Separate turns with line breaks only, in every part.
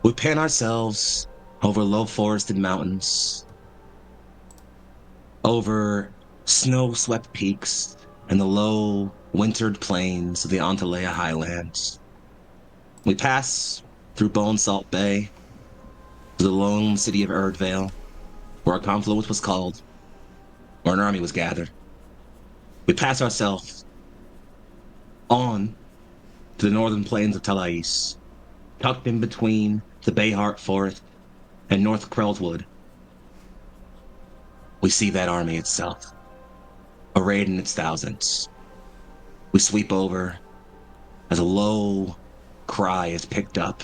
We pan ourselves over low forested mountains, over snow-swept peaks, and the low, wintered plains of the Antalea highlands. We pass through Bone Salt Bay to the lone city of Erdvale, where a confluence was called, where an army was gathered. We pass ourselves on to the northern plains of Talais, tucked in between the Bayheart Forest and North Krellswood. We see that army itself, arrayed in its thousands. We sweep over as a low cry is picked up.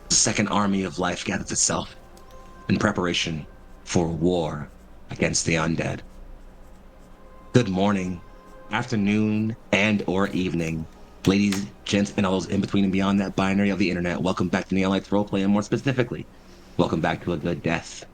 The second army of life gathers itself in preparation for war against the undead. Good morning, afternoon, and or evening. Ladies, gents, and all those in between and beyond that binary of the internet, welcome back to Neolites Roleplay, and more specifically, welcome back to A Good Death,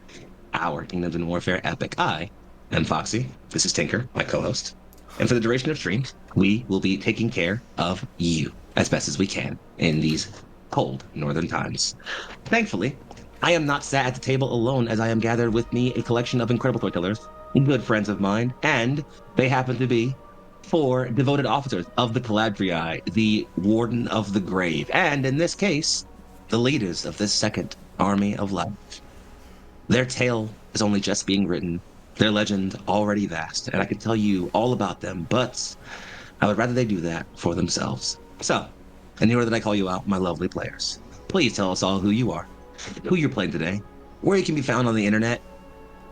our Kingdoms in Warfare epic. I am Foxy. This is Tinker, my co-host. And for the duration of streams, we will be taking care of you as best as we can in these cold northern times. Thankfully, I am not sat at the table alone, as I am gathered with me a collection of incredible storytellers, good friends of mine, and they happen to be four devoted officers of the Caladriai, the Warden of the Grave, and in this case, the leaders of this second army of life. Their tale is only just being written, their legend already vast, and I could tell you all about them, but I would rather they do that for themselves. So, in the order that I call you out, my lovely players, please tell us all who you are, who you're playing today, where you can be found on the internet,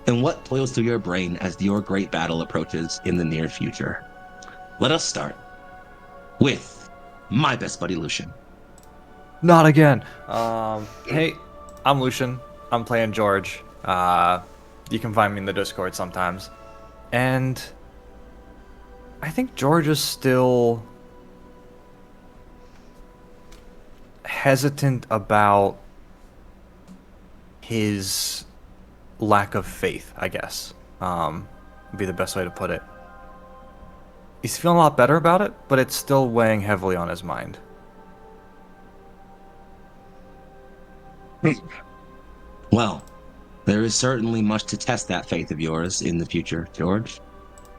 and what toils through your brain as your great battle approaches in the near future. Let us start with my best buddy Lucian.
Not again. Hey, I'm Lucian. I'm playing George. You can find me in the Discord sometimes. And I think George is still hesitant about his lack of faith, I guess. Would be the best way to put it. He's feeling a lot better about it, but it's still weighing heavily on his mind.
Well, there is certainly much to test that faith of yours in the future, George.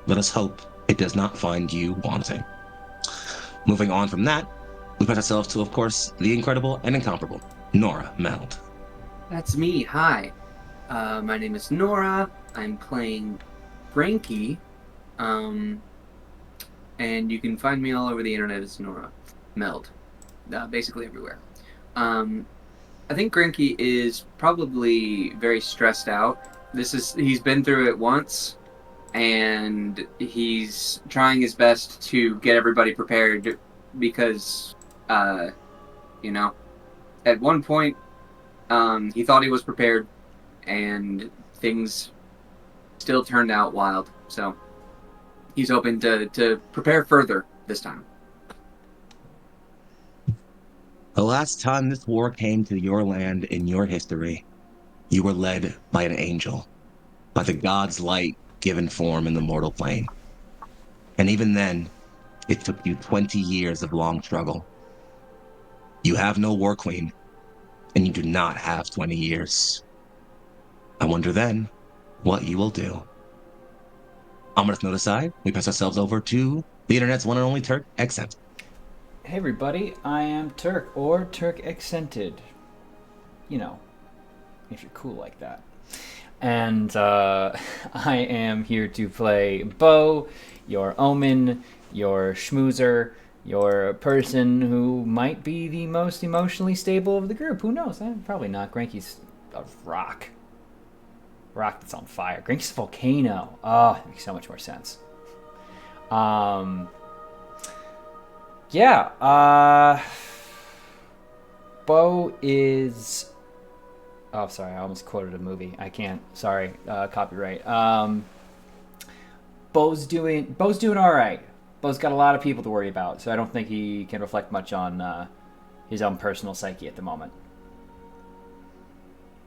Let us hope it does not find you wanting. Moving on from that, we put ourselves to, of course, the incredible and incomparable Nora Meld.
That's me. Hi. My name is Nora. I'm playing Frankie. And you can find me all over the internet as Nora Meld. Basically everywhere. I think Grinky is probably very stressed out. He's been through it once, and he's trying his best to get everybody prepared because, at one point, he thought he was prepared, and things still turned out wild. So he's hoping to prepare further this time.
The last time this war came to your land in your history, you were led by an angel, by the god's light given form in the mortal plane. And even then, it took you 20 years of long struggle. You have no war queen, and you do not have 20 years. I wonder then what you will do. Ominous note aside, we pass ourselves over to the internet's one and only Turk Accent.
Hey everybody, I am Turk, or Turk Accented. You know, if you're cool like that. And I am here to play Bo, your omen, your schmoozer, your person who might be the most emotionally stable of the group. Who knows? Probably not. Granky's a rock. Rock that's on fire. Granky's a volcano. Oh, that makes so much more sense. Yeah, Bo is... Oh, sorry, I almost quoted a movie. I can't. Sorry, copyright. Bo's doing all right. Bo's got a lot of people to worry about, so I don't think he can reflect much on his own personal psyche at the moment.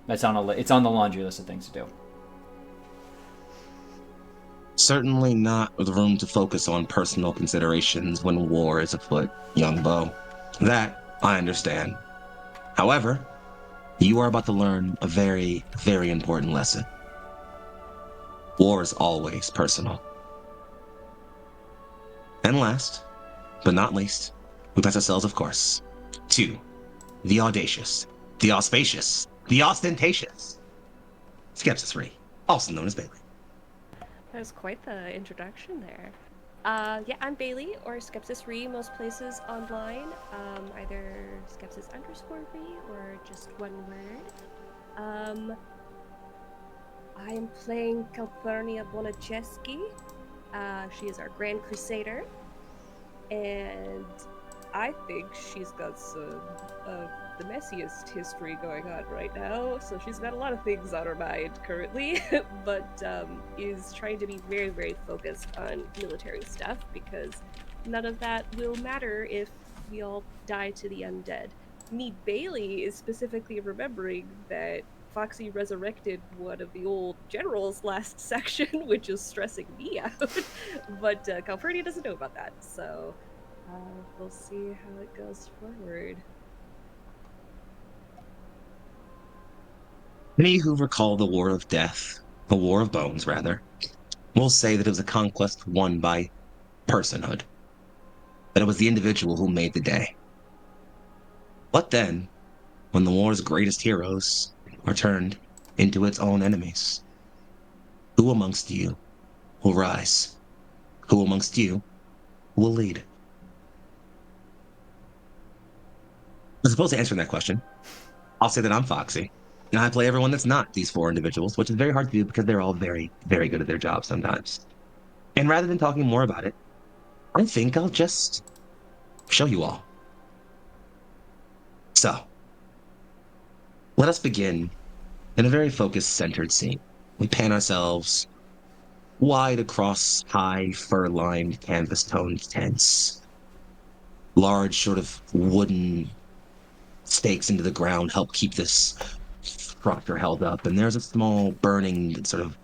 It's on the laundry list of things to do.
certainly not with room to focus on personal considerations when war is afoot, young beau. That I understand. However, you are about to learn a very, very important lesson. War is always personal. And last, but not least, we pass ourselves, of course, to the audacious, the auspicious, the ostentatious Skepsis 3, also known as Bailey.
That was quite the introduction there. Yeah, I'm Bailey, or Skepsis Re, most places online. Either Skepsis_Re or just one word. I am playing Calpurnia Bonacheski. She is our Grand Crusader, and I think she's got some of the messiest history going on right now, so she's got a lot of things on her mind currently, but is trying to be very, very focused on military stuff, because none of that will matter if we all die to the undead. Me, Bailey, is specifically remembering that Foxy resurrected one of the old generals last section, which is stressing me out, but Calpurnia doesn't know about that, so we'll see how it goes forward.
Many who recall the War of Death, the War of Bones, rather, will say that it was a conquest won by personhood, that it was the individual who made the day. What then, when the war's greatest heroes are turned into its own enemies? Who amongst you will rise? Who amongst you will lead? As opposed to answering that question, I'll say that I'm Foxy, and I play everyone that's not these four individuals, which is very hard to do because they're all very, very good at their job sometimes. And rather than talking more about it, I think I'll just show you all. So, let us begin in a very focused, centered scene. We pan ourselves wide across high, fur-lined, canvas-toned tents. Large, sort of wooden stakes into the ground help keep this structure held up, and there's a small burning sort of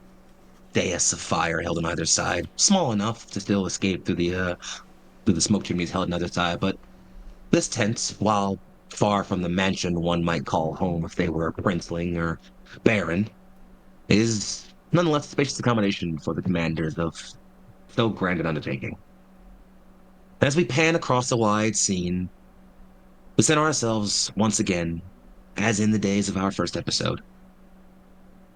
dais of fire held on either side, small enough to still escape through the smoke chimneys held on either side. But this tent, while far from the mansion one might call home if they were a princeling or baron, is nonetheless a spacious accommodation for the commanders of so grand an undertaking. As we pan across a wide scene, we center ourselves once again, as in the days of our first episode,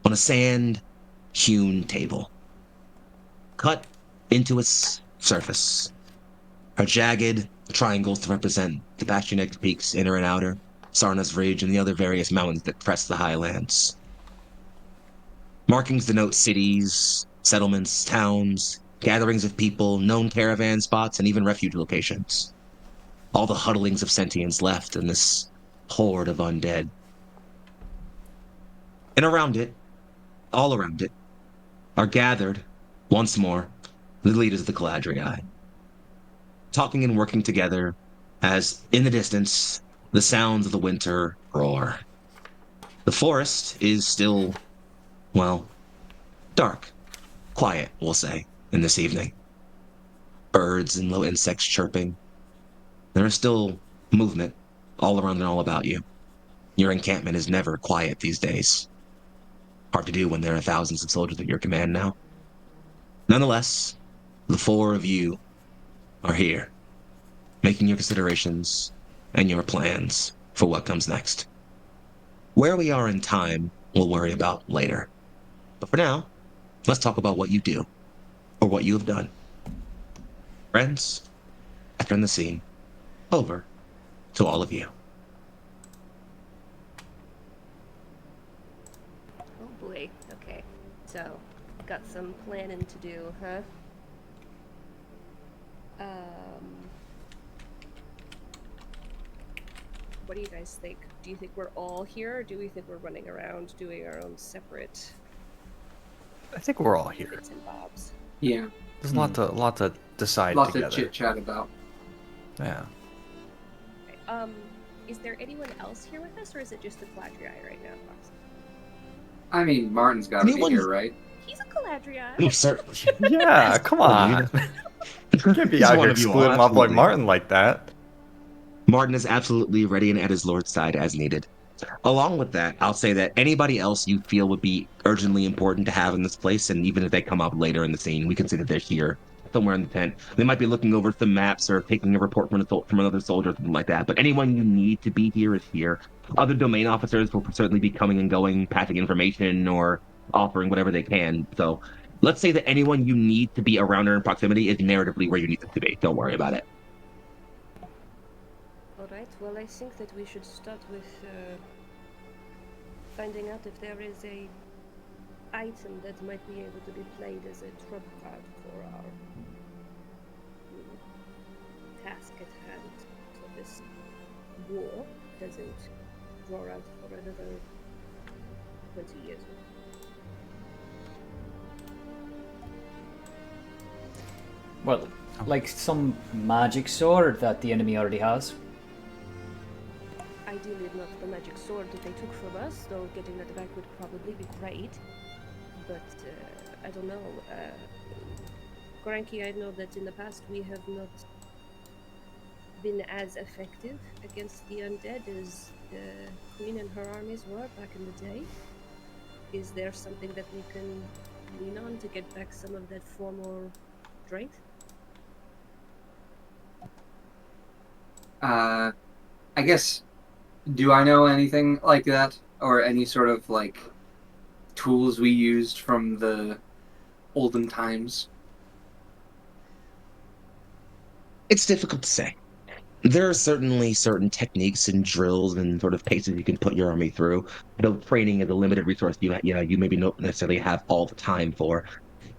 on a sand-hewn table, cut into its surface. Are jagged triangles to represent the Bastionex peaks, inner and outer, Sarna's Ridge, and the other various mountains that crest the highlands. Markings denote cities, settlements, towns, gatherings of people, known caravan spots, and even refuge locations. All the huddlings of sentience left in this horde of undead. And around it, all around it, are gathered, once more, the leaders of the Caladriai, talking and working together as, in the distance, the sounds of the winter roar. The forest is still, well, dark, quiet, we'll say, in this evening. Birds and low insects chirping. There is still movement all around and all about you. Your encampment is never quiet these days. Hard to do when there are thousands of soldiers at your command now. Nonetheless, the four of you are here, making your considerations and your plans for what comes next. Where we are in time, we'll worry about later. But for now, let's talk about what you do, or what you have done. Friends, I turn the scene over to all of you.
Oh boy, okay. So, got some planning to do, huh? What do you guys think? Do you think we're all here, or do we think we're running around doing our own separate
I think we're all here.
bits and bobs?
Yeah,
There's a lot to decide
lots
together.
of chit chat about.
Yeah.
Okay, is there anyone else here with us, or is it just the Caladriai right now, Fox?
I mean, Martin's got to be
Anyone-
here, right?
He's a Caladriai. Caladriai?
Certainly.
Yeah, come on. Can't be
He's
out
one
here
of you all,
excluding my boy
absolutely.
Martin like that.
Martin is absolutely ready and at his lord's side as needed. Along with that, I'll say that anybody else you feel would be urgently important to have in this place, and even if they come up later in the scene, we can see that they're here somewhere in the tent. They might be looking over some maps or taking a report from another soldier or something like that. But anyone you need to be here is here. Other domain officers will certainly be coming and going, passing information or offering whatever they can. So let's say that anyone you need to be around or in proximity is narratively where you need them to be. Don't worry about it.
Alright, well, I think that we should start with finding out if there is a item that might be able to be played as a trump card for our task at hand. So this war doesn't draw out for another 20 years.
Well, like some magic sword that the enemy already has.
Ideally not the magic sword that they took from us, though getting that back would probably be great. But I don't know. Cranky, I know that in the past we have not been as effective against the undead as the Queen and her armies were back in the day. Is there something that we can lean on to get back some of that former strength?
I guess, do I know anything like that? Or any sort of, like, tools we used from the olden times?
It's difficult to say. There are certainly certain techniques and drills and sort of paces you can put your army through. Though training is a limited resource you maybe don't necessarily have all the time for.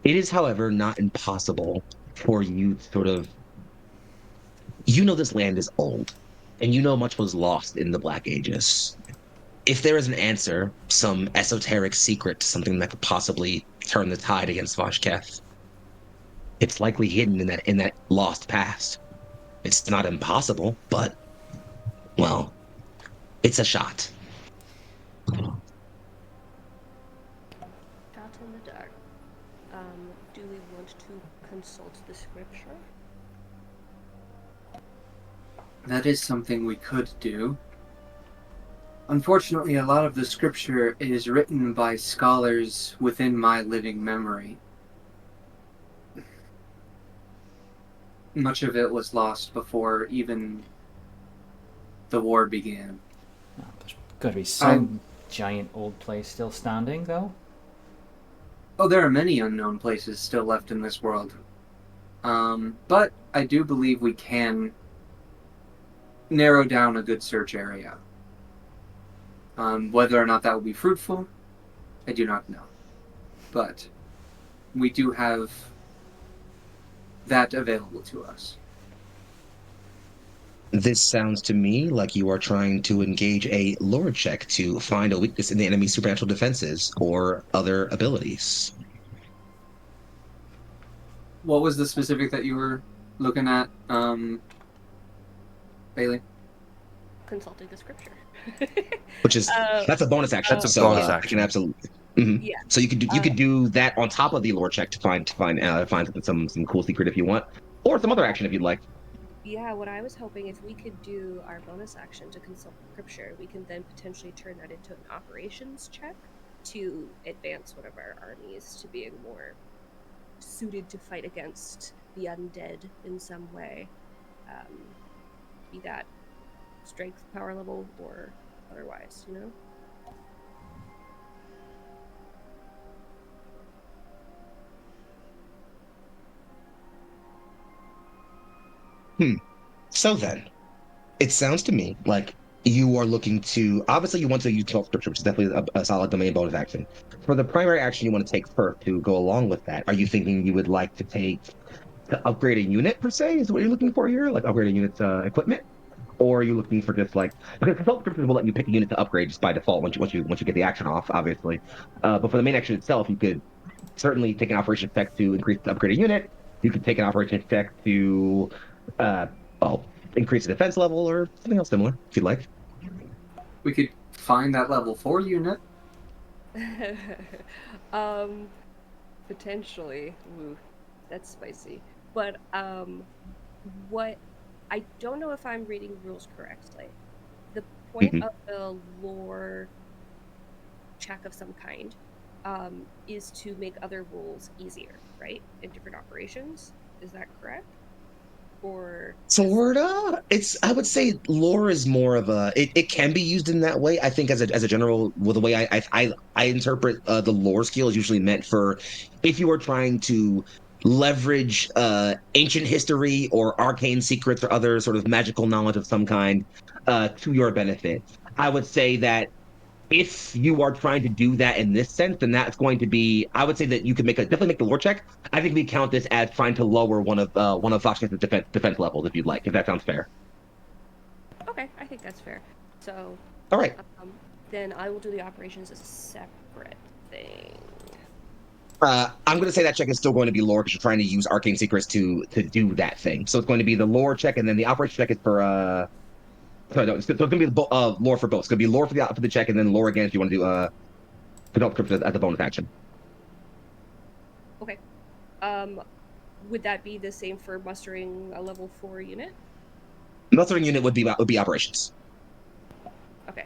It is, however, not impossible for you to sort of this land is old, and much was lost in the Black Ages. If there is an answer, some esoteric secret, something that could possibly turn the tide against Vashketh, it's likely hidden in that lost past. It's not impossible, but well, it's a shot.
Shot in the dark. Do we want to consult the scripture?
That is something we could do. Unfortunately, a lot of the scripture is written by scholars within my living memory. Much of it was lost before even the war began.
Oh, there's got to be some giant old place still standing, though.
Oh, there are many unknown places still left in this world. But I do believe we can narrow down a good search area. Whether or not that will be fruitful, I do not know. But we do have that available to us.
This sounds to me like you are trying to engage a lore check to find a weakness in the enemy's supernatural defenses or other abilities.
What was the specific that you were looking at, Bailey?
Consulting the scripture.
Which is that's a bonus action.
That's a
so
bonus
I
action.
can absolutely. Mhm.
Yeah.
So you could do that on top of the lore check to find some cool secret if you want, or some other action if you'd like.
Yeah, what I was hoping, if we could do our bonus action to consult scripture, we can then potentially turn that into an operations check to advance one of our armies to being more suited to fight against the undead in some way. Be that strength, power level, or otherwise,
So then, it sounds to me like you are looking to obviously you want to use 12 scripture, which is definitely a solid domain bonus action. For the primary action you want to take first to go along with that, are you thinking you would like to upgrade a unit per se? Is what you're looking for here, like upgrade a unit's equipment? Or are you looking for just like because consult scriptures will let you pick a unit to upgrade just by default once you get the action off, obviously. But for the main action itself, you could certainly take an operation check to upgrade a unit. You could take an operation check to uh well increase the defense level or something else similar if you'd like.
We could find that level 4 unit.
Potentially. Ooh, that's spicy. But what I don't know if I'm reading rules correctly. The point
Mhm.
of the lore check of some kind is to make other rules easier, right? In different operations. Is that correct? Or just
Sorta. It's I would say lore is more of a it can be used in that way. I think as a general well the way I interpret the lore skill is usually meant for if you are trying to leverage ancient history or arcane secrets or other sort of magical knowledge of some kind to your benefit. I would say that if you are trying to do that in this sense, then that's going to be. I would say that you can definitely make the lore check. I think we count this as trying to lower one of Foxcat's defense levels, if you'd like, if that sounds fair.
okay, I think that's fair. So
All right.
um, then I will do the operations as a separate thing.
I'm going to say that check is still going to be lore because you're trying to use arcane secrets to do that thing. So it's going to be the lore check, and then the operation check is for Sorry, no, so it's going to be the lore for both. It's going to be lore for the check, and then lore again if you want to do develop scripts as a bonus action.
Okay. Would that be the same for mustering a level 4 unit?
Mustering unit would be operations.
Okay.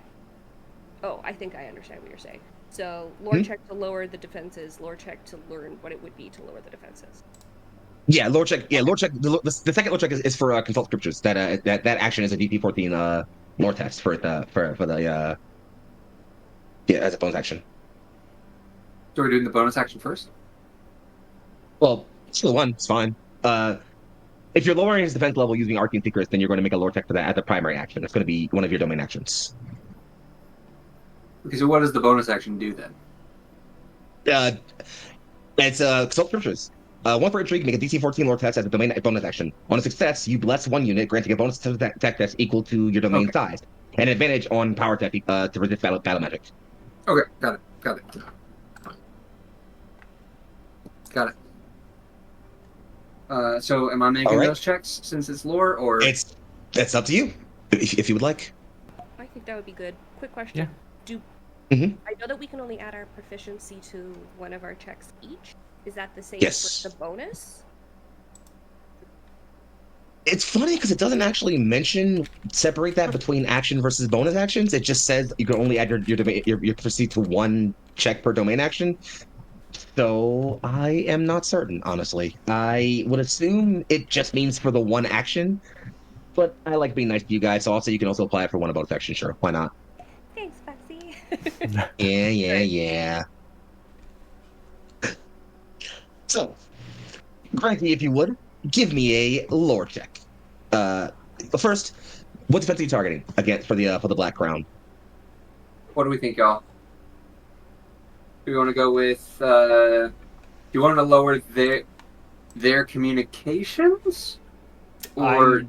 Oh, I think I understand what you're saying. So, lore
Hmm?
check to lower the defenses, lore check to learn what it would be to lower the defenses.
Yeah, lore check. Yeah, lore check. The second lore check is for consult scriptures. That action is a DP 14 lore test for the yeah as a bonus action.
So we're doing the bonus action first?
Well, still one. It's fine. If you're lowering his defense level using arcane secrets, then you're going to make a lore check for that as a primary action. It's going to be one of your domain actions.
Okay, so what does the bonus action do then?
Uh, it's consult scriptures. One for entry, you can make a DC 14 lore test as a domain bonus action. On a success, you bless one unit, granting a bonus to the tech test equal to your domain
Okay.
size, and advantage on power tech to resist battle magic.
Okay, got it. Got it. So am I making
All right.
those checks since it's lore, or
It's up to you if you would like.
I think that would be good. Quick question.
Yeah.
Do
Mhm.
I know that we can only add our proficiency to one of our checks each? Is that the same
Yes.
for the bonus?
It's funny because it doesn't actually separate that between action versus bonus actions. It just says you can only add your proceed to one check per domain action. So I am not certain, honestly. I would assume it just means for the one action, but I like being nice to you guys, so also you can also apply it for one of bonus actions. Sure, why not?
Thanks, Foxy.
Yeah. So, Frankie, if you would, give me a lore check. Uh, First, what defense are you targeting against for the Black Crown?
what do we think, y'all? Do we want to go with? Do you want to lower their communications, or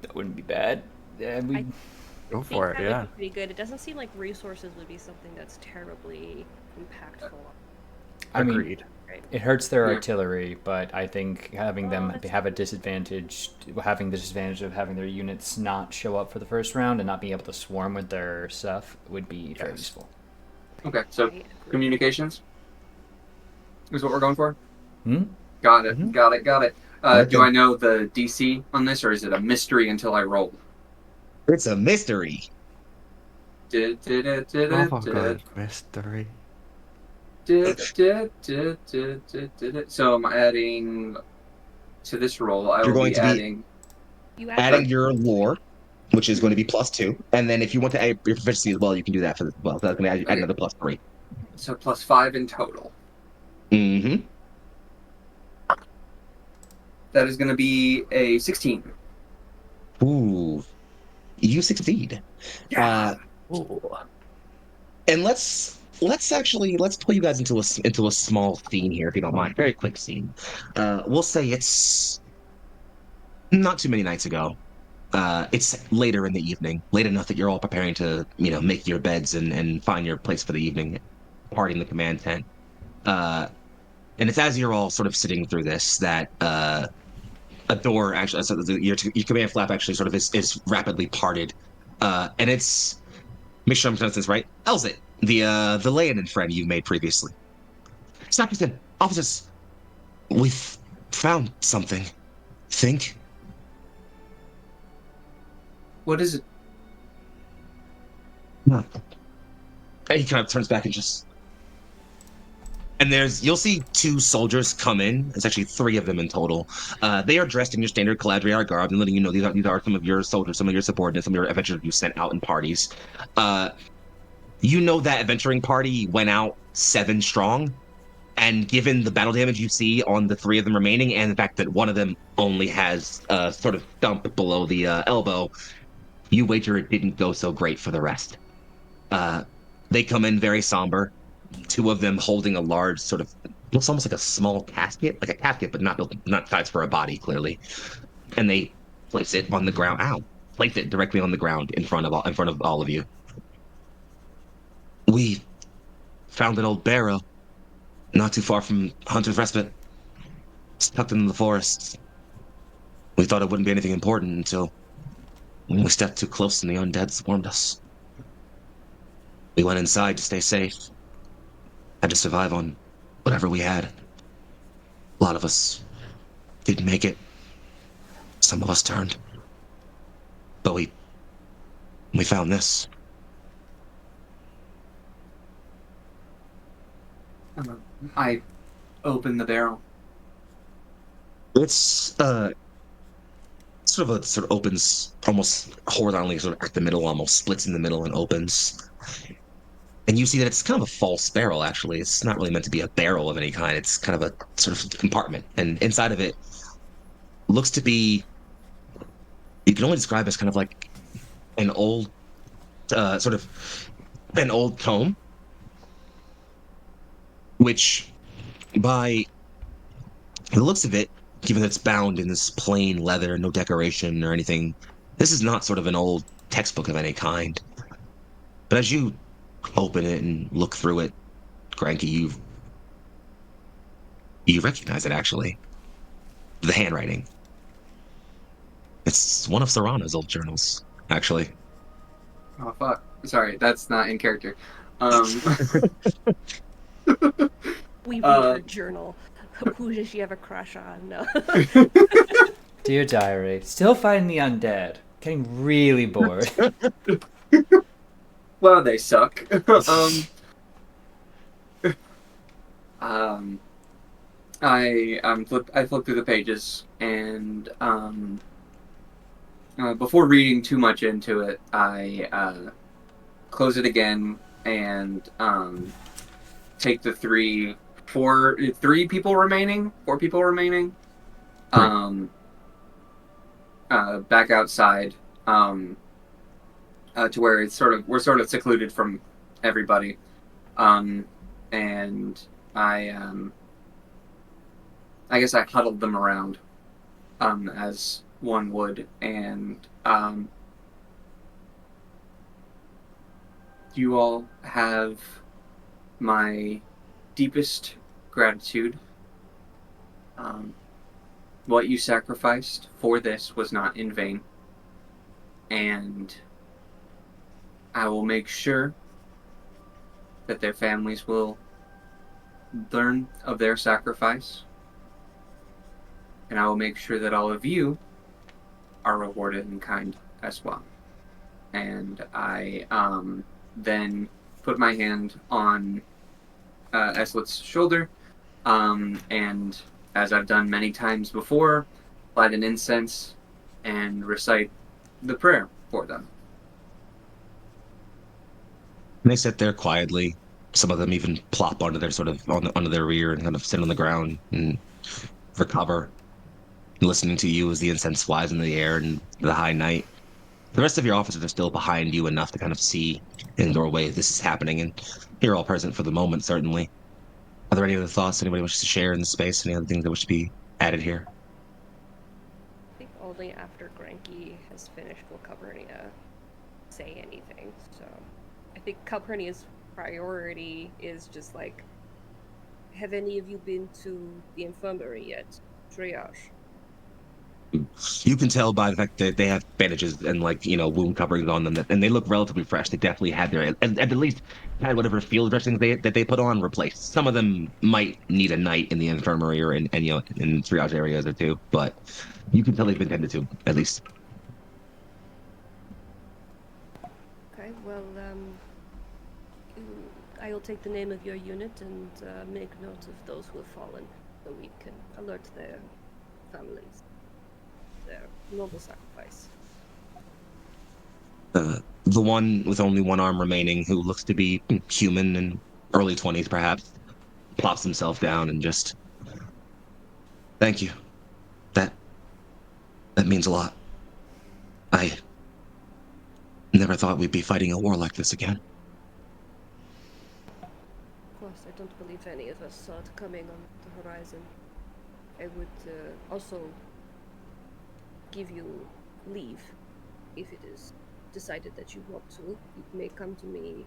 That wouldn't be bad. Yeah, we.
Go
I think
for it,
that
yeah.
would be pretty good. It doesn't seem like resources would be something that's terribly impactful.
I mean,
Agreed.
Right?
it hurts their
Yeah.
artillery, but I think having them
that's
have a disadvantage, having the disadvantage of having their units not show up for the first round and not being able to swarm with their stuff would be very
Yes.
useful.
okay? So
I agree.
communications is what we're going for.
Hmm?
Got it.
Mhm.
Got it.
Okay.
Do I know the DC on this, or is it a mystery until I roll?
It's a mystery.
Mystery.
So I'm adding to this roll. I
You're
will
going
be
to be
adding.
You
adding
add
your lore, which is going to be +2, and then if you want to add your proficiency as well, you can do that for this as well. So that's going to add
Okay.
another +3.
So +5 in total.
Mm-hmm.
That is going to be a 16.
Ooh, you succeed.
Ooh.
And let's pull you guys into a small scene here, if you don't mind. Very quick scene. We'll say it's not too many nights ago. It's later in the evening, late enough that you're all preparing to, make your beds and find your place for the evening, partying the command tent. And it's as you're all sort of sitting through this that a door actually, so your command flap actually sort of is rapidly parted, and it's make sure I'm pronouncing this right. Elzit, the Leonin friend you made previously. Sacristan, officers, we've found something. Think?
What is it?
No. And he kind of turns back and just. And you'll see two soldiers come in. It's actually three of them in total. They are dressed in your standard Caladriai garb, and letting you know these are some of your soldiers, some of your subordinates, some of your adventurers you sent out in parties. You know that adventuring party went out 7 strong, and given the battle damage you see on the 3 of them remaining, and the fact that one of them only has a sort of stump below the elbow, you wager it didn't go so great for the rest. They come in very somber. 2 of them holding a large sort of looks almost like a small casket, like a casket, but not sized for a body, clearly. And they place it on the ground. Ow! Place it directly on the ground in front of all of you. We found an old barrow, not too far from Hunter's Respite. It's tucked into the forest. We thought it wouldn't be anything important until we stepped too close and the undead swarmed us. We went inside to stay safe. Had to survive on whatever we had. A lot of us didn't make it. Some of us turned. But we found this.
I open the barrel.
It's sort of opens almost horizontally, sort of at the middle, almost splits in the middle and opens. And you see that it's kind of a false barrel, actually. It's not really meant to be a barrel of any kind. It's kind of a sort of compartment. And inside of it looks to be, you can only describe as kind of like an old, sort of an old tome, which by the looks of it, given that it's bound in this plain leather, no decoration or anything, this is not sort of an old textbook of any kind. But as you open it and look through it, Granky, you recognize it, actually. The handwriting. It's one of Serrano's old journals, actually.
Oh fuck! Sorry, that's not in character.
We read her journal. Who does she have a crush on? No.
Dear diary, still find the undead. Getting really bored.
Well, they suck. I flip through the pages, and before reading too much into it, I close it again and take the 4 people remaining, back outside, to where we're sort of secluded from everybody, and I guess I huddled them around, as one would, and you all have my deepest gratitude. What you sacrificed for this was not in vain, and I will make sure that their families will learn of their sacrifice, and I will make sure that all of you are rewarded in kind as well. And I then put my hand on Eslet's shoulder, and as I've done many times before, light an incense and recite the prayer for them.
And they sit there quietly. Some of them even plop onto their onto their rear and kind of sit on the ground and recover, listening to you as the incense flies in the air and the high night. The rest of your officers are still behind you enough to kind of see in the doorway this is happening, and you're all present for the moment, certainly. Are there any other thoughts anybody wishes to share in the space? Any other things that wish to be added here?
I think only after Granky has finished will Calpurnia say anything. So I think Calpurnia's priority is just like, have any of you been to the infirmary yet? Triage.
You can tell by the fact that they have bandages and wound coverings on them, and they look relatively fresh. They definitely had their at least had whatever field dressings that they put on replaced. Some of them might need a night in the infirmary or in triage areas or two, but you can tell they've been tended to at least.
Okay, well, I will take the name of your unit and make note of those who have fallen, so we can alert their families. Their noble sacrifice.
The one with only one arm remaining, who looks to be human and early 20s perhaps, plops himself down and just, thank you. That means a lot. I never thought we'd be fighting a war like this again.
Of course, I don't believe any of us saw it coming on the horizon. I would also give you leave if it is decided that you want to. You may come to me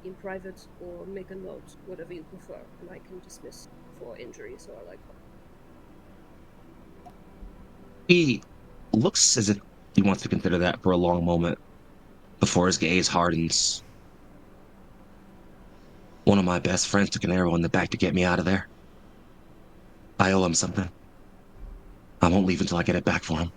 in private or make a note, whatever you prefer, and I can dismiss for injuries or like that.
He looks as if he wants to consider that for a long moment before his gaze hardens. One of my best friends took an arrow in the back to get me out of there. I owe him something. I won't leave until I get it back for him.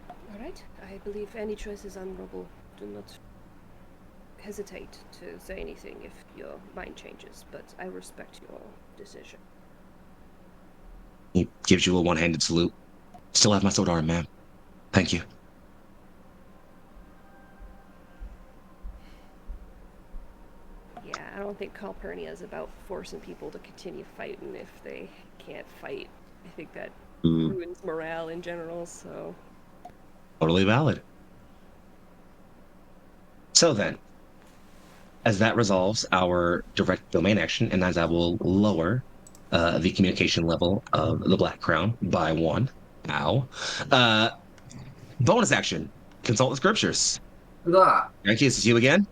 All right. I believe any choice is honorable. Do not hesitate to say anything if your mind changes, but I respect your decision.
He gives you a one-handed salute. Still have my sword arm, ma'am. Thank you.
Yeah, I don't think Calpurnia is about forcing people to continue fighting if they can't fight. I think that ruins morale in general, so...
Totally valid. So then, as that resolves our direct domain action, and as I will lower the communication level of the Black Crown by 1. Ow. Bonus action. Consult the scriptures.
Huzzah.
Yankee, is this you again?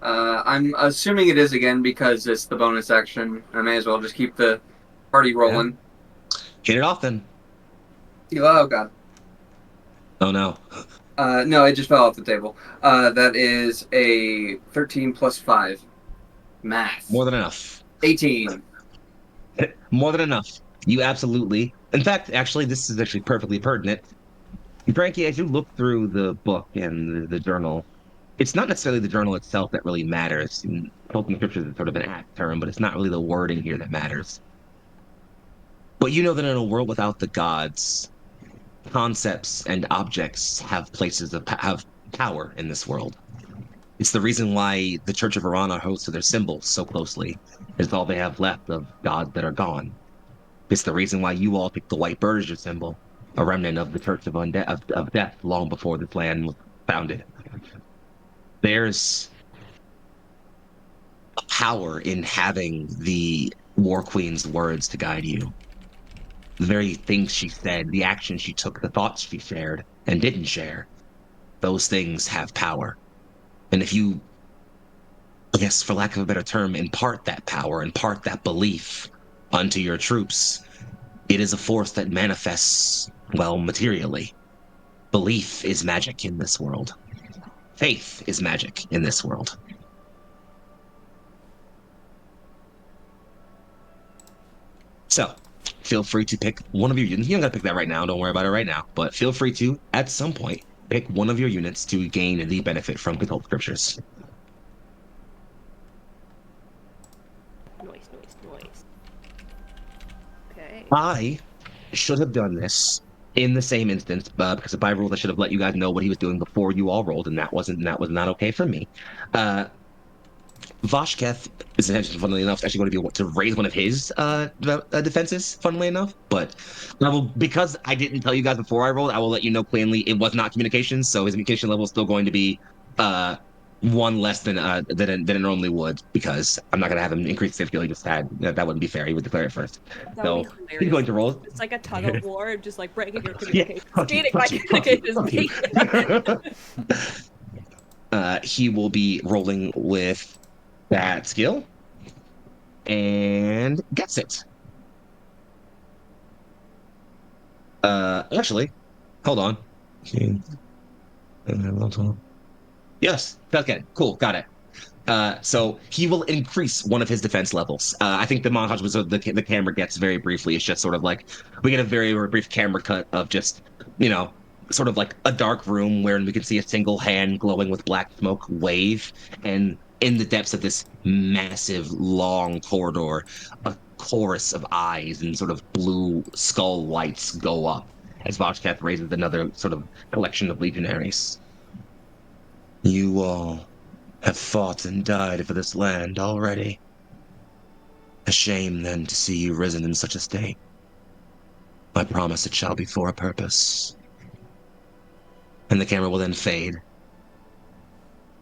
I'm assuming it is again because it's the bonus action. I may as well just keep the party rolling.
Hit it off then.
Oh, God.
Oh no.
No, it just fell off the table. That is a 13 plus 5. Math.
More than enough.
18.
More than enough. You absolutely. In fact, actually, this is actually perfectly pertinent. Frankie, as you look through the book and the journal, it's not necessarily the journal itself that really matters. In Tolkien scriptures, it's sort of an apt term, but it's not really the wording here that matters. But you know that in a world without the gods, concepts and objects have places of have power in this world. It's the reason why the Church of Arana holds to their symbols so closely. It's all they have left of gods that are gone. It's the reason why you all pick the white bird as your symbol, a remnant of the Church of Death long before this land was founded. There's a power in having the War Queen's words to guide you. The very things she said, the actions she took, the thoughts she shared and didn't share, those things have power. And if you, I guess, for lack of a better term, impart that power, impart that belief unto your troops, it is a force that manifests, well, materially. Belief is magic in this world. Faith is magic in this world. So, feel free to pick one of your units. You don't gotta pick that right now, don't worry about it right now, but feel free to, at some point, pick one of your units to gain the benefit from Consult Scriptures.
Noise. Okay.
I should have done this in the same instance, because by rule I should have let you guys know what he was doing before you all rolled, and that was not okay for me. Vashketh is essentially, funnily enough, actually going to be to raise one of his defenses, funnily enough. But because I didn't tell you guys before I rolled, I will let you know plainly it was not communications, so his communication level is still going to be one less than it normally would, because I'm not going to have him increase the skill he just had. That wouldn't be fair. He would declare it first.
That
So
would be hilarious.
he's going to roll.
It's like a tug of war, just like breaking your
Yeah,
communication.
He will be rolling with that skill. and gets it. Actually, hold on. Yes, okay, cool, got it. So he will increase one of his defense levels. I think the montage was the camera gets very briefly. It's just sort of like we get a very brief camera cut of just you know sort of like a dark room where we can see a single hand glowing with black smoke wave, and in the depths of this massive long corridor, a chorus of eyes and sort of blue skull lights go up as Voshkath raises another sort of collection of legionaries. You all have fought and died for this land already. A shame, then, to see you risen in such a state. I promise it shall be for a purpose. And the camera will then fade.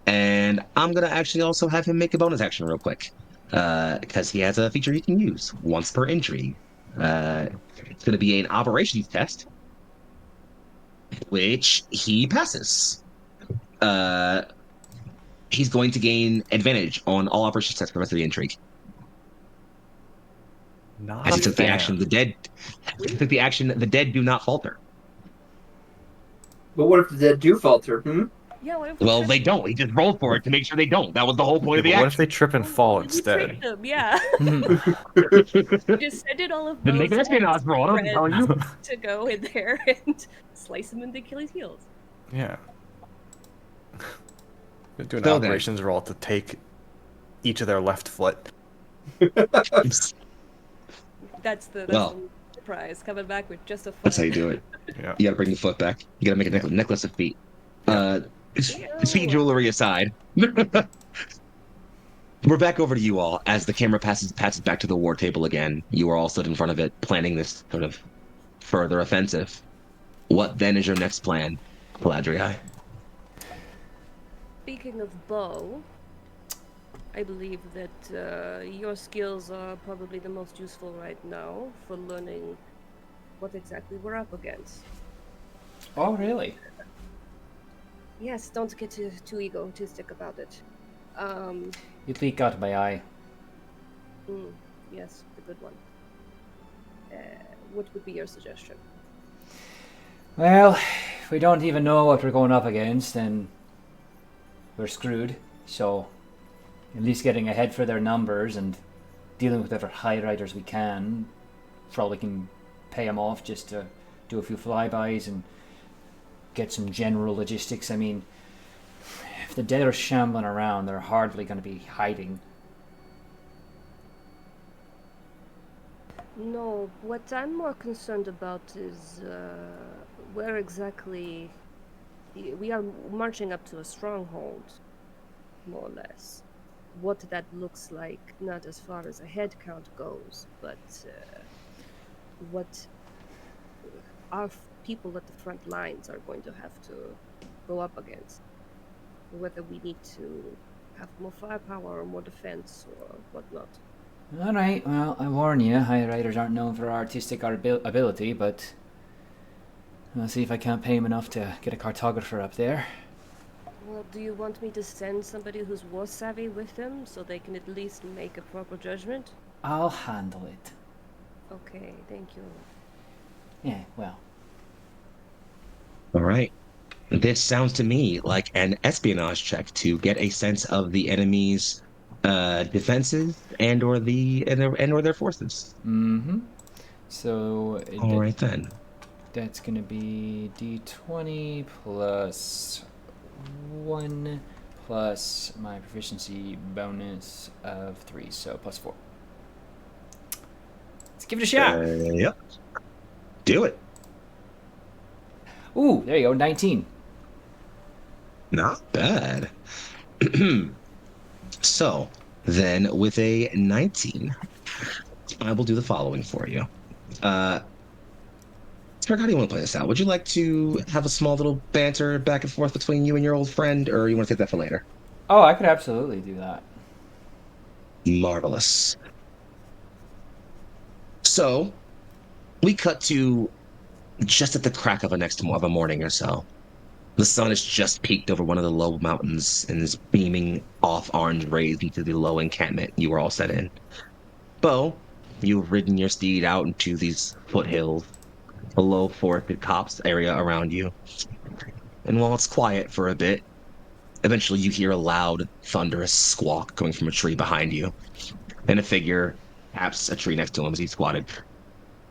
And I'm going to actually also have him make a bonus action real quick. Because he has a feature he can use once per intrigue. It's going to be an operations test, which he passes. He's going to gain advantage on all operations tests for the rest of the intrigue.
Not
As
a
he took the
fan.
action, the dead do not falter.
But what if the dead do falter?
Yeah, what if
Well, they don't. He just rolled for it to make sure they don't. That was the whole point of the
What if
action.
they trip and fall
You
instead?
tricked them, yeah. Just sending all of
Then make
those
an espionage roll. I'm telling you.
to go in there and slice them into Achilles' heels.
Yeah. Do an
So then-
operations roll to take each of their left foot.
That's the
Well-
prize, coming back with just a foot.
That's how you do it.
Yeah.
You got to bring your foot back. You got to make a necklace of feet. Speed jewelry aside, we're back over to you all as the camera passes back to the war table again. You are all stood in front of it, planning this sort of further offensive. What then is your next plan, Caladriai?
Speaking of bow, I believe that your skills are probably the most useful right now for learning what exactly we're up against.
Oh, really?
Yes, don't get too egotistic about it.
You leak out my eye.
Yes, the good one. What would be your suggestion?
Well, if we don't even know what we're going up against, then we're screwed. So, at least getting ahead for their numbers and dealing with whatever high riders we can, probably can pay them off just to do a few flybys and get some general logistics. I mean, if the dead are shambling around, they're hardly going to be hiding.
No, what I'm more concerned about is where exactly we are marching up to a stronghold, more or less. What that looks like, not as far as a head count goes, but what our people at the front lines are going to have to go up against. Whether we need to have more firepower or more defense or whatnot.
Alright, well, I warn you, high riders aren't known for artistic ability, but I'll see if I can't pay him enough to get a cartographer up there.
Well, do you want me to send somebody who's war savvy with them so they can at least make a proper judgment?
I'll handle it.
Okay, thank you.
Yeah, well.
All right. This sounds to me like an espionage check to get a sense of the enemy's defenses and/or their forces.
Mm-hmm. So
All right then.
that's gonna be d20 plus 1 plus my proficiency bonus of 3, so plus 4. Let's give it a shot.
Yep. Do it.
Ooh, there you go, 19.
Not bad. So, then with a 19, I will do the following for you. Spark, how do you want to play this out? Would you like to have a small little banter back and forth between you and your old friend, or you want to take that for later?
Oh, I could absolutely do that.
Marvelous. So, we cut to just at the crack of a morning or so. The sun has just peaked over one of the low mountains and is beaming off orange rays into the low encampment you were all set in. Bo, you've ridden your steed out into these foothills, a low forested copse area around you. And while it's quiet for a bit, eventually you hear a loud, thunderous squawk coming from a tree behind you. And a figure taps a tree next to him as he's squatted.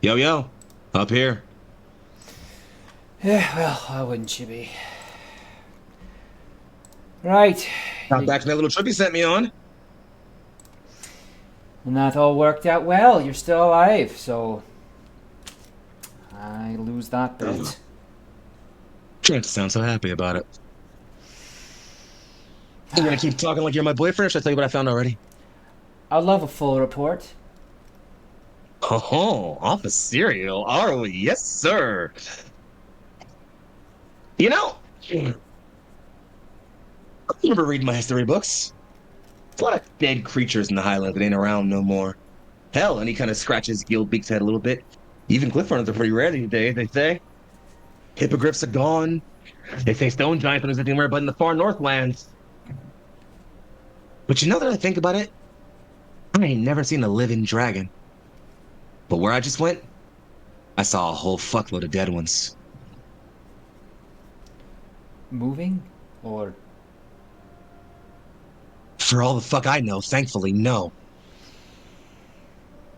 Yo, yo, up here.
Yeah, well, why wouldn't you be? Right.
Got back to that little trip you sent me on.
And that all worked out well. You're still alive, so I lose that bet.
Can't sound so happy about it. You gonna keep talking like you're my boyfriend, or should I tell you what I found already?
I'd love a full report.
Oh, off a cereal, are we? Yes, sir. You know, I remember reading my history books. There's a lot of dead creatures in the highlands that ain't around no more. Hell, and he kind of scratches Gilbeak's head a little bit. Even cliff runners are pretty rare these days, they say. Hippogriffs are gone. They say stone giants don't exist anywhere but in the far northlands. But you know that I think about it? I ain't never seen a living dragon. But where I just went, I saw a whole fuckload of dead ones.
Moving? Or
For all the fuck I know, thankfully, no.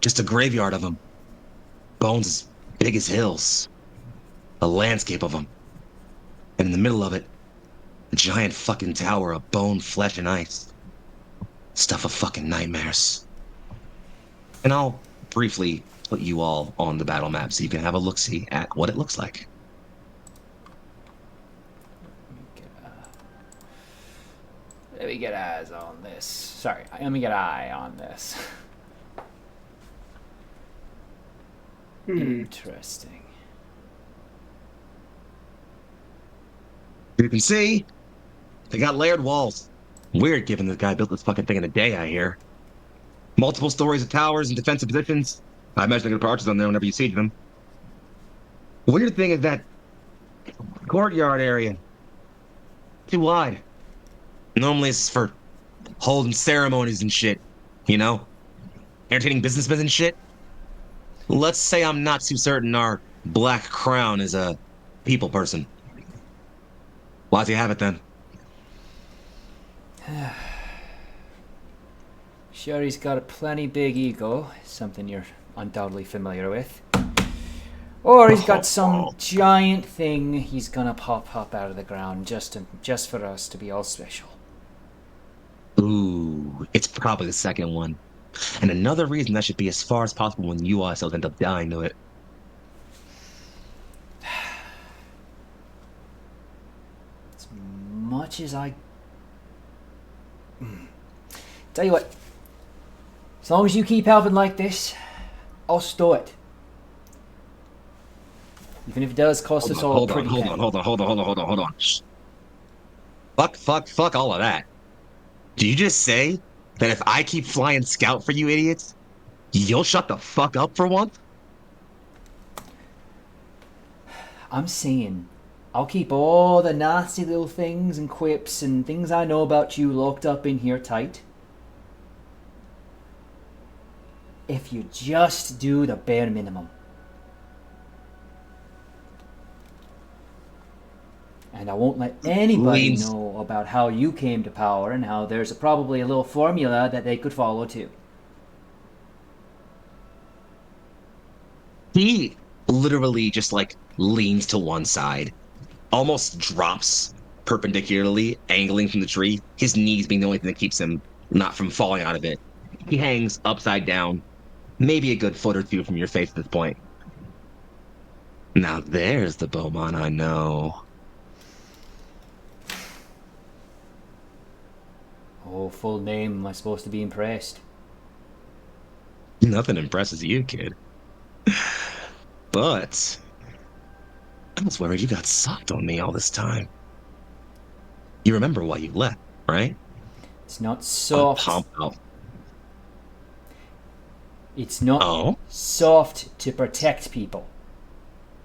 Just a graveyard of them. Bones as big as hills. A landscape of them. And in the middle of it, a giant fucking tower of bone, flesh, and ice. Stuff of fucking nightmares. And I'll briefly put you all on the battle map so you can have a look-see at what it looks like.
let me get eyes on this. Sorry, let me get eye on this. Interesting.
You can see, they got layered walls. Weird given this guy built this fucking thing in a day, I hear. Multiple stories of towers and defensive positions. I imagine they're gonna put archers on there whenever you siege them. Weird thing is that courtyard area. Too wide. Normally it's for holding ceremonies and shit, you know? Entertaining businessmen and shit. Let's say I'm not too certain our Black Crown is a people person. Why'd he have it then?
Sure, he's got a plenty big ego, something you're undoubtedly familiar with. Or he's got some giant thing he's gonna pop up out of the ground just for us to be all special.
Ooh, it's probably the second one. And another reason that should be as far as possible when you ourselves end up dying to it.
As much as I... Tell you what, as long as you keep helping like this, I'll stow it. Even if it does cost us all a pretty penny.
Hold on. Shh. Fuck all of that. Did you just say that if I keep flying scout for you idiots, you'll shut the fuck up for once?
I'm saying, I'll keep all the nasty little things and quips and things I know about you locked up in here tight. If you just do the bare minimum. And I won't let anybody know about how you came to power and how there's probably a little formula that they could follow too.
He literally just like leans to one side, almost drops perpendicularly, angling from the tree, his knees being the only thing that keeps him not from falling out of it. He hangs upside down, maybe a good foot or two from your face at this point. Now there's the Beaumont I know.
Oh, full name, am I supposed to be impressed?
Nothing impresses you, kid. But I was worried you got soft on me all this time. You remember why you left, right?
It's not soft. It's not soft to protect people.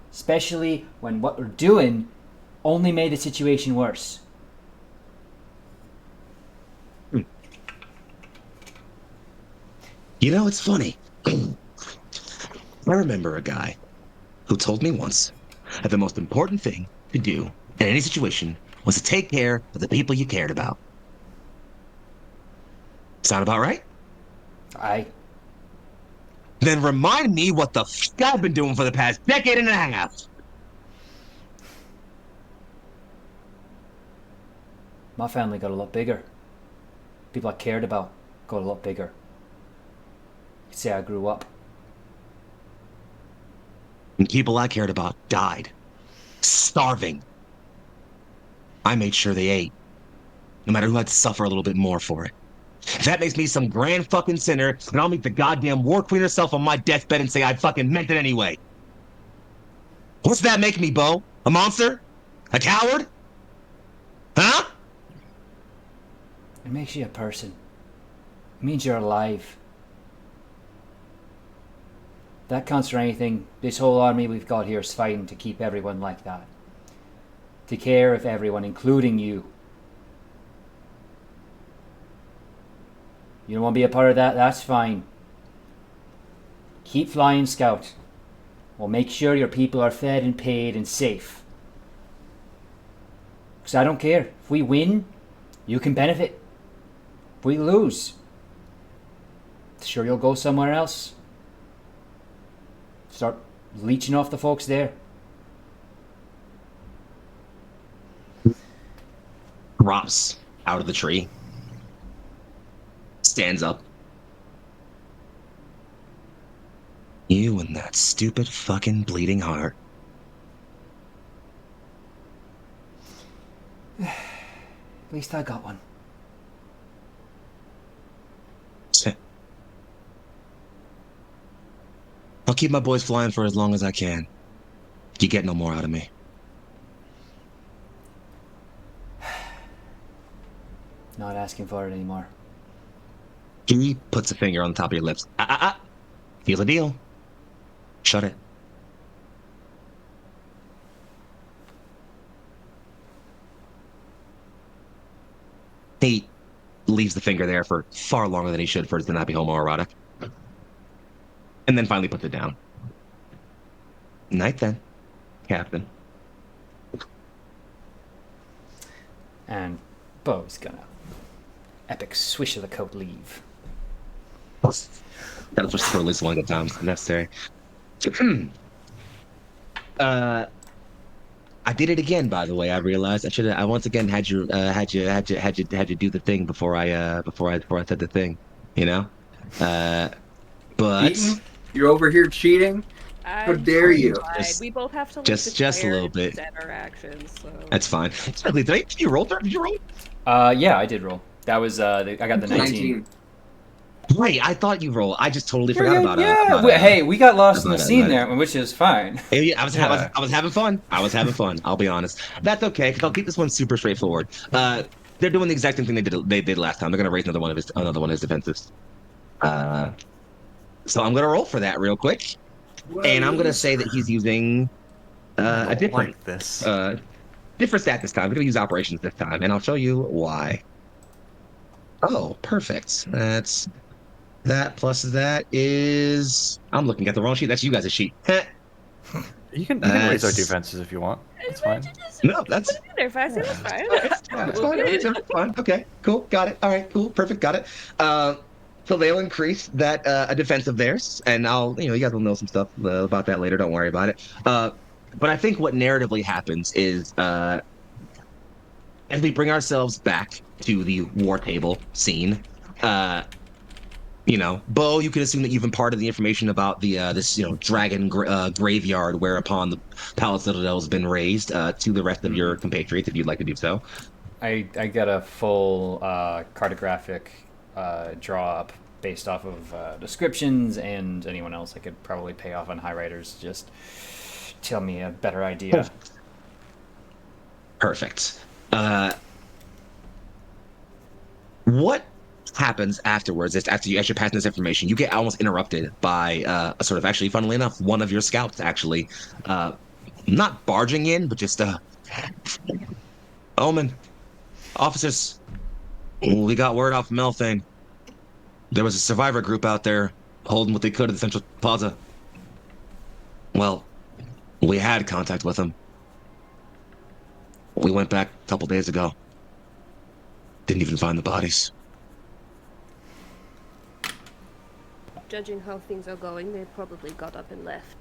Especially when what we're doing only made the situation worse.
You know, it's funny. I remember a guy who told me once that the most important thing to do in any situation was to take care of the people you cared about. Sound about right?
I
Then remind me what the f*** I've been doing for the past decade and a half.
My family got a lot bigger. People I cared about got a lot bigger. You could say I grew up.
And people I cared about died. Starving. I made sure they ate. No matter who had to suffer a little bit more for it. If that makes me some grand fucking sinner, then I'll meet the goddamn war queen herself on my deathbed and say I fucking meant it anyway. What's that make me, Bo? A monster? A coward? Huh?
It makes you a person. It means you're alive. If that counts for anything, this whole army we've got here is fighting to keep everyone like that. To care of everyone, including you. You don't want to be a part of that? That's fine. Keep flying, Scout. We'll make sure your people are fed and paid and safe. Because I don't care. If we win, you can benefit. If we lose, sure you'll go somewhere else. Start leeching off the folks there.
Drops out of the tree. Stands up. You and that stupid fucking bleeding heart.
At least I got one.
Sit. I'll keep my boys flying for as long as I can. You get no more out of me.
Not asking for it anymore.
He puts a finger on the top of your lips. Feel the deal. Shut it. He leaves the finger there for far longer than he should for it to not be homoerotic. And then finally puts it down. Night then, Captain.
And Bo's gonna epic swish of the coat leave.
That'll just throw loose one at a time if necessary. I did it again, by the way. I realized I once again had you do the thing before I said the thing, you know. But
Eaton, you're over here cheating. How dare you?
We both have to
just a little bit.
Our actions, so.
That's fine. Did you roll? Did you roll?
Yeah, I did roll. That was I got the 19.
Wait, I thought you rolled. I just totally forgot about it.
Yeah, hey, we got lost in the scene there, which is fine.
Yeah, I was having fun. I'll be honest. That's okay, because I'll keep this one super straightforward. They're doing the exact same thing they did last time. They're gonna raise another one of his defenses. So I'm gonna roll for that real quick, and I'm gonna say that he's using a different different stat this time. We're gonna use operations this time, and I'll show you why. Oh, perfect. That's that plus that is. I'm looking at the wrong sheet. That's you guys' sheet.
You can raise our defenses if you want. That's fine.
No, that's
That's fine.
That's fine. Okay, cool. Got it. All right, cool. Perfect. Got it. So they'll increase that a defense of theirs, and you guys will know some stuff about that later. Don't worry about it. But I think what narratively happens is as we bring ourselves back to the war table scene, Bo, you can assume that you've imparted the information about the this dragon graveyard whereupon the Palace Citadel has been raised to the rest of your compatriots if you'd like to do so.
I got a full cartographic draw up based off of descriptions, and anyone else I could probably pay off on high writers just tell me a better idea.
Perfect. What happens afterwards is as you're passing this information, you get almost interrupted by a sort of, actually, funnily enough, one of your scouts actually not barging in, but just Omen, officers, we got word off Melthane. there was a survivor group out there holding what they could at the Central Plaza. Well, we had contact with them. We went back a couple days ago. Didn't even find the bodies.
Judging how things are going, they probably got up and left.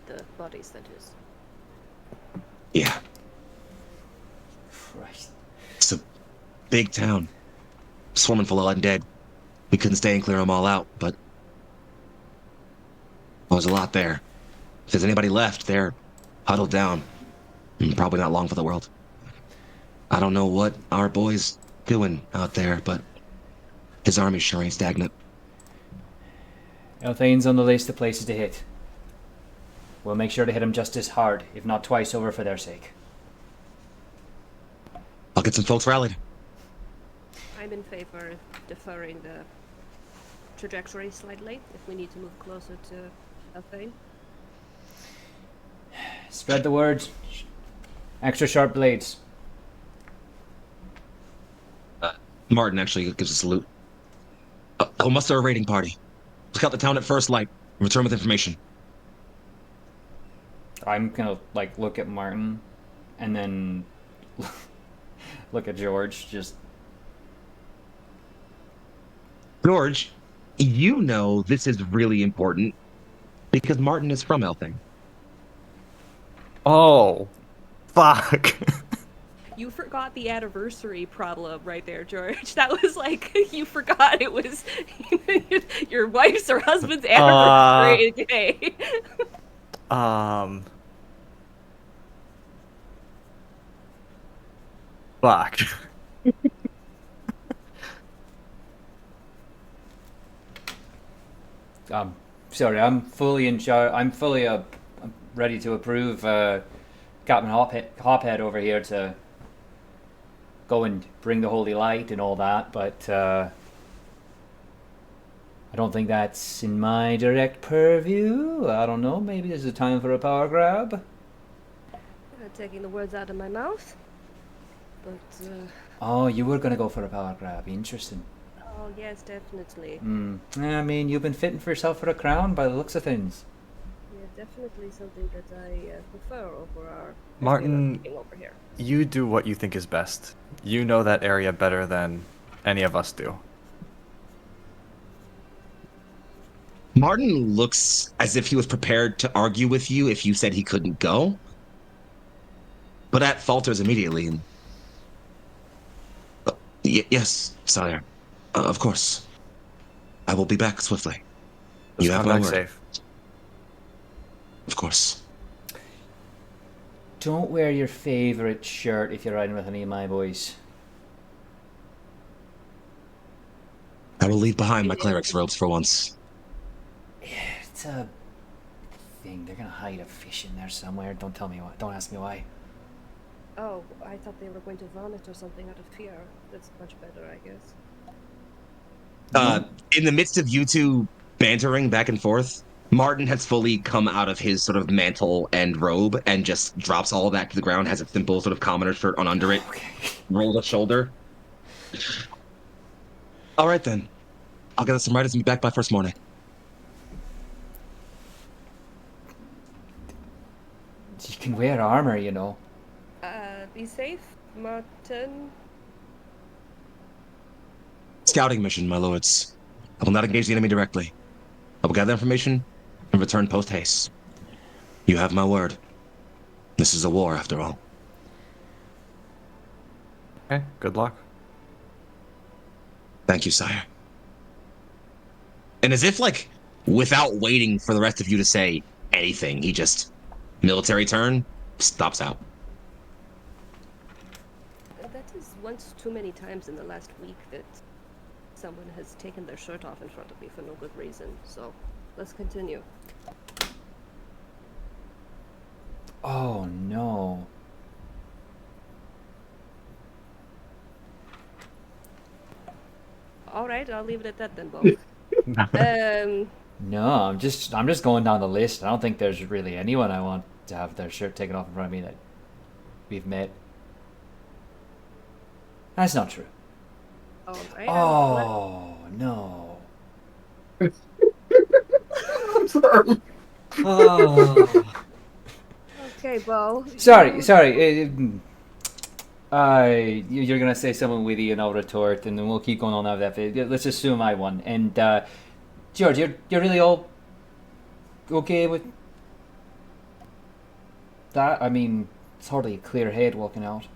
The bodies, that is.
Yeah,
Christ.
it's a big town. Swarming full of undead. We couldn't stay and clear them all out, but there was a lot there. If there's anybody left, they're huddled down. And probably not long for the world. I don't know what our boy's doing out there, but his army sure ain't stagnant.
Elthane's on the list of places to hit. We'll make sure to hit him just as hard, if not twice over for their sake.
I'll get some folks rallied.
I'm in favor of deferring the trajectory slightly if we need to move closer to Elthane.
Spread the word. Extra sharp blades.
Martin actually gives a salute. I'll muster a raiding party. Scout the town at first light. Return with information.
I'm gonna like look at Martin and then look at George. Just
George, you know this is really important because Martin is from Elthing.
Oh, fuck.
You forgot the anniversary problem right there, George. That was like, you forgot it was your wife's or husband's anniversary day.
Fuck.
sorry. I'm fully in charge. I'm fully ready to approve Captain Hophead over here to go and bring the holy light and all that, but I don't think that's in my direct purview. I don't know, maybe there's a time for a power grab.
Taking the words out of my mouth. But,
Oh, you were going to go for a power grab. Interesting.
oh, yes, definitely.
I mean, you've been fitting for yourself for a crown by the looks of things.
Yeah, definitely something that I prefer over our
Martin,
over here.
you do what you think is best. You know that area better than any of us do.
Martin looks as if he was prepared to argue with you if you said he couldn't go. But that falters immediately. And... yes, sire. Of course. I will be back swiftly.
Just
You have
come
my
back
word.
safe.
Of course.
Don't wear your favorite shirt if you're riding with any of my boys.
I will leave behind my cleric's robes for once.
It's a thing. They're gonna hide a fish in there somewhere. Don't tell me why. Don't ask me why.
Oh, I thought they were going to vomit or something out of fear. That's much better, I guess.
In the midst of you two bantering back and forth, Martin has fully come out of his sort of mantle and robe and just drops all of that to the ground, has a simple sort of commoner shirt on under it, rolls a shoulder. All right, then. I'll get us some riders and be back by first morning.
You can wear armor, you know.
Be safe, Martin.
Scouting mission, my lords. I will not engage the enemy directly. I will gather information and return post-haste. You have my word. This is a war, after all.
Okay, good luck.
Thank you, sire. And as if, like, without waiting for the rest of you to say anything, he just, military turn, stops out.
That is once too many times in the last week that someone has taken their shirt off in front of me for no good reason. So, let's continue.
Oh no.
All right, I'll leave it at that then, both.
No, I'm just going down the list. I don't think there's really anyone I want to have their shirt taken off in front of me that we've met. That's not true.
All right.
Oh no.
I'm sorry.
Oh.
Okay, Bo.
Sorry,
you-
sorry. You're gonna say something witty and I'll retort, and then we'll keep going on that. Let's assume I won. And George, you're really all okay with that? I mean, it's hardly a clear head walking out.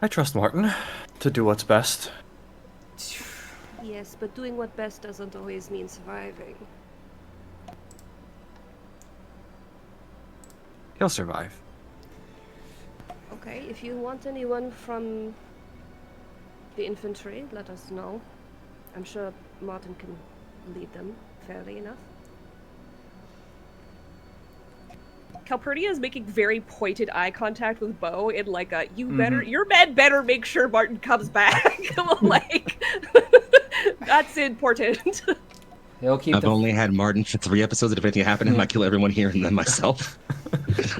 I trust Martin to do what's best.
Yes, but doing what best doesn't always mean surviving.
He'll survive.
Okay, if you want anyone from the infantry, let us know. I'm sure Martin can lead them fairly enough. Calpurnia is making very pointed eye contact with Bo in like a your men better make sure Martin comes back. Like that's important.
They'll keep
I've
the
only had Martin for 3 episodes, and if anything happened to him, I kill everyone here and then myself.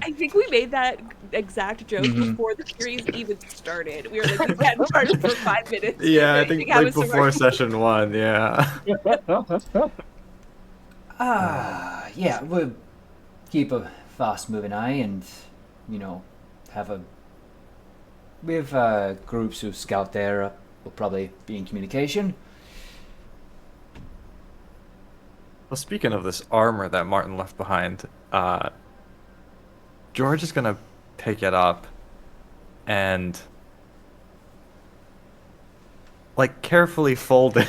I think we made that exact joke before the series even started. We were like, we've had Martin for 5 minutes.
Yeah, I
Anything
think
happens
like
to
before
Martin-
session 1, yeah.
yeah, we'll keep a fast-moving eye, and we have groups who scout there. We'll probably be in communication.
Well, speaking of this armor that Martin left behind, George is gonna pick it up and like carefully fold it.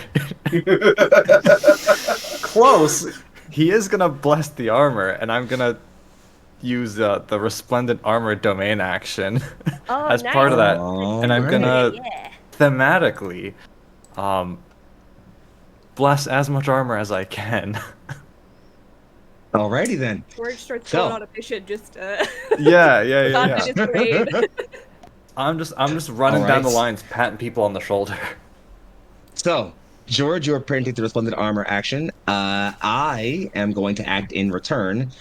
Close. He is gonna bless the armor, and I'm gonna use the resplendent armor domain action
Oh,
as part of that,
All
and I'm
right.
gonna
Yeah.
thematically bless as much armor as I can.
Alrighty then.
George starts
So-
going on a mission just
Yeah.
not in his parade.
I'm just running
All
down the
right.
lines, patting people on the shoulder.
So, George, you're printing the resplendent armor action. I am going to act in return.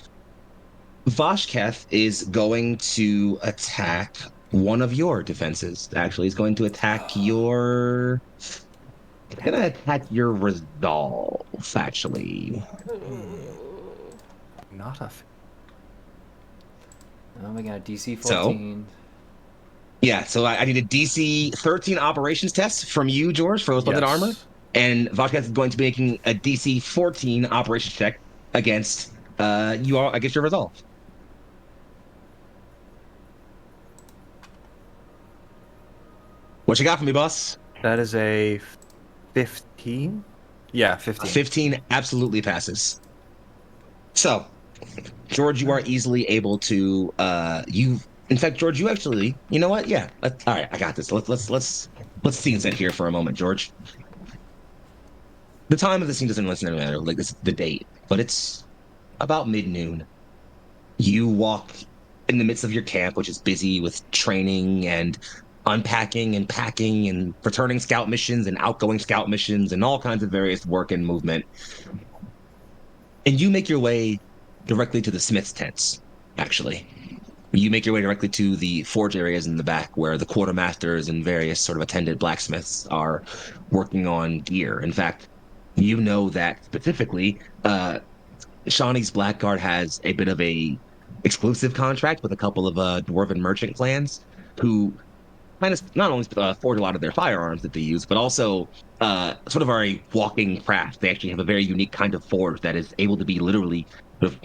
Vashketh is going to attack one of your defenses. Actually, he's going to attack your. He's going to attack your resolve. Actually,
Not a.
Oh, we got a DC
So?
14.
yeah. So I need a DC 13 operations test from you, George, for resplendent armor, and Vashketh is going to be making a DC 14 operations check against you all against your resolve. What you got for me, boss?
That is a 15? Yeah, 15.
15 absolutely passes. So, George, you are easily able to in fact, George, you actually, you know what? Yeah. All right, I got this. Let's scene set here for a moment, George. The time of the scene doesn't necessarily matter, like this the date, but it's about mid-noon. You walk in the midst of your camp, which is busy with training and unpacking and packing and returning scout missions and outgoing scout missions and all kinds of various work and movement. And you make your way directly to the smith's tents, actually. You make your way directly to the forge areas in the back where the quartermasters and various sort of attendant blacksmiths are working on gear. In fact, you know that specifically, Shawnee's Blackguard has a bit of a exclusive contract with a couple of dwarven merchant clans who kind of not only forge a lot of their firearms that they use, but also sort of are a walking craft. They actually have a very unique kind of forge that is able to be literally sort of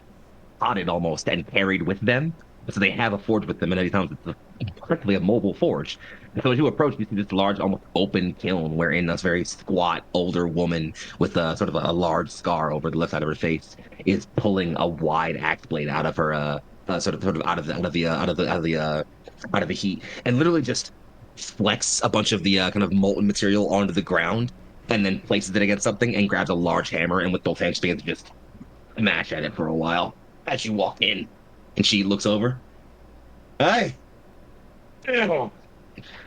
potted almost and carried with them. So they have a forge with them, and many times it's effectively a mobile forge. And so as you approach, you see this large, almost open kiln wherein this very squat older woman with a sort of a large scar over the left side of her face is pulling a wide axe blade out of her sort of out of the heat, and literally just flex a bunch of the kind of molten material onto the ground, and then places it against something and grabs a large hammer and with both hands begins to just smash at it for a while as you walk in. And she looks over. Hey! Ew.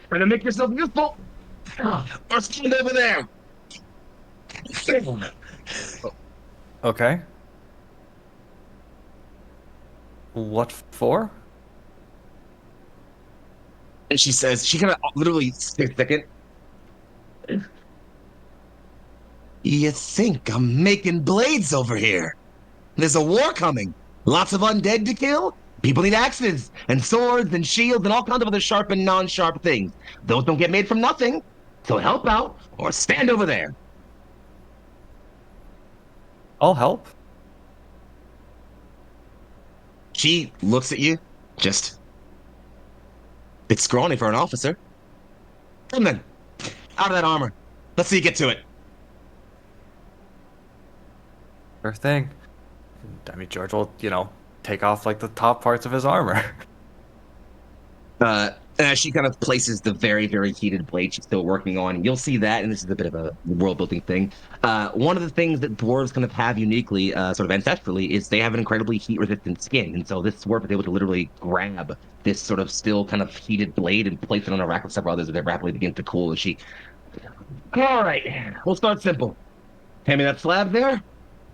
Trying to make yourself useful! Or stand over there!
Okay. What for?
And she says, she kind of literally takes a second. You think I'm making blades over here? There's a war coming. Lots of undead to kill. People need axes and swords and shields and all kinds of other sharp and non-sharp things. Those don't get made from nothing. So help out or stand over there.
I'll help.
She looks at you, just a bit scrawny for an officer. Come then, out of that armor. Let's see you get to it.
Sure thing. I mean, George will, take off like the top parts of his armor.
As she kind of places the very, very heated blade she's still working on, you'll see that, and this is a bit of a world building thing. One of the things that dwarves kind of have uniquely, sort of ancestrally, is they have an incredibly heat resistant skin. And so this dwarf is able to literally grab this sort of still kind of heated blade and place it on a rack with several others that rapidly begins to cool as she. All right, we'll start simple. Hand me that slab there,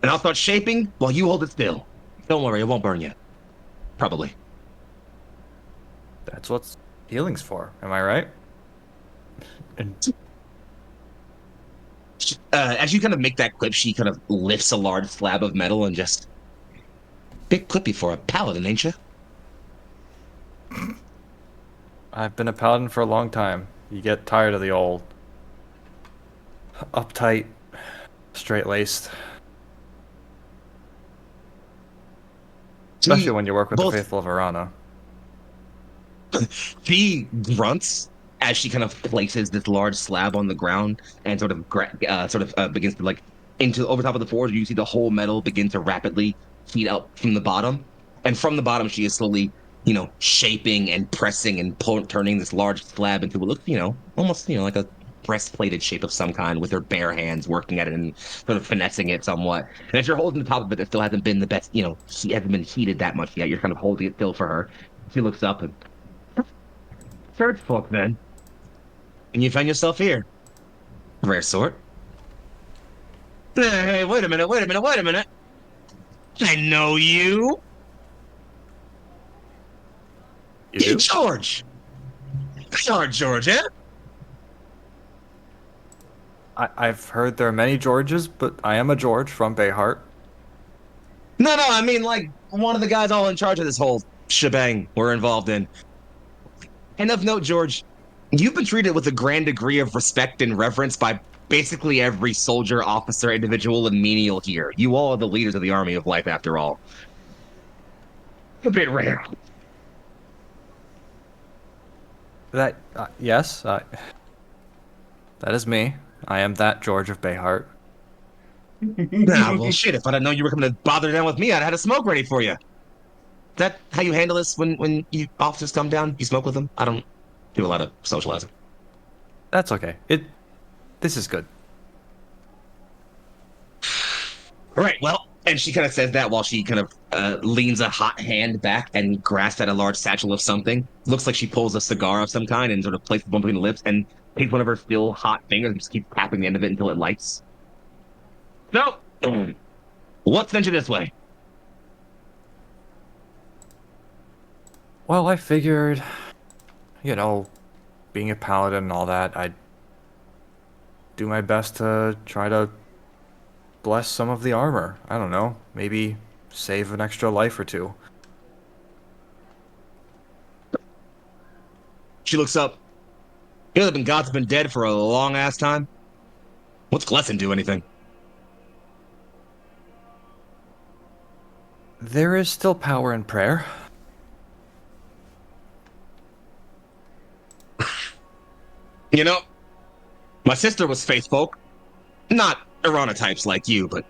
and I'll start shaping while you hold it still. Don't worry, it won't burn you. Probably.
That's what healing's for. Am I right? And
As you kind of make that clip, she kind of lifts a large slab of metal and just big clippy for a paladin, ain't you?
I've been a paladin for a long time. You get tired of the old uptight, straight-laced. Especially when you work with the
both-
faithful of Arana.
She grunts as she kind of places this large slab on the ground and sort of begins to like into over top of the forge. You see the whole metal begin to rapidly heat up from the bottom, and from the bottom she is slowly, shaping and pressing and turning this large slab into what looks, almost, like a breastplated shape of some kind with her bare hands working at it and sort of finessing it somewhat. And as you're holding the top of it, it still hasn't been the best, he hasn't been heated that much yet. You're kind of holding it still for her. She looks up and search folk then. And you find yourself here. Rare sort. Hey, wait a minute. I know you.
You do?
George. George, eh?
I've heard there are many Georges, but I am a George from Bayheart.
No, I mean like one of the guys all in charge of this whole shebang we're involved in. And of note, George, you've been treated with a grand degree of respect and reverence by basically every soldier, officer, individual, and menial here. You all are the leaders of the army of life, after all. A bit rare.
Yes, that is me. I am that George of Bayheart.
Nah, well, shit, if I didn't know you were coming to bother down with me, I'd had a smoke ready for you. Is that how you handle this when you officers come down? You smoke with them? I don't do a lot of socializing.
That's okay. This is good.
All right, well, and she kind of says that while she kind of leans a hot hand back and grasps at a large satchel of something. Looks like she pulls a cigar of some kind and sort of places one between the lips and takes one of her still hot fingers and just keeps tapping the end of it until it lights. So, what sent you this way?
Well, I figured, being a paladin and all that, I'd do my best to try to bless some of the armor. I don't know, maybe save an extra life or two.
She looks up. You know, the gods have been dead for a long ass time. What's Glesson do anything?
There is still power in prayer.
You know, my sister was faith folk. Not Arana types like you, but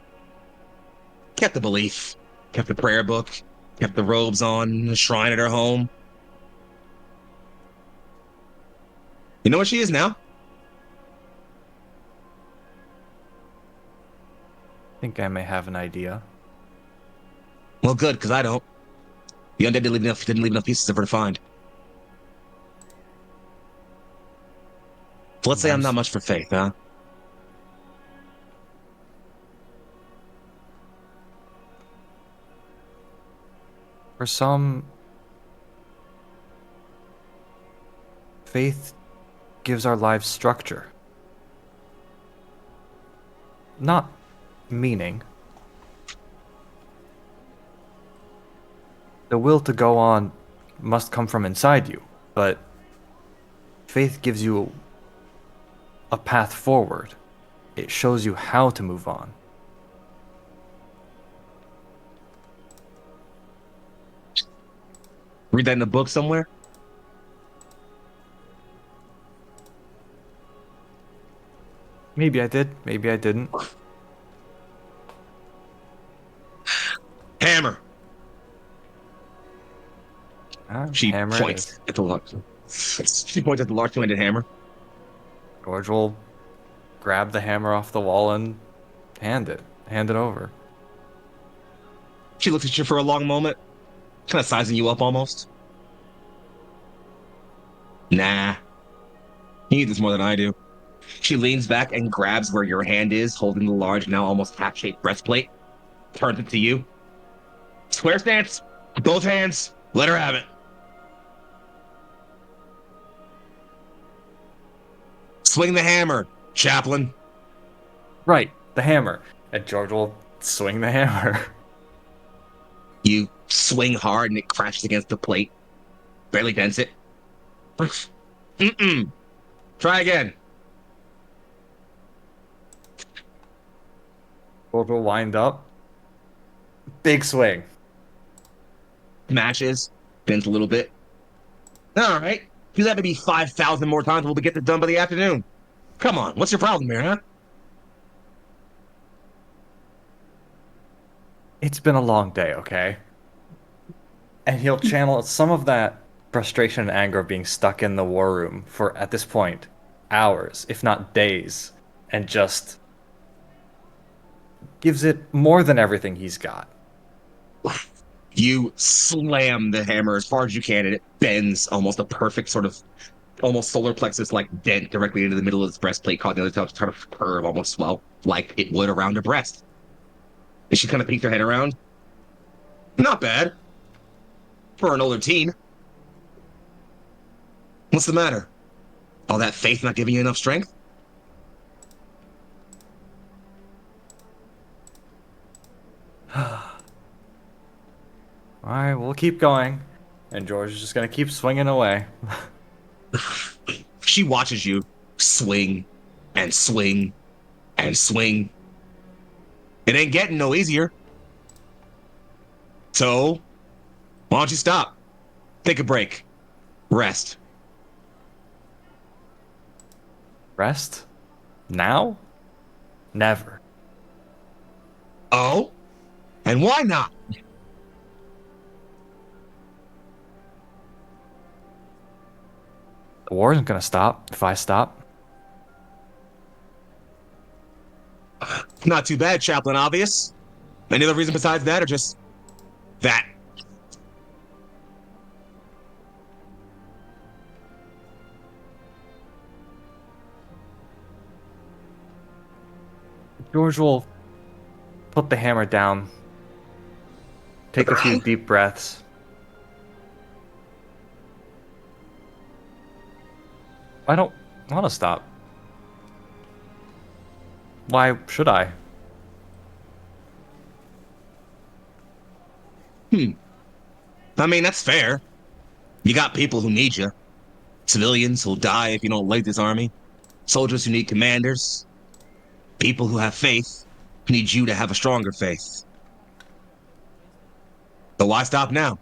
kept the belief, kept the prayer book, kept the robes on, the shrine at her home. You know what she is now?
I think I may have an idea.
Well, good, because I don't. The undead didn't leave enough pieces of her to find. So let's say I'm not much for faith, huh?
For some, faith gives our lives structure. not meaning. The will to go on must come from inside you, but faith gives you a path forward. It shows you how to move on.
Read that in a book somewhere?
Maybe I did, maybe I didn't.
Hammer. She
Hammer it
points
is.
at the large. She points at the large two-handed hammer.
George will grab the hammer off the wall and hand it over.
She looks at you for a long moment, kind of sizing you up almost. Nah, you need this more than I do. She leans back and grabs where your hand is, holding the large, now almost half-shaped breastplate. Turns it to you. Square stance. Both hands. Let her have it. Swing the hammer, chaplain.
Right, the hammer. And George will swing the hammer.
You swing hard and it crashes against the plate. Barely dents it. Mm-mm. Try again.
George will wind up. Big swing.
Smashes. Bends a little bit. All right. Do that maybe 5,000 more times. We'll get this done by the afternoon. Come on. What's your problem here, huh?
It's been a long day, okay? And he'll channel some of that frustration and anger of being stuck in the war room for, at this point, hours, if not days, and just gives it more than everything he's got.
You slam the hammer as hard as you can, and it bends almost a perfect sort of almost solar plexus like dent directly into the middle of its breastplate, causing the other to kind of curve almost well like it would around her breast. And she kind of peeked her head around. Not bad. For an older teen. What's the matter? All that faith not giving you enough strength?
Alright, we'll keep going. And George is just gonna keep swinging away.
She watches you swing and swing and swing. It ain't getting no easier. So, why don't you stop? Take a break. Rest.
Rest? Now? Never.
Oh? And why not?
The war isn't gonna stop if I stop.
Not too bad, Chaplain Obvious. Any other reason besides that, or just that?
George will put the hammer down, take a few deep breaths. I don't want to stop. Why should I?
I mean, that's fair. You got people who need you. Civilians who'll die if you don't lead this army. Soldiers who need commanders. People who have faith who need you to have a stronger faith. So why stop now?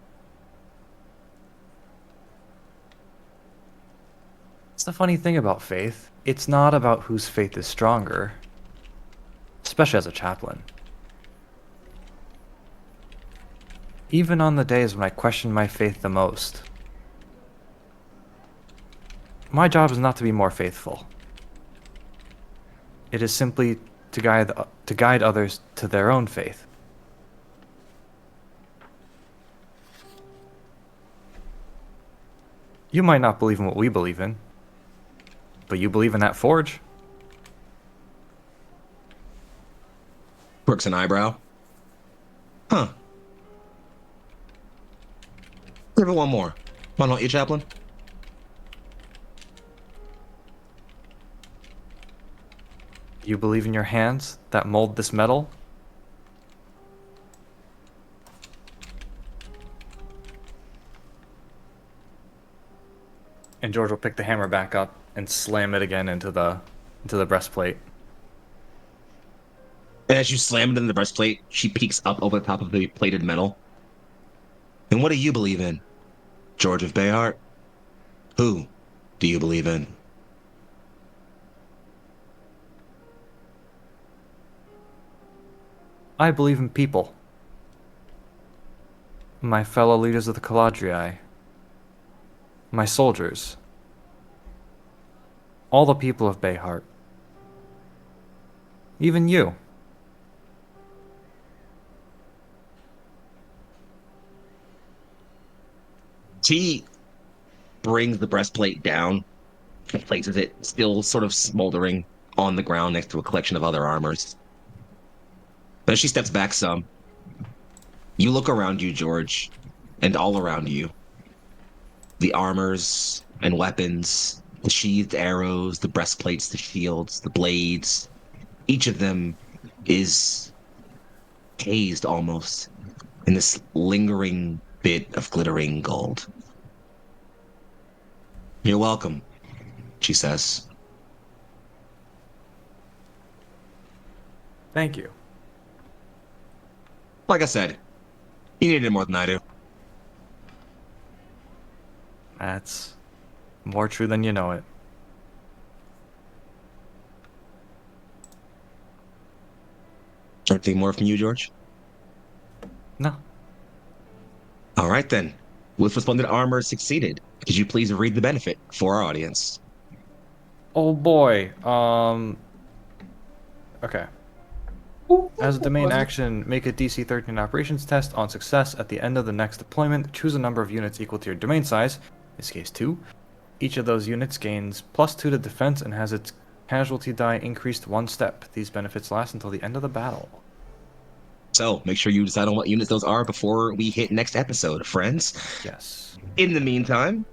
It's the funny thing about faith. It's not about whose faith is stronger, especially as a chaplain. Even on the days when I question my faith the most, my job is not to be more faithful. It is simply to guide others to their own faith. You might not believe in what we believe in, but you believe in that forge?
Quirks an eyebrow. Huh. Give it one more. Why don't you, Chaplain?
You believe in your hands that mold this metal? And George will pick the hammer back up and slam it again into the breastplate.
And as you slam it into the breastplate, she peeks up over the top of the plated metal. And what do you believe in, George of Bayheart? Who do you believe in?
I believe in people. My fellow leaders of the Caladriai. My soldiers. All the people of Bayheart. Even you.
She brings the breastplate down and places it, still sort of smoldering, on the ground next to a collection of other armors. Then she steps back some. You look around you, George, and all around you. The armors and weapons, the sheathed arrows, the breastplates, the shields, the blades. Each of them is hazed almost in this lingering bit of glittering gold. You're welcome, she says.
Thank you.
Like I said, you needed it more than I do.
That's more true than you know it.
Anything more from you, George?
No.
All right, then. With resplendent armor succeeded. Could you please read the benefit for our audience?
Oh boy. Okay. As a domain action, make a DC 13 operations test. On success, at the end of the next deployment, choose a number of units equal to your domain size, in this case 2. Each of those units gains +2 to defense and has its casualty die increased 1 step. These benefits last until the end of the battle.
So make sure you decide on what units those are before we hit next episode, friends.
Yes.
In the meantime,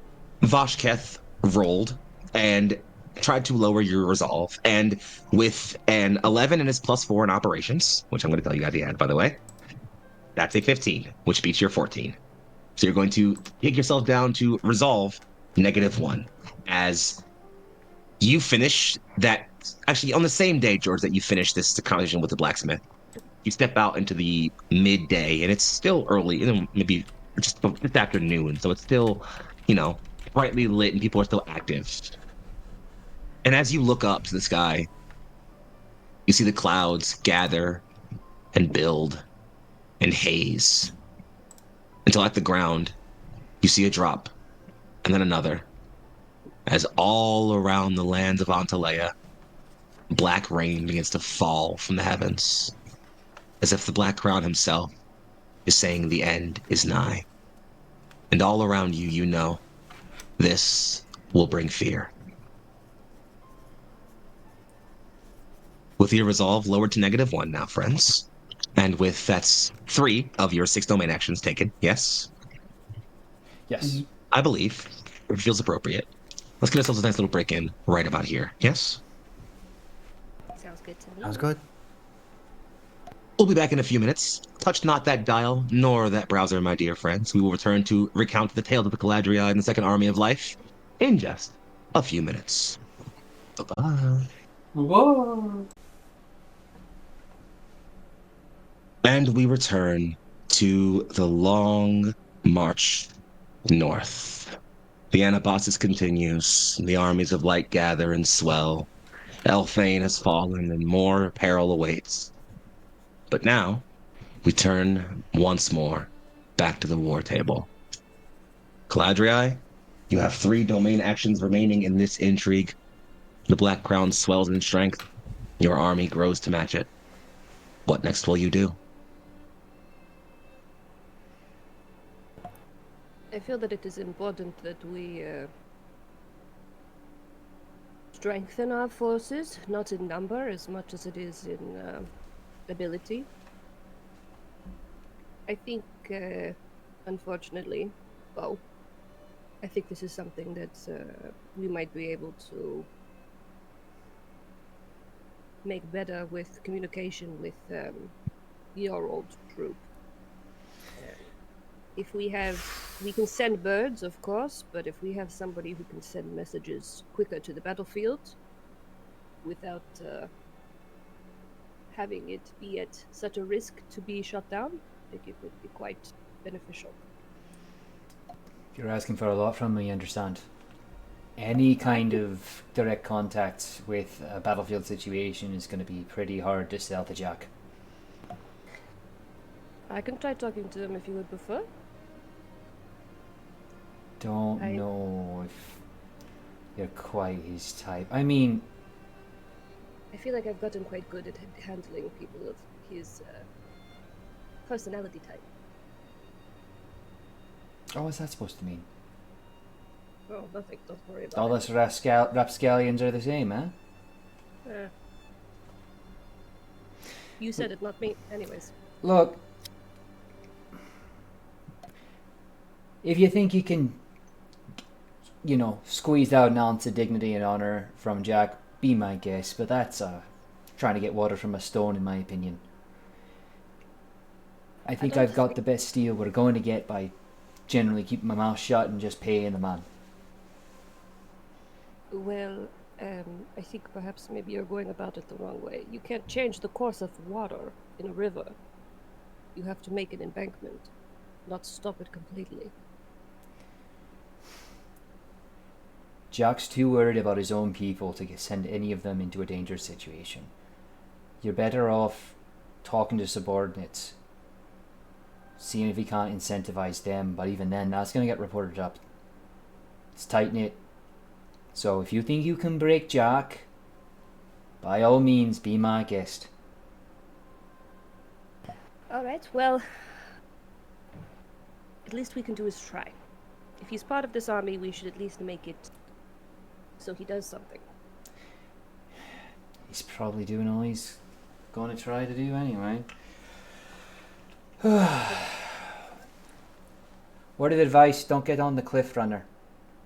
Vashketh rolled and tried to lower your resolve. And with an 11 and his +4 in operations, which I'm going to tell you guys he had, by the way, that's a 15, which beats your 14. So you're going to take yourself down to resolve -1 as you finish that. Actually, on the same day, George, that you finish this conversation with the blacksmith, you step out into the midday, and it's still early, maybe just this afternoon, so it's still, brightly lit, and people are still active. And as you look up to the sky, you see the clouds gather and build and haze until at the ground you see a drop, and then another, as all around the lands of Antalea, black rain begins to fall from the heavens, as if the Black Crown himself is saying the end is nigh. And all around you, you know, this will bring fear. With your resolve lowered to -1 now, friends. And with that's 3 of your 6 domain actions taken, yes?
Yes.
I believe it feels appropriate. Let's get ourselves a nice little break in right about here, yes?
Sounds good to me.
Sounds good.
We'll be back in a few minutes. Touch not that dial, nor that browser, my dear friends. We will return to recount the tales of the Caladriai and the Second Army of Life in just a few minutes. Bye-bye.
Whoa.
And we return to the long march north. The Anabasis continues. The armies of light gather and swell. Elfane has fallen, and more peril awaits. But now, we turn once more back to the war table. Caladriai, you have 3 domain actions remaining in this intrigue. The Black Crown swells in strength. Your army grows to match it. What next will you do?
I feel that it is important that we strengthen our forces, not in number as much as it is in ability. I think, unfortunately, well, I think this is something that we might be able to make better with communication with your old troop. If we can send birds, of course, but if we have somebody who can send messages quicker to the battlefield without having it be at such a risk to be shot down, I think it would be quite beneficial.
You're asking for a lot from me, understand? Any kind of direct contact with a battlefield situation is going to be pretty hard to sell to Jack.
I can try talking to him if you would prefer.
Don't know if you're quite his type. I mean,
I feel like I've gotten quite good at handling people of his personality type.
oh, what's that supposed to mean?
Oh, nothing. Don't worry about
All
it.
us rapscallions are the same, huh?
You said it, not me. Anyways.
Look, if you think you can, squeeze out an ounce of dignity and honor from Jack, be my guest. But that's trying to get water from a stone, in my opinion. I think I've got the best deal we're going to get by generally keeping my mouth shut and just paying the man.
Well, I think perhaps maybe you're going about it the wrong way. You can't change the course of water in a river. You have to make an embankment, not stop it completely.
Jack's too worried about his own people to send any of them into a dangerous situation. You're better off talking to subordinates, seeing if he can't incentivize them, but even then, that's going to get reported up. It's tight-knit. So if you think you can break Jack, by all means, be my guest.
Alright, well, at least we can do is try. If he's part of this army, we should at least make it so he does something.
He's probably doing all he's going to try to do anyway. Word of advice, don't get on the cliff runner.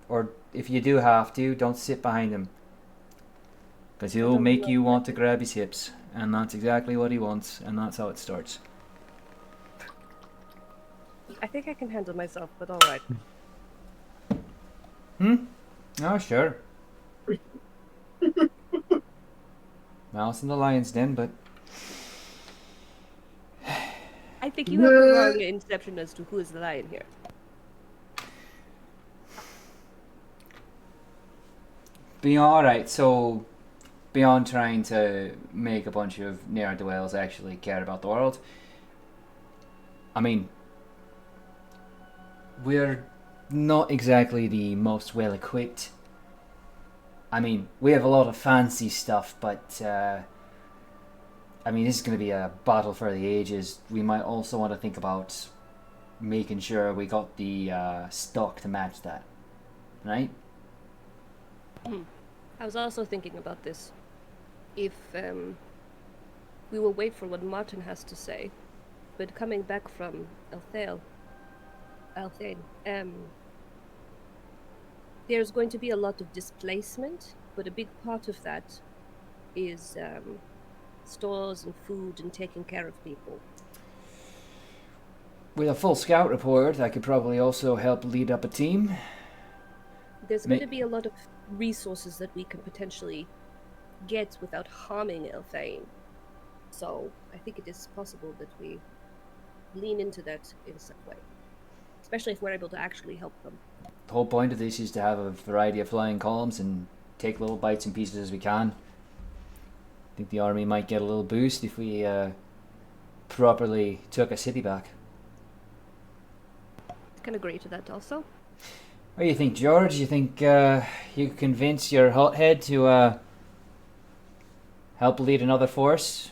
Or if you do have to, don't sit behind him. Because he'll make you want to grab his hips. And that's exactly what he wants, and that's how it starts.
I think I can handle myself, but alright.
Oh, sure. Mouse in the lion's den, but
I think you have the wrong inception as to who is the lion here.
alright, so beyond trying to make a bunch of ne'er-do-wells actually care about the world, I mean, we're not exactly the most well-equipped. I mean, we have a lot of fancy stuff, but I mean, this is going to be a battle for the ages. We might also want to think about making sure we got the stock to match that, right?
I was also thinking about this. If we will wait for what Martin has to say, but coming back from Althane, there's going to be a lot of displacement, but a big part of that is stores and food and taking care of people.
With a full scout report, I could probably also help lead up a team.
There's going to be a lot of resources that we can potentially get without harming Althane. So I think it is possible that we lean into that in some way, especially if we're able to actually help them.
The whole point of this is to have a variety of flying columns and take little bites and pieces as we can. I think the army might get a little boost if we properly took a city back.
I can agree to that also.
What do you think, George? You think you could convince your hothead to help lead another force?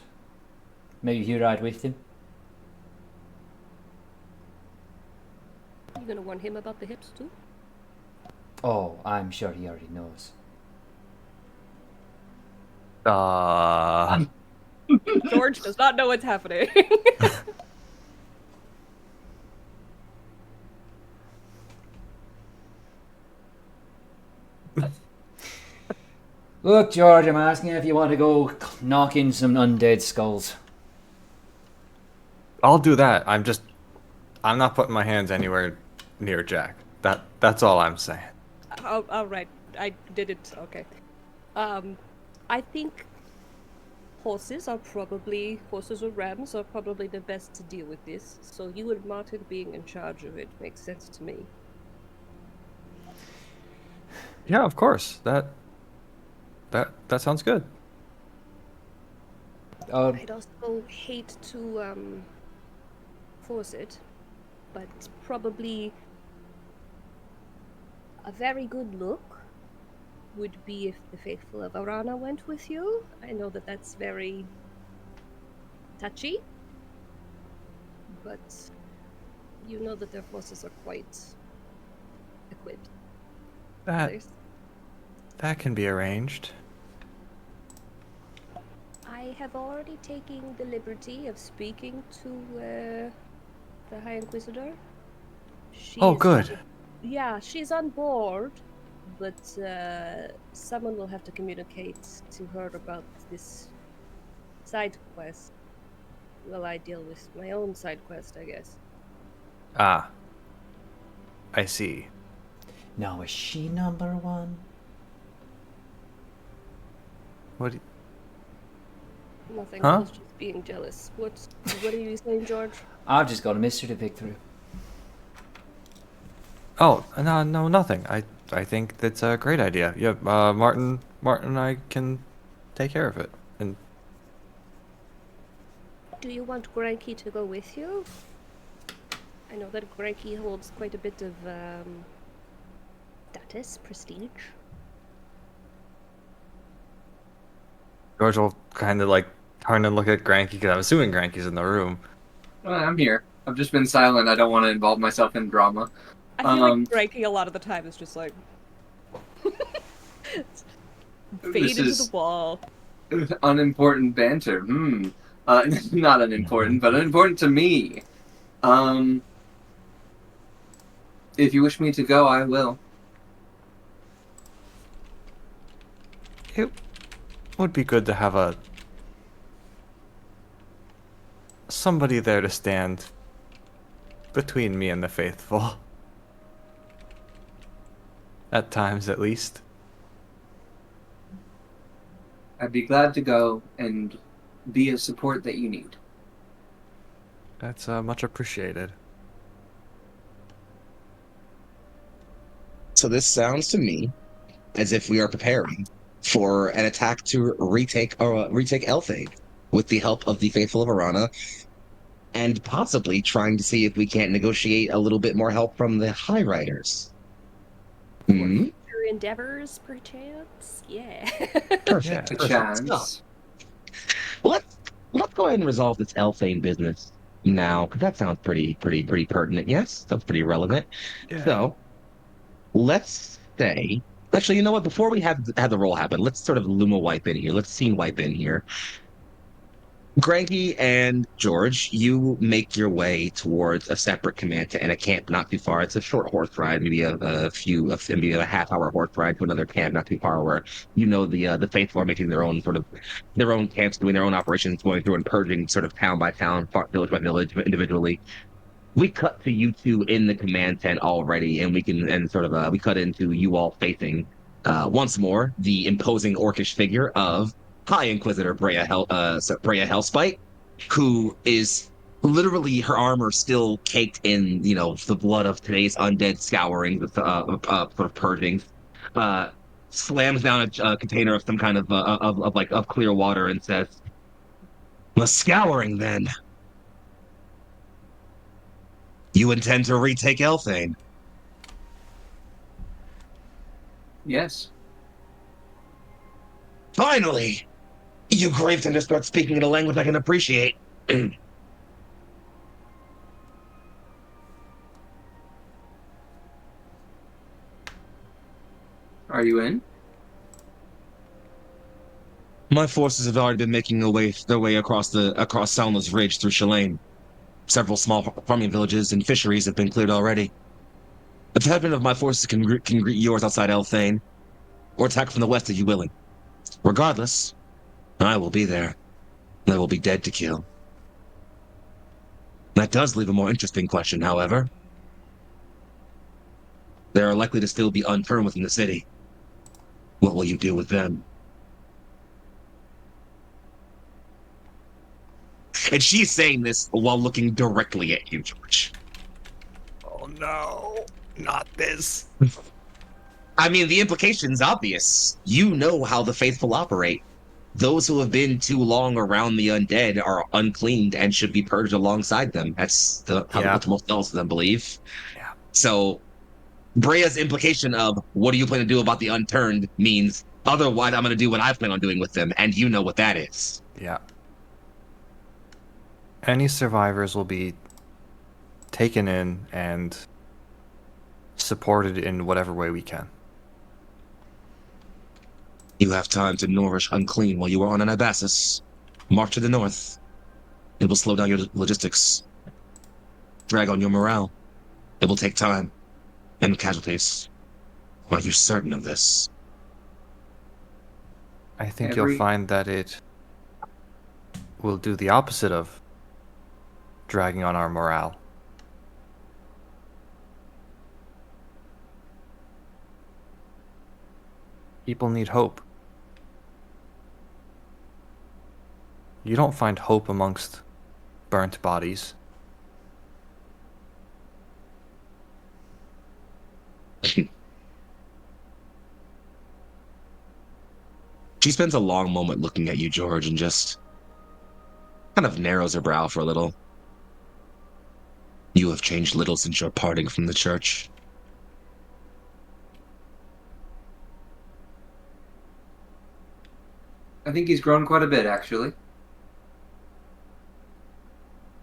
Maybe you ride with him?
You gonna warn him about the hips too?
Oh, I'm sure he already knows.
George does not know what's happening.
Look, George, I'm asking if you want to go knock in some undead skulls.
I'll do that. I'm not putting my hands anywhere near Jack. That's all I'm saying.
Oh, all right. I did it. Okay. I think horses or rams are probably the best to deal with this. So you and Martin being in charge of it makes sense to me.
Yeah, of course. That sounds good.
I'd also hate to force it, but probably a very good look would be if the faithful of Arana went with you. I know that that's very touchy, but you know that their forces are quite equipped.
That can be arranged.
I have already taken the liberty of speaking to the High Inquisitor.
Oh, good.
Yeah, she's on board, but someone will have to communicate to her about this side quest. Well, I deal with my own side quest, I guess.
Ah, I see.
Now, is she number one?
What?
Nothing.
Huh?
I was just being jealous. What are you saying, George?
I've just got a mystery to pick through.
Oh, no, nothing. I think that's a great idea. Yeah, Martin and I can take care of it. And
Do you want Granky to go with you? I know that Granky holds quite a bit of status, prestige.
George will kind of like turn and look at Granky because I'm assuming Granky's in the room.
I'm here. I've just been silent. I don't want to involve myself in drama.
I feel like Granky a lot of the time is just like fade into the wall.
Unimportant banter. Not unimportant, but unimportant to me. If you wish me to go, I will.
It would be good to have somebody there to stand between me and the faithful. At times, at least.
I'd be glad to go and be a support that you need.
That's much appreciated.
So this sounds to me as if we are preparing for an attack to retake Elthade with the help of the faithful of Arana, and possibly trying to see if we can't negotiate a little bit more help from the High Riders. Hmm?
Your endeavors, perchance? Yeah.
Perfect.
A
perfect.
chance.
So, let's go ahead and resolve this Elthane business now, because that sounds pretty pertinent. Yes, that's pretty relevant.
Yeah.
So, let's say, actually, you know what? Before we have the roll happen, let's sort of Luma wipe in here. Let's scene wipe in here. Granky and George, you make your way towards a separate command tent and a camp not too far. It's a short horse ride, maybe maybe a half-hour horse ride to another camp not too far, where the faithful are making their own camps, doing their own operations, going through and purging sort of town by town, village by village, individually. We cut to you two in the command tent already, and we cut into you all facing once more the imposing orcish figure of High Inquisitor Brea Hellspite, who is literally her armor still caked in the blood of today's undead scouring, sort of purgings. Slams down a container of some kind of clear water and says, "The scouring, then. You intend to retake Elthane?"
Yes.
Finally! You Gravetender start speaking in a language I can appreciate.
Are you in?
My forces have already been making their way across Salma's Ridge through Shalane. Several small farming villages and fisheries have been cleared already. If the headman of my forces can greet yours outside Elthane, or attack from the west if you willing. Regardless, I will be there. I will be dead to kill. That does leave a more interesting question, however. There are likely to still be unturned within the city. What will you do with them? And she's saying this while looking directly at you, George.
Oh no, not this.
I mean, the implication's obvious. You know how the faithful operate. Those who have been too long around the undead are uncleaned and should be purged alongside them. That's
Yeah.
what most of them believe.
Yeah.
So, Brea's implication of what do you plan to do about the unturned means otherwise I'm going to do what I plan on doing with them, and you know what that is.
Yeah. Any survivors will be taken in and supported in whatever way we can.
You have time to nourish unclean while you are on Anabasis. March to the north. It will slow down your logistics. Drag on your morale. It will take time and casualties. Are you certain of this?
I think you'll find that it will do the opposite of dragging on our morale. People need hope. You don't find hope amongst burnt bodies.
She spends a long moment looking at you, George, and just kind of narrows her brow for a little. You have changed little since your parting from the church.
I think he's grown quite a bit, actually.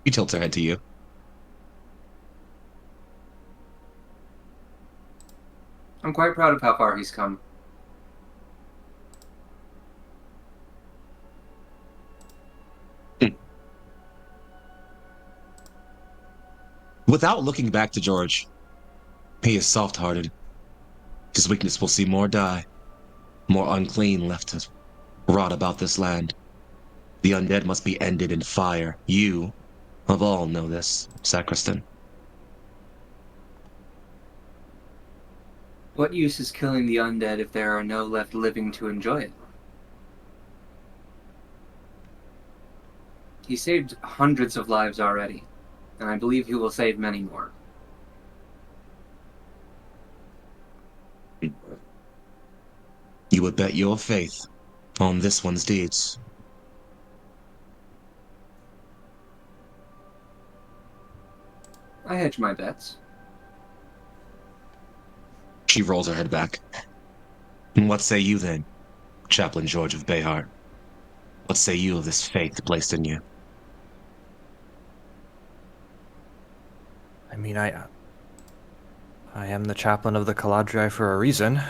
She tilts her head to you.
I'm quite proud of how far he's come.
Without looking back to George, he is soft-hearted. His weakness will see more die, more unclean left to rot about this land. The undead must be ended in fire. You, of all, know this, Sacristan.
What use is killing the undead if there are no left living to enjoy it? He saved hundreds of lives already, and I believe he will save many more.
You would bet your faith on this one's deeds.
I hedge my bets.
She rolls her head back. And what say you then, Chaplain George of Bayheart? What say you of this faith placed in you?
I mean, I am the chaplain of the Caladriai for a reason.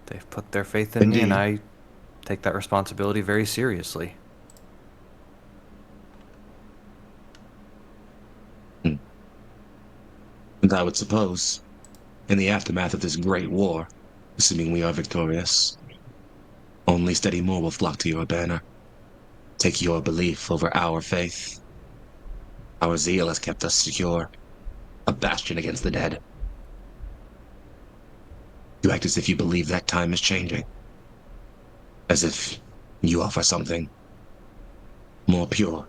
They've put their faith in me, and I take that responsibility very seriously.
And I would suppose, in the aftermath of this great war, assuming we are victorious, only steady more will flock to your banner. Take your belief over our faith. Our zeal has kept us secure, a bastion against the dead. You act as if you believe that time is changing. As if you offer something more pure.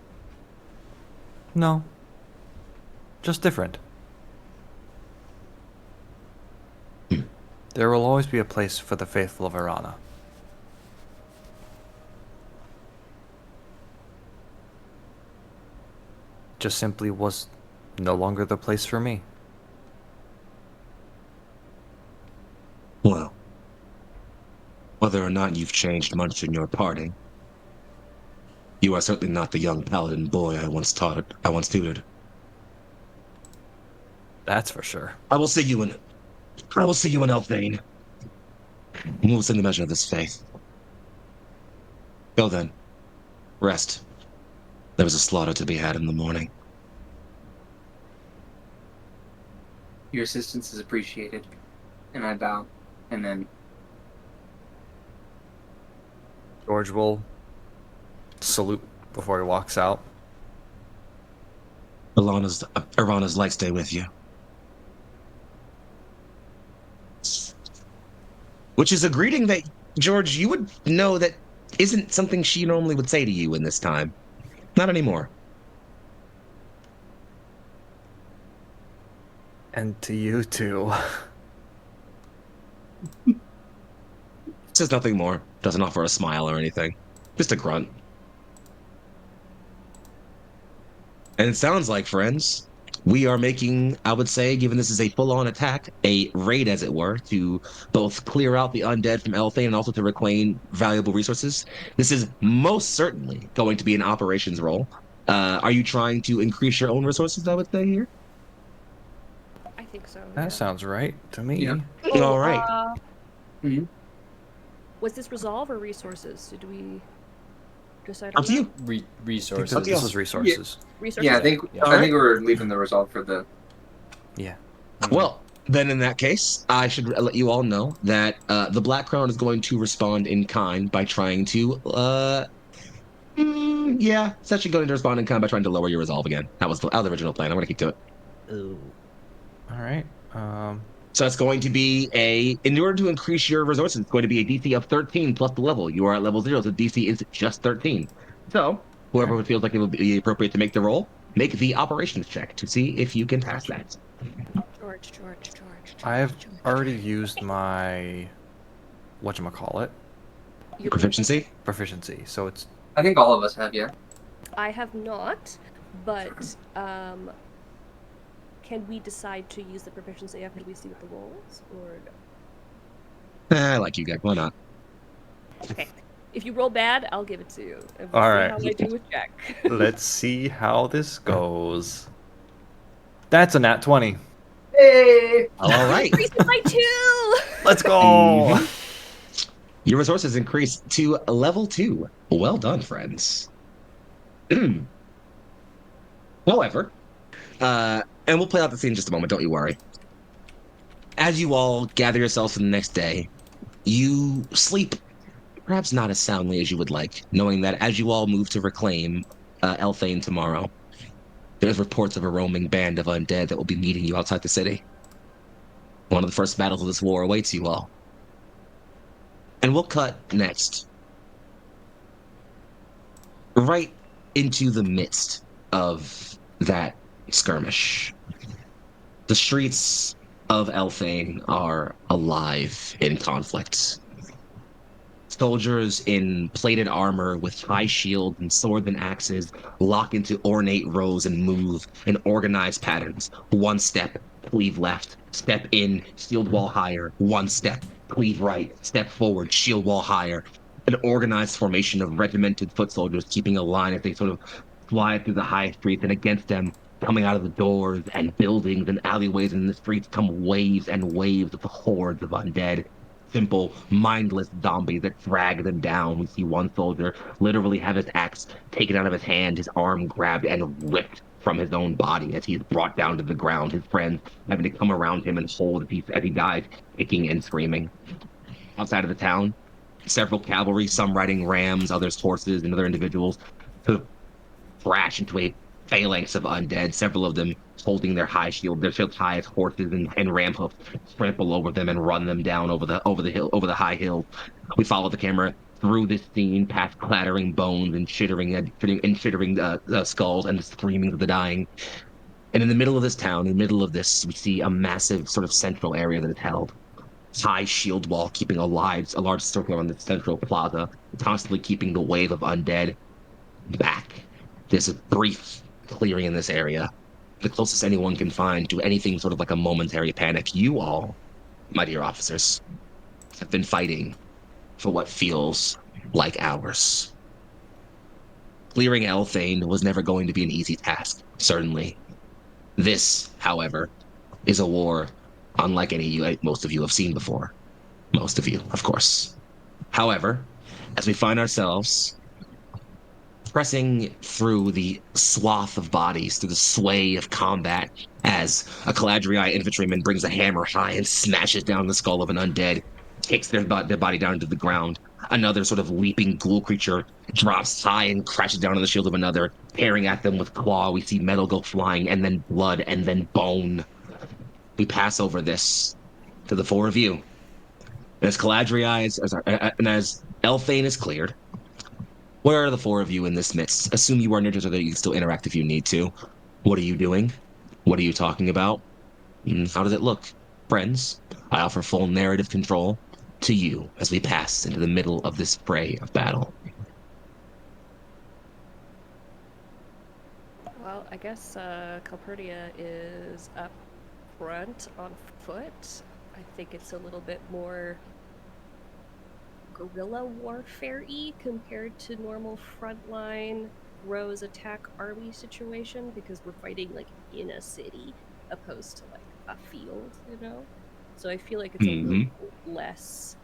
No. Just different. There will always be a place for the faithful of Arana. Just simply was no longer the place for me.
Well, whether or not you've changed much in your parting, you are certainly not the young paladin boy I once tutored.
That's for sure.
I will see you in Elthane. We will sing the measure of this faith. Go then. Rest. There is a slaughter to be had in the morning.
Your assistance is appreciated. And I bow, and then
George will salute before he walks out.
Irana's light stay with you. Which is a greeting that, George, you would know that isn't something she normally would say to you in this time. Not anymore.
And to you too.
Says nothing more. Doesn't offer a smile or anything. Just a grunt. And it sounds like, friends, we are making, I would say, given this is a full-on attack, a raid, as it were, to both clear out the undead from Elthane and also to reclaim valuable resources. This is most certainly going to be an operations role. Are you trying to increase your own resources, I would say, here?
I think so.
That
yeah.
sounds right to me.
Yeah.
Oh,
All right.
Mhm.
Was this resolve or resources? Did we decide
Up
on
to you.
that?
I think
Resources.
Up to you.
this is resources.
Resources?
Yeah, I think
Yeah.
I think we're leaving the result for the.
Yeah.
Well, then in that case, I should let you all know that the Black Crown is going to respond in kind by trying to, yeah, it's actually going to respond in kind by trying to lower your resolve again. That was the original plan. I'm going to keep to it.
Ooh. All right.
So it's going to be in order to increase your resources, it's going to be a DC of 13 plus the level. You are at level 0, so DC is just 13. So whoever feels like it would be appropriate to make the roll, make the operations check to see if you can pass that.
George.
I've already used my whatchamacallit
Your
Proficiency?
proficiency, so it's
I think all of us have, yeah.
I have not, but can we decide to use the proficiency after we see what the roll is, or no?
I like you guys. Why not?
Okay. If you roll bad, I'll give it to you. And
All
we'll
right.
see how I do with Jack.
let's see how this goes. That's a nat 20.
Hey!
All right.
Increase it by 2!
Let's go.
Mhm. Your resources increase to level 2. Well done, friends. However, and we'll play out the scene in just a moment, don't you worry. As you all gather yourselves for the next day, you sleep perhaps not as soundly as you would like, knowing that as you all move to reclaim Elthane tomorrow, there's reports of a roaming band of undead that will be meeting you outside the city. One of the first battles of this war awaits you all. And we'll cut next right into the midst of that skirmish. The streets of Elthane are alive in conflict. Soldiers in plated armor with high shields and swords and axes lock into ornate rows and move in organized patterns. One step, cleave left, step in, shield wall higher, one step, cleave right, step forward, shield wall higher. An organized formation of regimented foot soldiers keeping a line as they sort of fly through the high streets, and against them, coming out of the doors and buildings and alleyways in the streets, come waves and waves of hordes of undead. Simple, mindless zombies that drag them down. We see one soldier literally have his axe taken out of his hand, his arm grabbed and ripped from his own body as he is brought down to the ground. His friends having to come around him and hold as he dies, kicking and screaming. Outside of the town, several cavalry, some riding rams, others horses, and other individuals, to crash into a phalanx of undead, several of them holding their shields high as horses and ram hoofs, trample over them and run them down over the high hill. We follow the camera through this scene, past clattering bones and shittering skulls and the screaming of the dying. And in the middle of this town, in the middle of this, we see a massive sort of central area that is held. High shield wall keeping a large circle around the central plaza, constantly keeping the wave of undead back. There's a brief clearing in this area, the closest anyone can find to anything sort of like a momentary panic. You all, my dear officers, have been fighting for what feels like hours. Clearing Elthane was never going to be an easy task, certainly. This, however, is a war unlike any most of you have seen before. Most of you, of course. However, as we find ourselves pressing through the swath of bodies, through the sway of combat, as a Caladriai infantryman brings a hammer high and smashes down the skull of an undead, kicks their body down into the ground. Another sort of leaping ghoul creature drops high and crashes down on the shield of another, tearing at them with claw. We see metal go flying, and then blood, and then bone. We pass over this to the four of you. As Caladriai and as Elfane is cleared, where are the four of you in this midst? Assume you are ninjas so that you can still interact if you need to. What are you doing? What are you talking about? How does it look? Friends, I offer full narrative control to you as we pass into the middle of this fray of battle.
Well, I guess Calpurnia is up front on foot. I think it's a little bit more guerrilla warfare-y compared to normal frontline Rose attack army situation because we're fighting like in a city opposed to like a field, you know? So I feel like it's a little less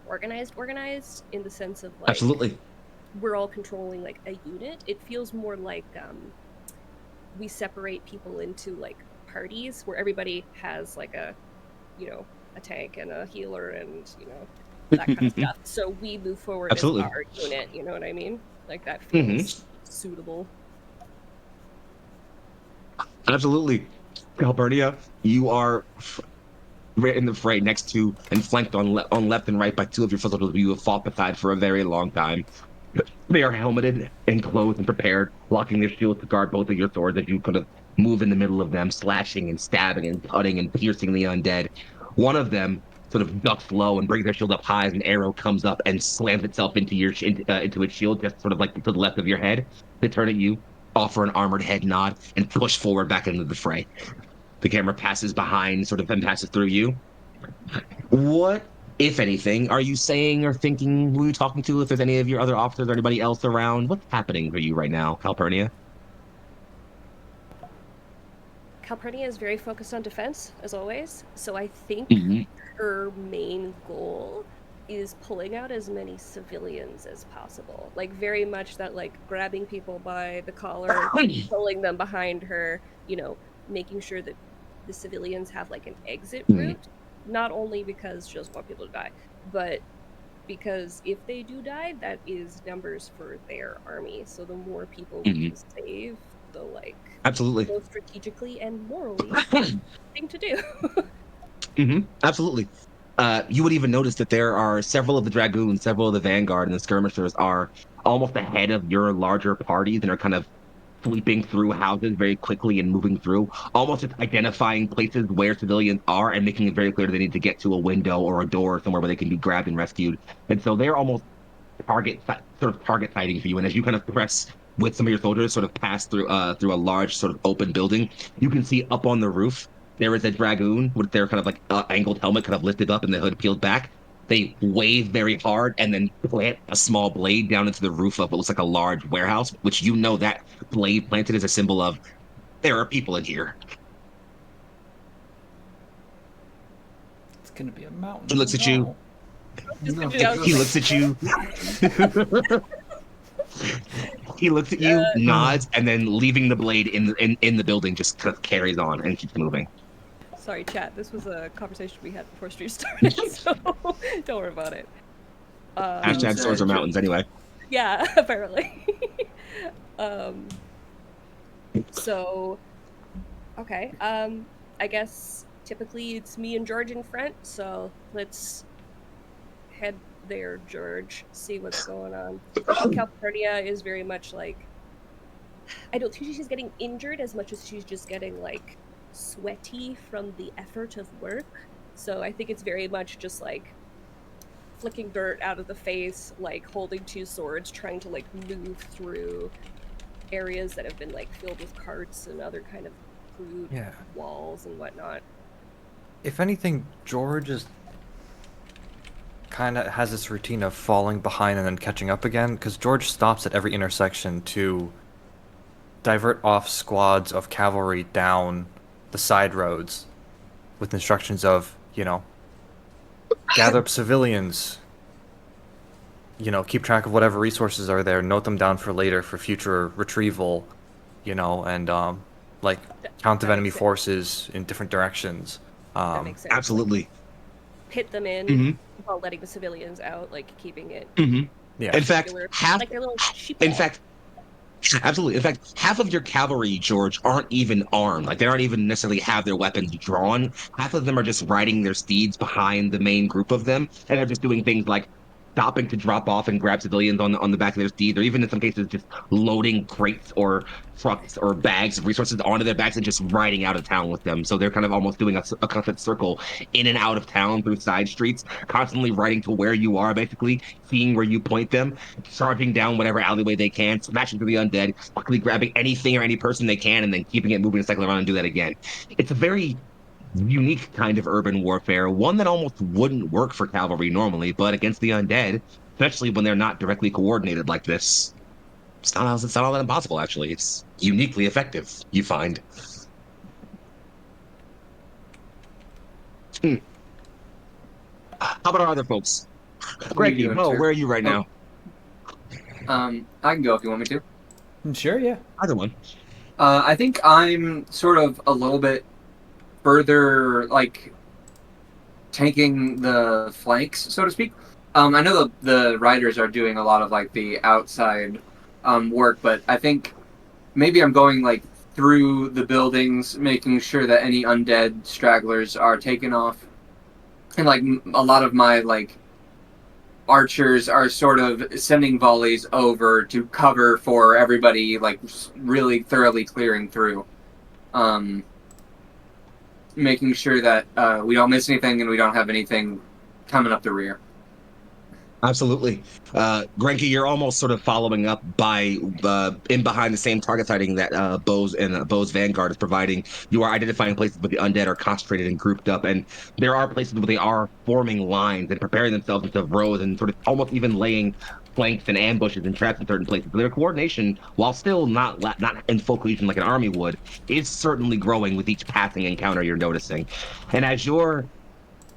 organized in the sense of like
Absolutely.
we're all controlling like a unit. It feels more like we separate people into like parties where everybody has like a, you know, a tank and a healer and, you know, that kind of stuff. So we move forward
Absolutely.
as our unit, you know what I mean? Like that feels suitable.
Absolutely. Calpurnia, you are right in the fray next to and flanked on left and right by two of your fellow soldiers you have fought beside for a very long time. They are helmeted and clothed and prepared, locking their shields to guard both of your swords as you kind of move in the middle of them, slashing and stabbing and cutting and piercing the undead. One of them sort of ducks low and brings their shield up high as an arrow comes up and slams itself into into its shield, just sort of like to the left of your head. They turn at you, offer an armored head nod, and push forward back into the fray. The camera passes behind, sort of, and passes through you. What, if anything, are you saying or thinking? Who are you talking to? If there's any of your other officers or anybody else around, what's happening for you right now, Calpurnia?
Calpurnia is very focused on defense, as always. So I think her main goal is pulling out as many civilians as possible. Like very much that like grabbing people by the collar, pulling them behind her, you know, making sure that the civilians have like an exit route. Not only because she doesn't want people to die, but because if they do die, that is numbers for their army. So the more people we can save, the like
Absolutely,
both strategically and morally thing to do.
Absolutely. You would even notice that there are several of the dragoons, several of the vanguard, and the skirmishers are almost ahead of your larger parties and are kind of sweeping through houses very quickly and moving through, almost just identifying places where civilians are and making it very clear they need to get to a window or a door or somewhere where they can be grabbed and rescued. And so they're almost target sighting for you. And as you kind of press with some of your soldiers, sort of pass through a large sort of open building, you can see up on the roof there is a dragoon with their kind of like angled helmet kind of lifted up and the hood peeled back. They wave very hard and then plant a small blade down into the roof of what looks like a large warehouse, which you know that blade planted is a symbol of there are people in here.
It's gonna be a mountain.
He looks at you. He looks at you. He looks at you, nods, and then leaving the blade in the building, just kind of carries on and keeps moving.
Sorry, chat. This was a conversation we had before stream started, so don't worry about it.
Hashtag swords or mountains, anyway.
Yeah, apparently. So, okay. I guess typically it's me and George in front, so let's head there, George, see what's going on. Calpurnia is very much like, I don't think she's getting injured as much as she's just getting like sweaty from the effort of work. So I think it's very much just like flicking dirt out of the face, like holding two swords, trying to like move through areas that have been like filled with carts and other kind of crude walls and whatnot.
If anything, George is kind of has this routine of falling behind and then catching up again, because George stops at every intersection to divert off squads of cavalry down the side roads with instructions of, you know, gather up civilians, you know, keep track of whatever resources are there, note them down for later for future retrieval, you know, and like count of enemy forces in different directions.
That makes sense.
Absolutely.
pit them in
Mm-hmm.
while letting the civilians out, like keeping it
Mm-hmm.
Yeah.
In fact,
regular,
half.
like their little sheep.
In fact, absolutely. In fact, half of your cavalry, George, aren't even armed. Like they aren't even necessarily have their weapons drawn. Half of them are just riding their steeds behind the main group of them, and they're just doing things like stopping to drop off and grab civilians on the back of their steeds, or even in some cases just loading crates or trucks or bags of resources onto their backs and just riding out of town with them. So they're kind of almost doing a constant circle in and out of town through side streets, constantly riding to where you are, basically seeing where you point them, charging down whatever alleyway they can, smashing through the undead, quickly grabbing anything or any person they can, and then keeping it moving and cycling around and do that again. It's a very unique kind of urban warfare, one that almost wouldn't work for cavalry normally, but against the undead, especially when they're not directly coordinated like this, it's not all that impossible, actually. It's uniquely effective, you find. Hmm. How about our other folks?
What are you
Greggy,
doing,
Mo,
sir?
where are you right now?
I can go if you want me to.
Sure, yeah.
Either one.
I think I'm sort of a little bit further, like, taking the flanks, so to speak. I know the riders are doing a lot of, like, the outside work, but I think maybe I'm going, like, through the buildings, making sure that any undead stragglers are taken off. And, like, a lot of my, like, archers are sort of sending volleys over to cover for everybody, like, really thoroughly clearing through. Making sure that we don't miss anything and we don't have anything coming up the rear.
Absolutely. Grenke, you're almost sort of following up by in behind the same target sighting that Bo's Vanguard is providing. You are identifying places where the undead are concentrated and grouped up, and there are places where they are forming lines and preparing themselves into rows and sort of almost even laying flanks and ambushes and traps in certain places. Their coordination, while still not in full cohesion like an army would, is certainly growing with each passing encounter you're noticing. And as you're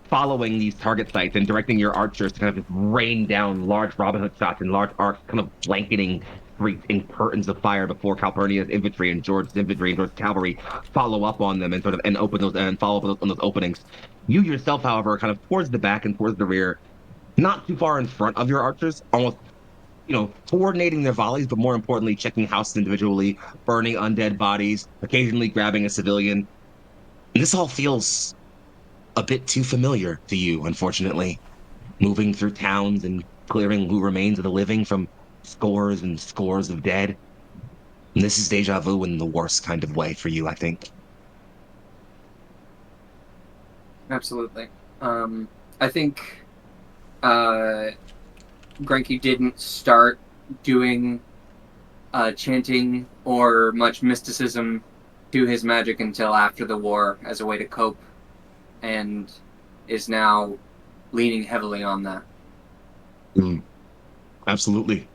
following these target sites and directing your archers to kind of just rain down large Robin Hood shots in large arcs, kind of blanketing streets in curtains of fire before Calpurnia's infantry and George's infantry and George's cavalry follow up on them and sort of and open those and follow up on those openings. You yourself, however, are kind of towards the back and towards the rear, not too far in front of your archers, almost coordinating their volleys, but more importantly, checking houses individually, burning undead bodies, occasionally grabbing a civilian. And this all feels a bit too familiar to you, unfortunately. Moving through towns and clearing who remains of the living from scores and scores of dead. And this is deja vu in the worst kind of way for you, I think.
Absolutely. I think Grenke didn't start doing chanting or much mysticism to his magic until after the war as a way to cope, and is now leaning heavily on that.
Absolutely.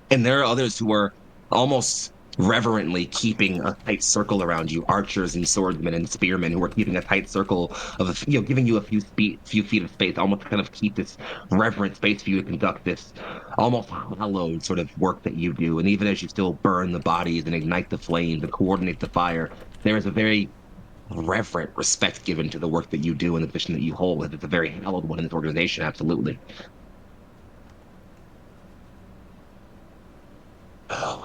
And there are others who are almost reverently keeping a tight circle around you, archers and swordsmen and spearmen who are keeping a tight circle of, giving you a few feet of space, almost kind of keep this reverent space for you to conduct this almost hallowed sort of work that you do. And even as you still burn the bodies and ignite the flames and coordinate the fire, there is a very reverent respect given to the work that you do and the position that you hold. It's a very hallowed one in this organization, absolutely.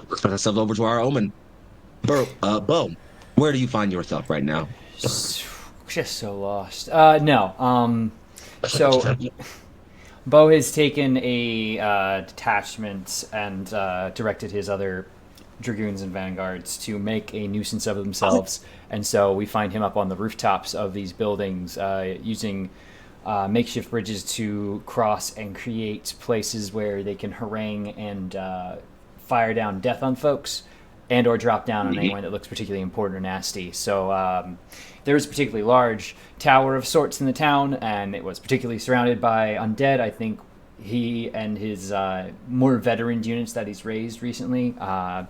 Let's put ourselves over to our omen. Bo, where do you find yourself right now?
Just so lost. No. So Bo has taken a detachment and directed his other dragoons and vanguards to make a nuisance of themselves, and so we find him up on the rooftops of these buildings, using makeshift bridges to cross and create places where they can harangue and fire down death on folks, and or drop down on anyone that looks particularly important or nasty. So there was a particularly large tower of sorts in the town, and it was particularly surrounded by undead. I think he and his more veteran units that he's raised recently, my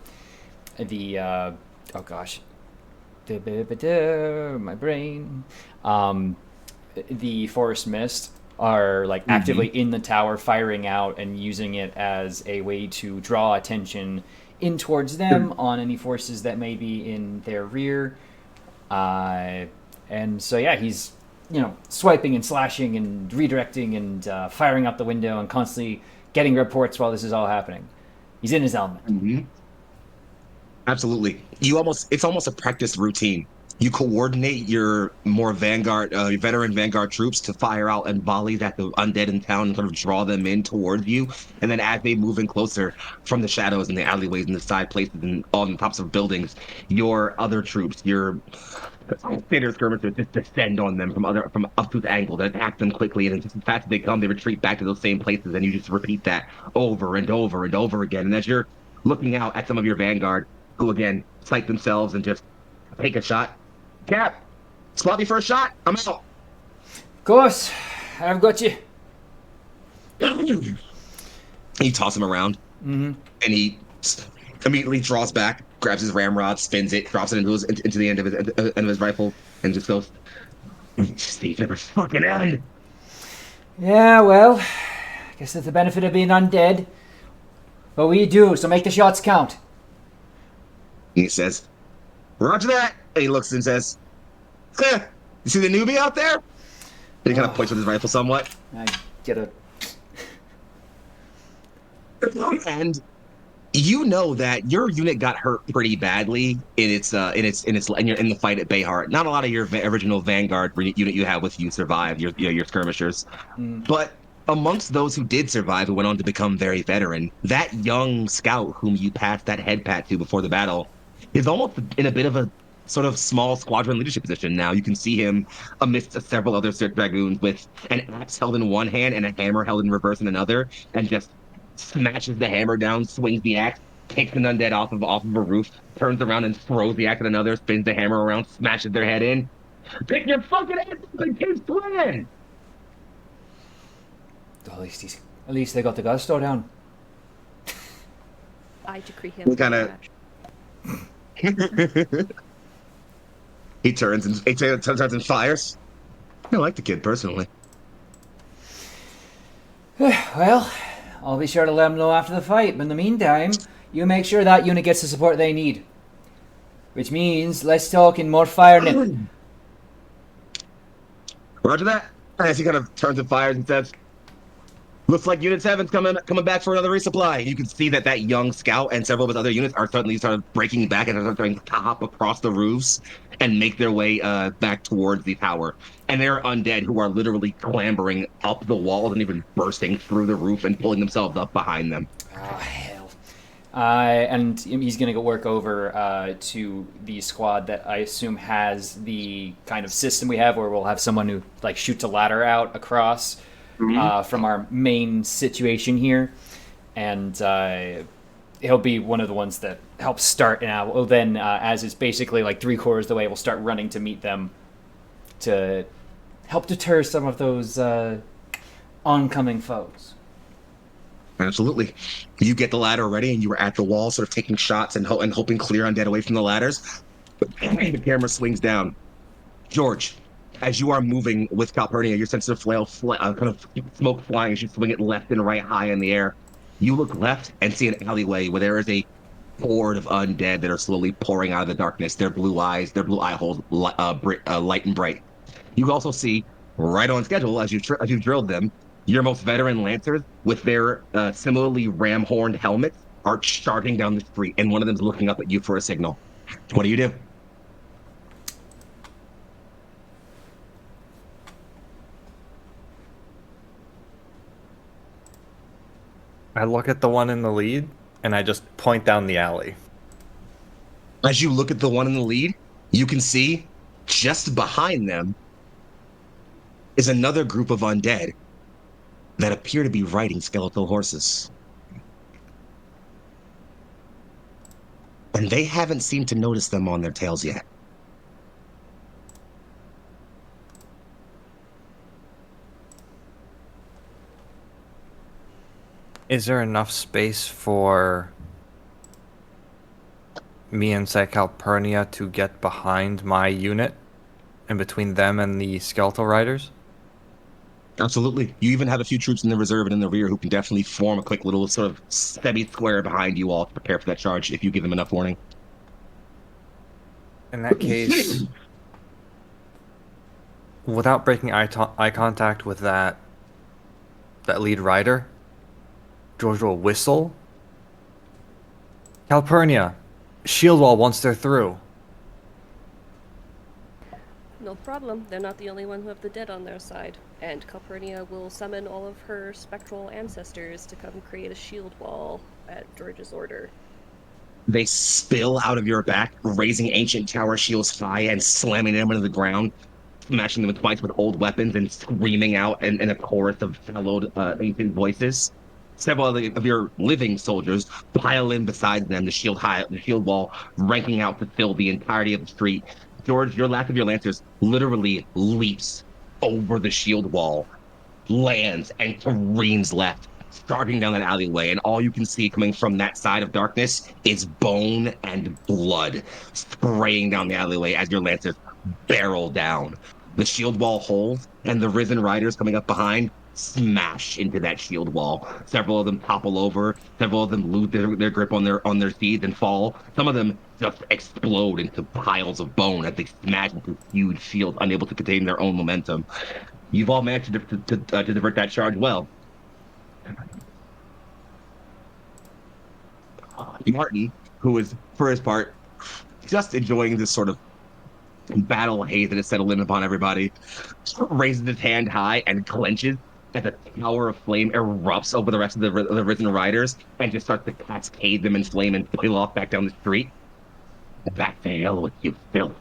brain, the Forest Mist, are like actively in the tower firing out and using it as a way to draw attention in towards them on any forces that may be in their rear. And so yeah, he's swiping and slashing and redirecting and firing out the window and constantly getting reports while this is all happening. He's in his element.
Mm-hmm. Absolutely. It's almost a practice routine. You coordinate your more veteran vanguard troops to fire out and volleys at the undead in town and sort of draw them in towards you. And then as they move in closer from the shadows and the alleyways and the side places and on the tops of buildings, your other troops, your standard skirmishers, just descend on them from obtuse angles and attack them quickly. And just as fast as they come, they retreat back to those same places. And you just repeat that over and over and over again. And as you're looking out at some of your vanguard, who again sight themselves and just take a shot. Cap, spot me for a shot. I'm out.
Of course, I've got you.
You toss him around, and he immediately draws back, grabs his ramrod, spins it, drops it into the end of his rifle, and just goes, "Steve never fucking end."
Yeah, well, I guess that's the benefit of being undead. But we do, so make the shots count.
He says, "Roger that." And he looks and says, "You see the newbie out there?" And he kind of points with his rifle somewhat.
I get a...
And you know that your unit got hurt pretty badly in the fight at Bayheart. Not a lot of your original Vanguard unit you have with you survived, your skirmishers. But amongst those who did survive, who went on to become very veteran, that young scout whom you passed that head pat to before the battle is almost in a bit of a sort of small squadron leadership position now. You can see him amidst several other dragoons with an axe held in one hand and a hammer held in reverse in another, and just smashes the hammer down, swings the axe, takes an undead off of a roof, turns around and throws the axe at another, spins the hammer around, smashes their head in. Pick your fucking ass up and keep swinging!
At least they got the gusto down.
I decree him.
We kinda- He turns and fires. I like the kid personally.
Well, I'll be sure to let them know after the fight. But in the meantime, you make sure that unit gets the support they need. Which means less talk and more firing.
Roger that. As he kind of turns and fires and says, "Looks like Unit 7's coming back for another resupply." You can see that young scout and several of his other units are suddenly started breaking back and are starting to hop across the roofs and make their way back towards the tower. And there are undead who are literally clambering up the walls and even bursting through the roof and pulling themselves up behind them.
Ah, hell. And he's going to go work over to the squad that I assume has the kind of system we have where we'll have someone who shoots a ladder out across from our main situation here. And he'll be one of the ones that helps start. And we'll then, as it's basically 3/4 of the way, we'll start running to meet them to help deter some of those oncoming foes.
Absolutely. You get the ladder ready, and you were at the wall, sort of taking shots and hoping clear undead away from the ladders. But the camera swings down. George, as you are moving with Calpurnia, your sensitive flail kind of smoke flying as you swing it left and right high in the air. You look left and see an alleyway where there is a horde of undead that are slowly pouring out of the darkness. Their blue eye holes light and bright. You also see, right on schedule as you've drilled them, your most veteran lancers with their similarly ram-horned helmets are charging down the street, and one of them's looking up at you for a signal. What do you do?
I look at the one in the lead, and I just point down the alley.
As you look at the one in the lead, you can see just behind them is another group of undead that appear to be riding skeletal horses. And they haven't seemed to notice them on their tails yet.
Is there enough space for me and say Calpurnia to get behind my unit and between them and the skeletal riders?
Absolutely. You even have a few troops in the reserve and in the rear who can definitely form a quick little sort of semi-square behind you all to prepare for that charge if you give them enough warning.
In that case, without breaking eye contact with that lead rider, George will whistle. Calpurnia, shield wall once they're through.
No problem. They're not the only one who have the dead on their side. And Calpurnia will summon all of her spectral ancestors to come create a shield wall at George's order.
They spill out of your back, raising ancient tower shields high and slamming them into the ground, smashing them twice with old weapons and screaming out in a chorus of hallowed ancient voices. Several of your living soldiers pile in beside them, the shield wall ranking out to fill the entirety of the street. George, your last of your lancers literally leaps over the shield wall, lands, and careens left, starting down that alleyway. And all you can see coming from that side of darkness is bone and blood spraying down the alleyway as your lancers barrel down. The shield wall holds, and the risen riders coming up behind smash into that shield wall. Several of them topple over. Several of them lose their grip on their steeds and fall. Some of them just explode into piles of bone as they smash into huge shields, unable to contain their own momentum. You've all managed to divert that charge well. Martin, who is, for his part, just enjoying this sort of battle haze that has settled in upon everybody, raises his hand high and clenches as a tower of flame erupts over the rest of the risen riders and just starts to cascade them in flame and flail off back down the street. Back to hell with you, filth.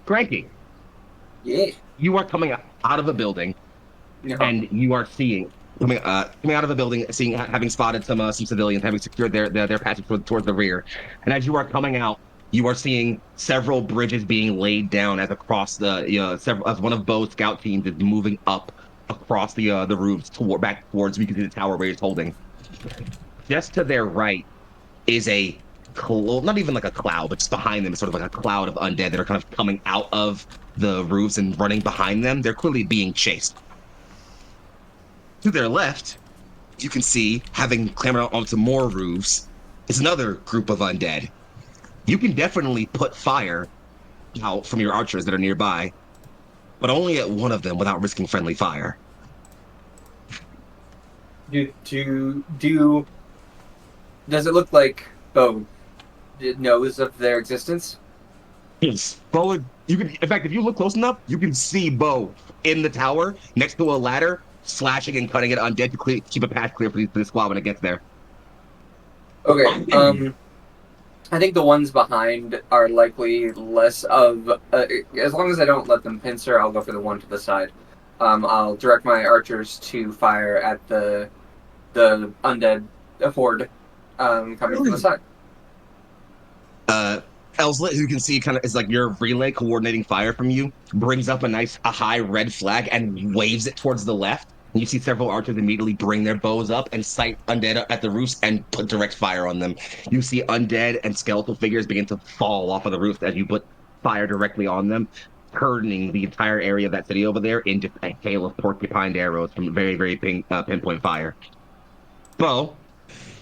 Cranky,
Yeah.
you are coming out of a building
No.
and you are seeing coming out of the building, having spotted some civilians, having secured their passage towards the rear. And as you are coming out, you are seeing several bridges being laid down as across as one of Bo's scout teams is moving up across the roofs back towards we can see the tower where he's holding. Just to their right is not even like a cloud, but just behind them is sort of like a cloud of undead that are kind of coming out of the roofs and running behind them. They're clearly being chased. To their left, you can see, having clambered out onto more roofs, is another group of undead. You can definitely put fire out from your archers that are nearby, but only at one of them without risking friendly fire.
Does it look like Bo knows of their existence?
Yes. Bo, in fact, if you look close enough, you can see Bo in the tower next to a ladder, slashing and cutting it undead to keep a path clear for the squad when it gets there.
Okay. I think the ones behind are likely less of. As long as I don't let them pincer, I'll go for the one to the side. I'll direct my archers to fire at the undead horde coming from the side.
Elslit, who you can see kind of is like your relay coordinating fire from you, brings up a high red flag and waves it towards the left. And you see several archers immediately bring their bows up and sight undead at the roofs and put direct fire on them. You see undead and skeletal figures begin to fall off of the roofs as you put fire directly on them, turning the entire area of that city over there into a hail of porcupine arrows from very, very pinpoint fire. Bo,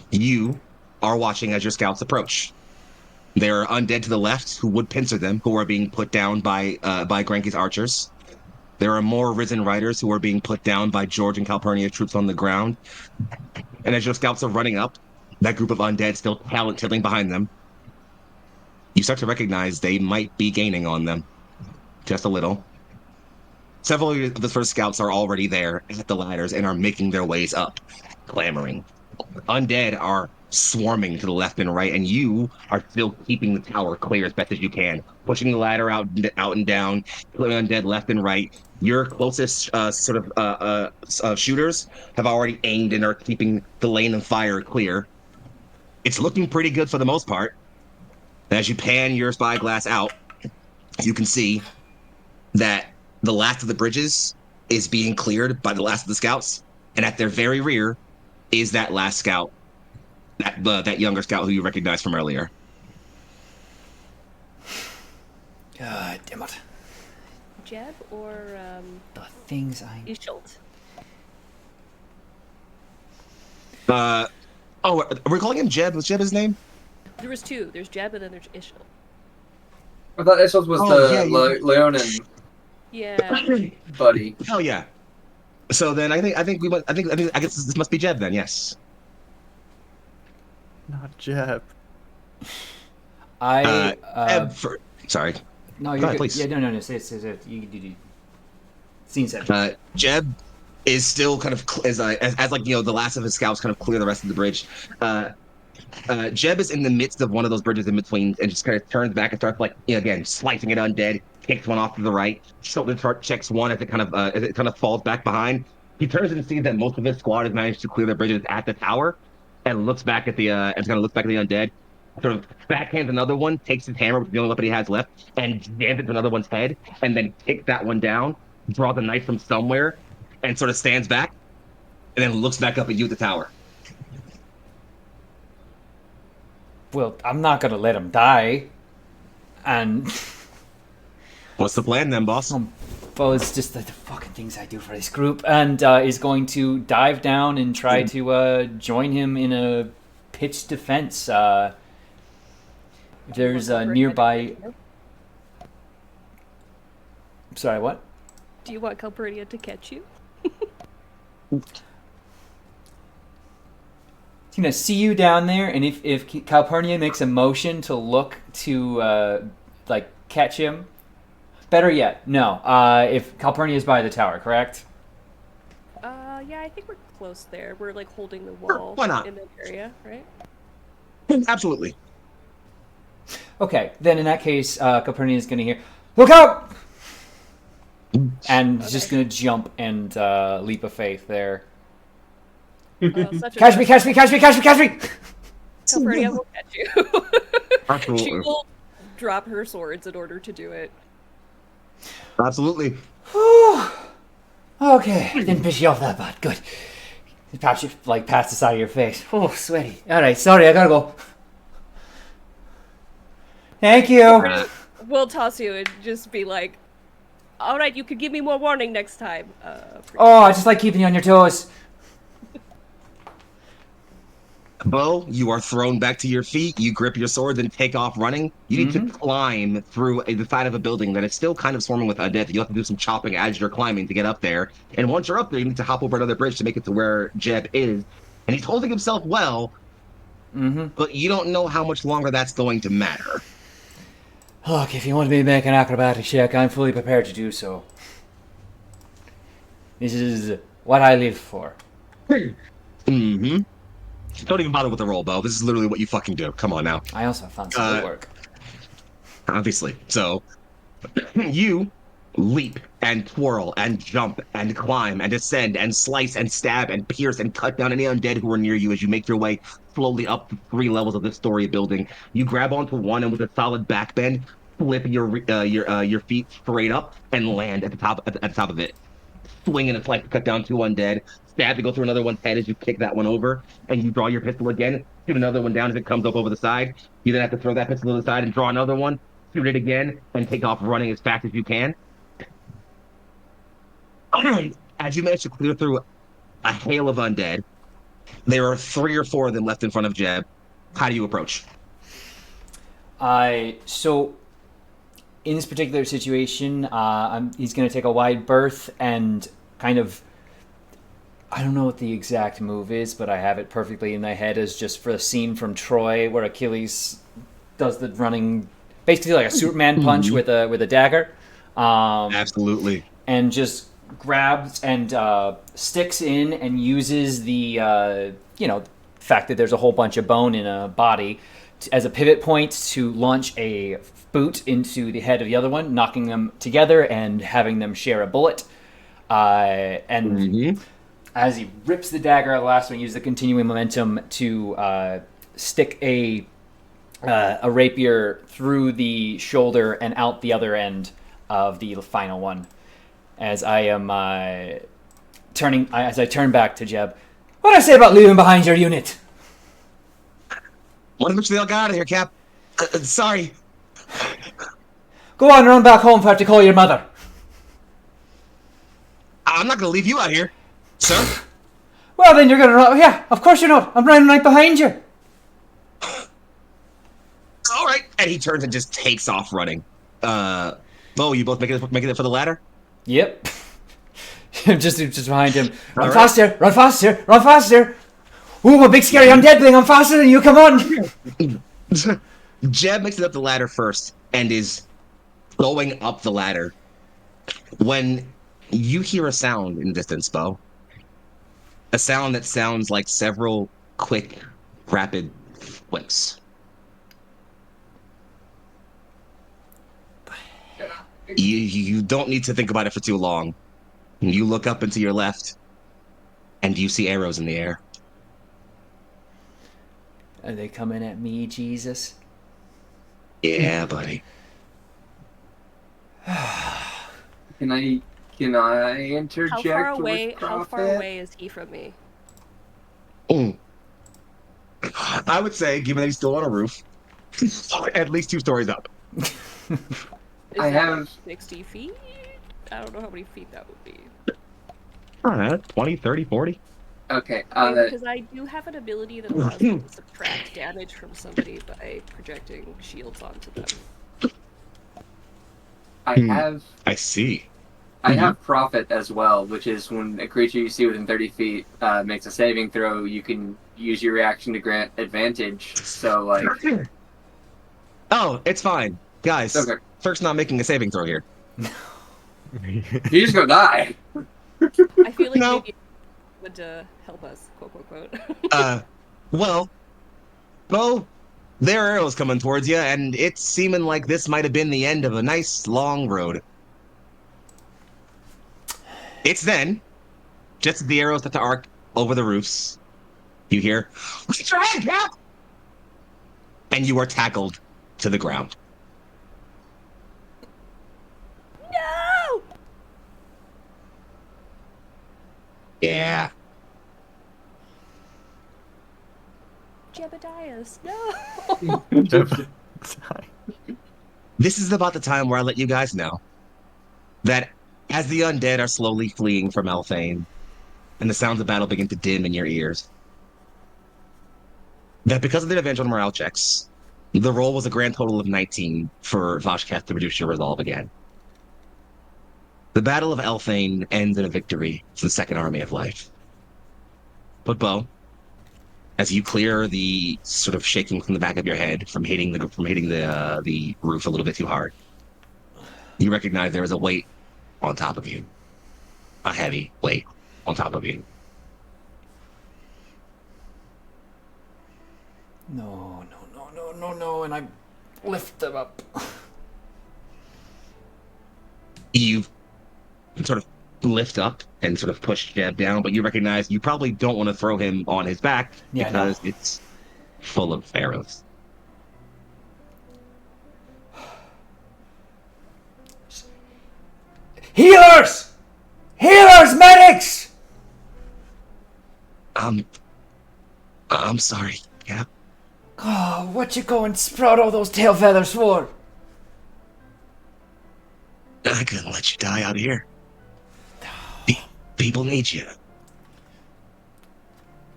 you are watching as your scouts approach. There are undead to the left who would pincer them, who are being put down by Granky's archers. There are more risen riders who are being put down by George and Calpurnia troops on the ground. And as your scouts are running up, that group of undead still tilting behind them, you start to recognize they might be gaining on them. Just a little. Several of the first scouts are already there at the ladders and are making their ways up, clamoring. Undead are swarming to the left and right, and you are still keeping the tower clear as best as you can, pushing the ladder out and down, killing undead left and right. Your closest shooters have already aimed and are keeping the lane of fire clear. It's looking pretty good for the most part. As you pan your spyglass out, you can see that the last of the bridges is being cleared by the last of the scouts, and at their very rear is that last scout, that younger scout who you recognized from earlier.
God damn it.
Jeb or
The things I...
Ishult?
Are we calling him Jeb? Was Jeb his name?
There was two. There's Jeb and then there's Ishult.
I thought Essos was the Leonin
Yeah.
buddy.
Oh yeah. So then I think we went. I guess this must be Jeb then. Yes.
Not Jeb.
Jeb for, sorry.
No,
Go
you're
ahead,
good.
please.
Yeah, no. Say it. You do. Scene set.
Jeb is still kind of as like the last of his scouts kind of clear the rest of the bridge. Jeb is in the midst of one of those bridges in between and just kind of turns back and starts like again slicing it undead. Kicks one off to the right. Shoulder checks one as it kind of falls back behind. He turns and sees that most of his squad has managed to clear their bridges at the tower, and looks back at the undead. Sort of backhands another one, takes his hammer, which is the only weapon he has left, and jams it to another one's head, and then kicks that one down, draws a knife from somewhere, and sort of stands back, and then looks back up at you at the tower.
Well, I'm not gonna let him die. And
What's the plan then, boss?
well, it's just the fucking things I do for this group, and is going to dive down and try to join him in a pitched defense. There's a nearby. Sorry, what?
Do you want Calpurnia to catch you?
He's gonna see you down there, and if Calpurnia makes a motion to look to like catch him, better yet, no. If Calpurnia is by the tower, correct?
Yeah, I think we're close there. We're like holding the
Sure,
wall
why not?
in that area, right?
Absolutely.
Okay, then in that case, Calpurnia is gonna hear, "Look out!" and just gonna jump and leap of faith there. Catch me!
Calpurnia will catch you.
Absolutely.
She will drop her swords in order to do it.
Absolutely.
Okay, didn't piss you off that bad. Good. Perhaps you like past the side of your face. Oh, sweaty. All right, sorry, I gotta go. Thank you.
We'll toss you and just be like, all right, you could give me more warning next time.
Oh, I just like keeping you on your toes.
Bo, you are thrown back to your feet. You grip your swords and take off running. You need to climb through the side of a building that is still kind of swarming with undead. You have to do some chopping as you're climbing to get up there. And once you're up there, you need to hop over another bridge to make it to where Jeb is. And he's holding himself well, but you don't know how much longer that's going to matter.
Look, if you want me to make an acrobatic check, I'm fully prepared to do so. This is what I live for.
Don't even bother with the roll, Bo. This is literally what you fucking do. Come on now.
I also have fancy footwork.
Obviously. So, you leap and twirl and jump and climb and ascend and slice and stab and pierce and cut down any undead who are near you as you make your way slowly up the 3 levels of this story building. You grab onto one and with a solid backbend, flip your feet straight up and land at the top of it. Swing and a slice to cut down 2 undead. Stab to go through another one's head as you kick that one over, and you draw your pistol again, shoot another one down as it comes up over the side. You then have to throw that pistol to the side and draw another one, shoot it again, and take off running as fast as you can. As you manage to clear through a hail of undead, there are 3 or 4 of them left in front of Jeb. How do you approach?
So in this particular situation, he's going to take a wide berth and kind of, I don't know what the exact move is, but I have it perfectly in my head as just for a scene from Troy where Achilles does the running, basically like a Superman punch with a dagger.
Absolutely.
And just grabs and sticks in and uses the fact that there's a whole bunch of bone in a body as a pivot point to launch a boot into the head of the other one, knocking them together and having them share a bullet. As he rips the dagger, the last one uses the continuing momentum to stick a rapier through the shoulder and out the other end of the final one. As I am as I turn back to Jeb, what did I say about leaving behind your unit?
What eventually all got out of here, Cap? Sorry.
Go on, run back home if I have to call your mother.
I'm not going to leave you out here, sir.
Well, then you're going to run. Yeah, of course you're not. I'm running right behind you.
All right. And he turns and just takes off running. Oh, you both making it for the ladder?
Yep. just behind him. Run
All right.
faster! Run faster! Run faster! Ooh, a big scary undead thing! I'm faster than you! Come on!
Jeb makes it up the ladder first and is going up the ladder when you hear a sound in the distance, Bo. A sound that sounds like several quick, rapid flicks. You don't need to think about it for too long. You look up and to your left, and you see arrows in the air.
Are they coming at me, Jesus?
Yeah, buddy.
Can I interject with
How far
Prophet?
away is he from me?
Mm. I would say, given that he's still on a roof, at least 2 stories up.
Is
I
that
have-
like 60 feet? I don't know how many feet that would be.
All right, 20, 30, 40.
Okay.
Because I do have an ability that allows me to subtract damage from somebody by projecting shields onto them.
I
Hmm.
have
I see.
I have Prophet as well, which is when a creature you see within 30 feet makes a saving throw, you can use your reaction to grant advantage. So, like...
Oh, it's fine. Guys,
Okay.
Turk's not making a saving throw here.
He's just gonna die!
I feel like
No.
maybe it would help us, quote, quote, quote.
Well, Bo, there are arrows coming towards you, and it's seeming like this might have been the end of a nice, long road. It's then, just as the arrows start to arc over the roofs, you hear, "What's your head, Cap?" And you are tackled to the ground.
No!
Yeah.
Jebediahs, no!
This is about the time where I let you guys know that as the undead are slowly fleeing from Elfane, and the sounds of battle begin to dim in your ears, that because of the advantage on morale checks, the roll was a grand total of 19 for Vashkath to reduce your resolve again. The Battle of Elfane ends in a victory for the Second Army of Life. But Bo, as you clear the sort of shaking from the back of your head from hitting the roof a little bit too hard, you recognize there is a weight on top of you, a heavy weight on top of you.
No, and I lift them up.
You sort of lift up and sort of push Jeb down, but you recognize you probably don't want to throw him on his back
Yeah,
because it's full of arrows.
Healers! Healers! Medics!
I'm sorry, Cap.
Oh, what you go and sprout all those tail feathers for?
I couldn't let you die out here. People need you.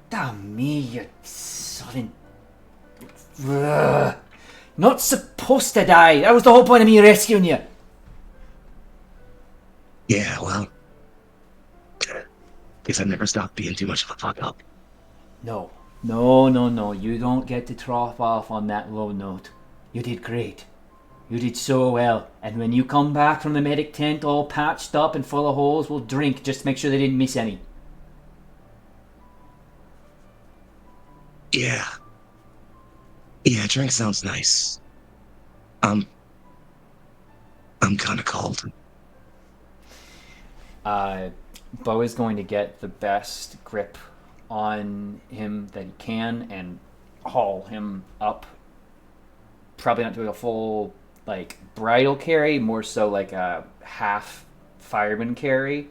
Damn me, you sodden... Ugh. Not supposed to die. That was the whole point of me rescuing you.
Yeah, well, guess I never stopped being too much of a fuck up.
No. You don't get to trough off on that low note. You did great. You did so well. And when you come back from the medic tent all patched up and full of holes, we'll drink just to make sure they didn't miss any.
Yeah, drink sounds nice. I'm kind of cold.
Bo is going to get the best grip on him that he can and haul him up. Probably not doing a full like bridal carry, more so like a half fireman carry.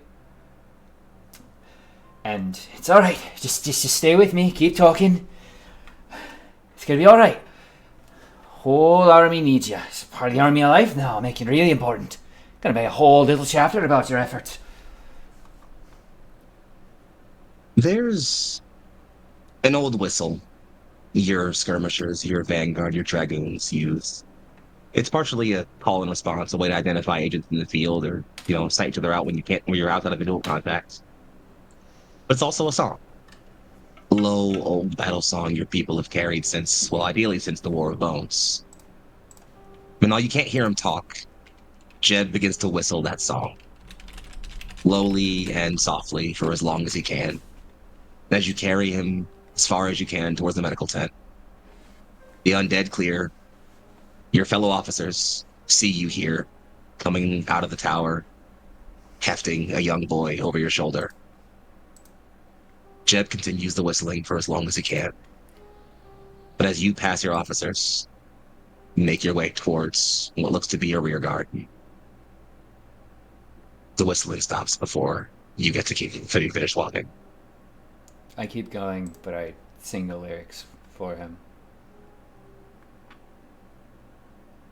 And it's all right. Just stay with me. Keep talking. It's gonna be all right. Whole army needs you. It's part of the army of life now. Make it really important. Gonna be a whole little chapter about your efforts.
There's an old whistle your skirmishers, your vanguard, your dragoons use It's partially a call and response, a way to identify agents in the field, or sight each other out when you're outside of visual contact. But it's also a song, low old battle song your people have carried since, well, ideally since the War of Bones. And while you can't hear him talk, Jed begins to whistle that song, lowly and softly for as long as he can, as you carry him as far as you can towards the medical tent. The undead clear. Your fellow officers see you here, coming out of the tower, hefting a young boy over your shoulder. Jed continues the whistling for as long as he can. But as you pass your officers, you make your way towards what looks to be a rear guard. The whistling stops before you get to finish walking.
I keep going, but I sing the lyrics for him.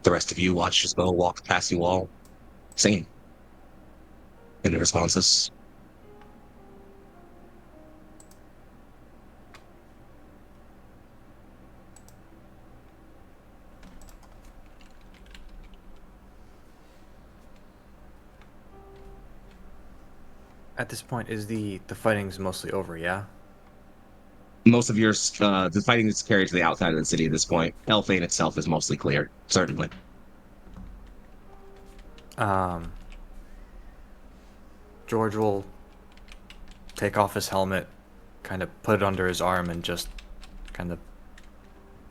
The rest of you watch as Bo walk past you all, singing. Any responses?
At this point, is the fighting's mostly over, yeah?
Most of your the fighting is carried to the outside of the city at this point. Elfane itself is mostly clear, certainly.
George will take off his helmet, kind of put it under his arm, and just kind of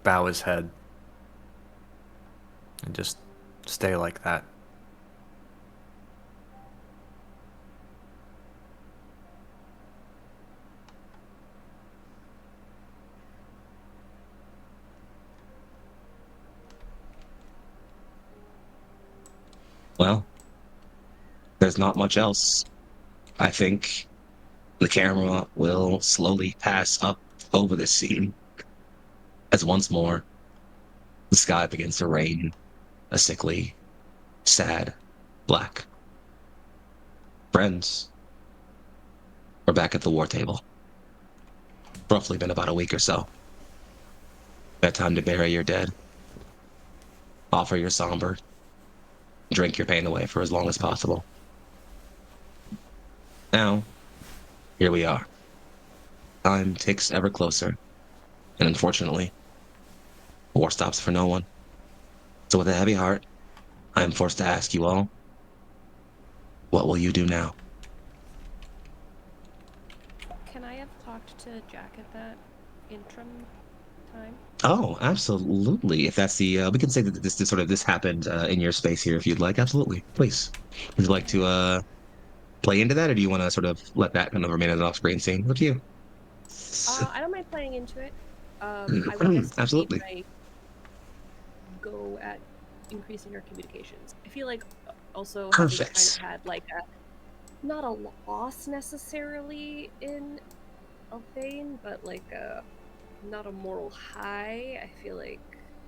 bow his head. And just stay like that.
Well, there's not much else. I think the camera will slowly pass up over this scene as once more the sky begins to rain a sickly, sad black. Friends, we're back at the war table. Roughly been about a week or so. That time to bury your dead, offer your somber, drink your pain away for as long as possible. Now, here we are. Time ticks ever closer, and unfortunately, war stops for no one. So with a heavy heart, I am forced to ask you all, what will you do now?
Can I have talked to Jack at that interim time?
Oh, absolutely. If that's the, we can say that this happened in your space here if you'd like. Absolutely. Please. Would you like to play into that, or do you want to sort of let that kind of remain as an off-screen scene? Up to you.
I don't mind playing into it. I would guess
Absolutely.
I go at increasing our communications. I feel like also having kind
Perfect.
of had like not a loss necessarily in Alphane, but like not a moral high. I feel like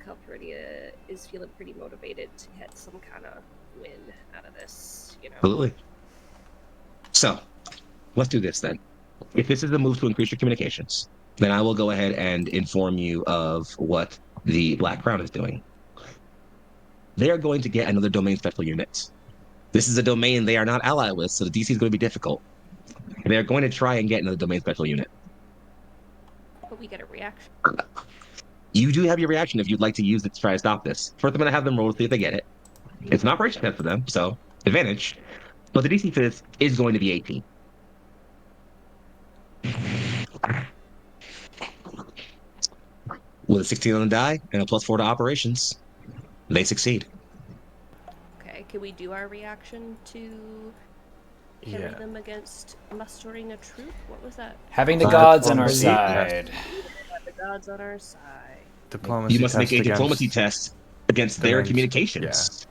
Calpurnia is feeling pretty motivated to get some kind of win out of this,
Absolutely. So, let's do this then. If this is a move to increase your communications, then I will go ahead and inform you of what the Black Crown is doing. They are going to get another domain special unit. This is a domain they are not allied with, so the DC is going to be difficult. They're going to try and get another domain special unit.
But we get a reaction.
You do have your reaction if you'd like to use it to try to stop this. First, I'm going to have them roll to see if they get it. It's an operation test for them, so advantage. But the DC for this is going to be 18. With a 16 on the die and a +4 to operations, they succeed.
Okay, can we do our reaction to carry
Yeah.
them against mustering a troop? What was that?
Having the
Uh,
gods on our
diplomacy,
side.
Have the gods on our side.
Diplomacy
You must make
test
a diplomacy
against
test against
the
their
range-
communications.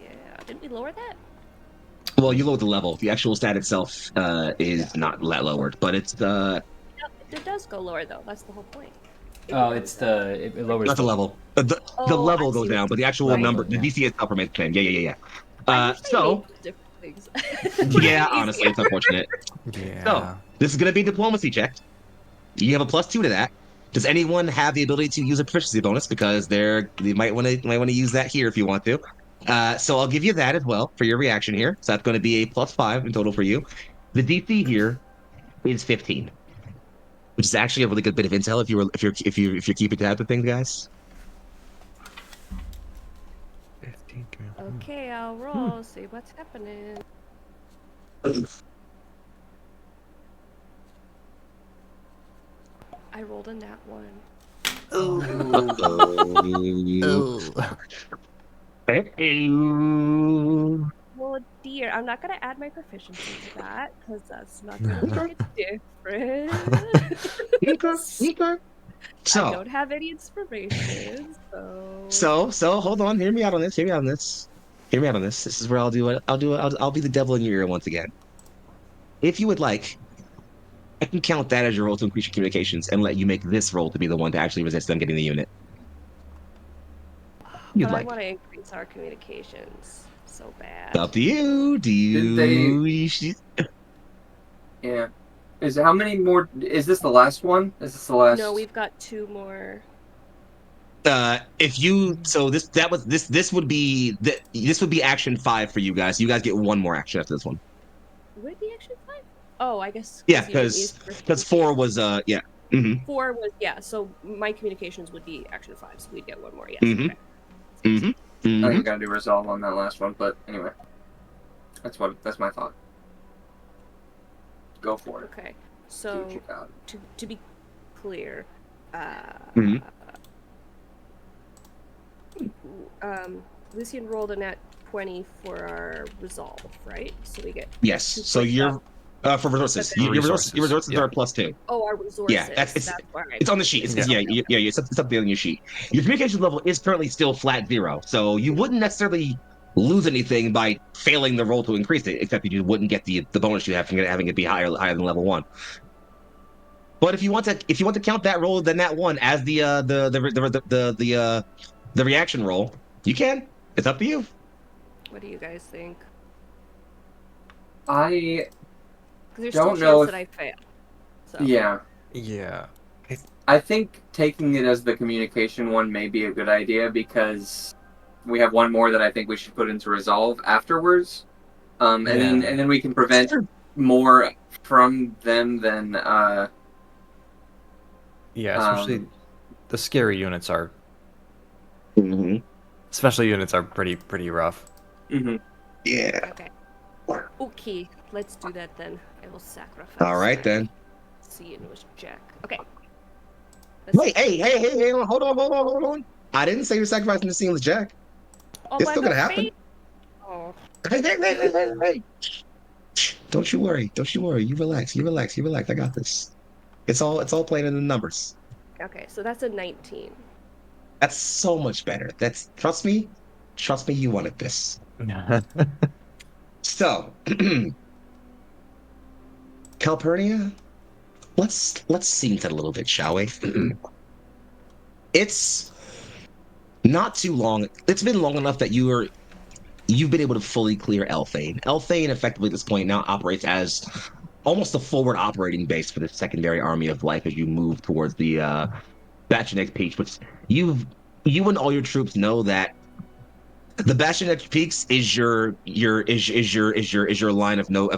Yeah, didn't we lower that?
Well, you lowered the level. The actual stat itself is not lowered, but it's
No, it does go lower though. That's the whole point.
Oh, it's it lowers
not the level. The
Oh,
level
I
goes
see.
down, but the actual
Level,
number, the
yeah.
DC itself remains the same. Yeah.
I usually
So,
make different things.
yeah, honestly, it's unfortunate.
Yeah.
So, this is going to be diplomacy checked. You have a +2 to that. Does anyone have the ability to use a proficiency bonus? Because you might want to use that here if you want to. So I'll give you that as well for your reaction here. So that's going to be a +5 in total for you. The DC here is 15, which is actually a really good bit of intel if you're keeping tabs with things, guys.
15.
Okay, I'll roll. See what's happening. I rolled a nat 1. Well, dear, I'm not gonna add my proficiency to that because that's not gonna make a difference. I
So,
don't have any inspiration, so.
so hold on. Hear me out on this. Hear me out on this. Hear me out on this. This is where I'll do it. I'll be the devil in your ear once again. If you would like, I can count that as your roll to increase your communications and let you make this roll to be the one to actually resist them getting the unit. You'd
But I
like.
want to increase our communications so bad.
It's up to you. Do you?
Yeah. How many more? Is this the last one? Is this the last?
No, we've got 2 more.
If you this would be action 5 for you guys. You guys get one more action after this one.
Would it be action 5? Oh, I guess.
Yeah,
you didn't use
because 4 was yeah. Mm-hmm.
4 was so my communications would be action 5, so we'd get one more. Yes.
Mm-hmm.
Okay.
Mm-hmm.
I think
Mm-hmm.
I gotta do resolve on that last one, but anyway, that's my thought. Go for it.
Okay.
Do
So
what you got.
to be clear,
Mhm.
Lucian rolled a nat 20 for our resolve, right? So we get.
Yes.
2
So
points
you're
up.
for resources.
For
Your
resources,
resources
yeah.
are +2.
Oh, our resources.
Yeah, it's
why I
it's on the sheet. It's,
missed
yeah,
it.
yeah, it's up there on your sheet. Your communication level is currently still flat 0, so you wouldn't necessarily lose anything by failing the roll to increase it, except you wouldn't get the bonus you have from having it be higher than level 1. But if you want to count that roll, then that one as the reaction roll, you can. It's up to you.
What do you guys think?
I
Because there's still a
don't know
chance
if.
that I fail. So.
Yeah.
Yeah.
I think taking it as the communication one may be a good idea because we have one more that I think we should put into resolve afterwards, and then we can prevent more from them than
Yeah, especially the scary units are.
Mm-hmm.
Special units are pretty rough.
Mm-hmm.
Yeah.
Okay. Okay, let's do that then. I will sacrifice.
All right
my
then.
Seeing-wish Jack. Okay. Let's
Wait,
see.
hey, hold on. I didn't say you're sacrificing the seamless jack.
Oh,
It's
I
still gonna
got
happen.
fate. Oh.
Hey. Don't you worry. You relax. I got this. It's all playing in the numbers.
Okay, so that's a 19.
That's so much better. Trust me, you wanted this. So, Calpurnia, let's scene that a little bit, shall we? It's not too long. It's been long enough that you've been able to fully clear Elthane. Elthane, effectively at this point, now operates as almost a forward operating base for the secondary army of life as you move towards the Bachinek Peaks. Which you and all your troops know that the Bachinek Peaks is your line of no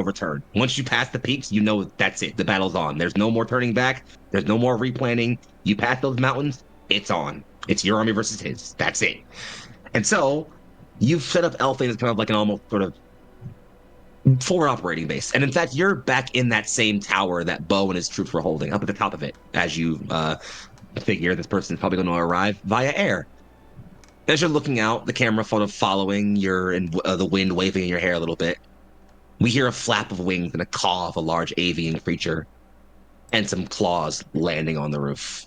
return. Once you pass the peaks, you know that's it. The battle's on. There's no more turning back. There's no more replanning. You pass those mountains, it's on. It's your army versus his. That's it. And so you've set up Elthane as kind of like an almost sort of forward operating base. And in fact, you're back in that same tower that Bo and his troops were holding, up at the top of it, as you figure this person is probably going to arrive via air. As you're looking out, the camera sort of following the wind waving in your hair a little bit, we hear a flap of wings and a caw of a large avian creature, and some claws landing on the roof.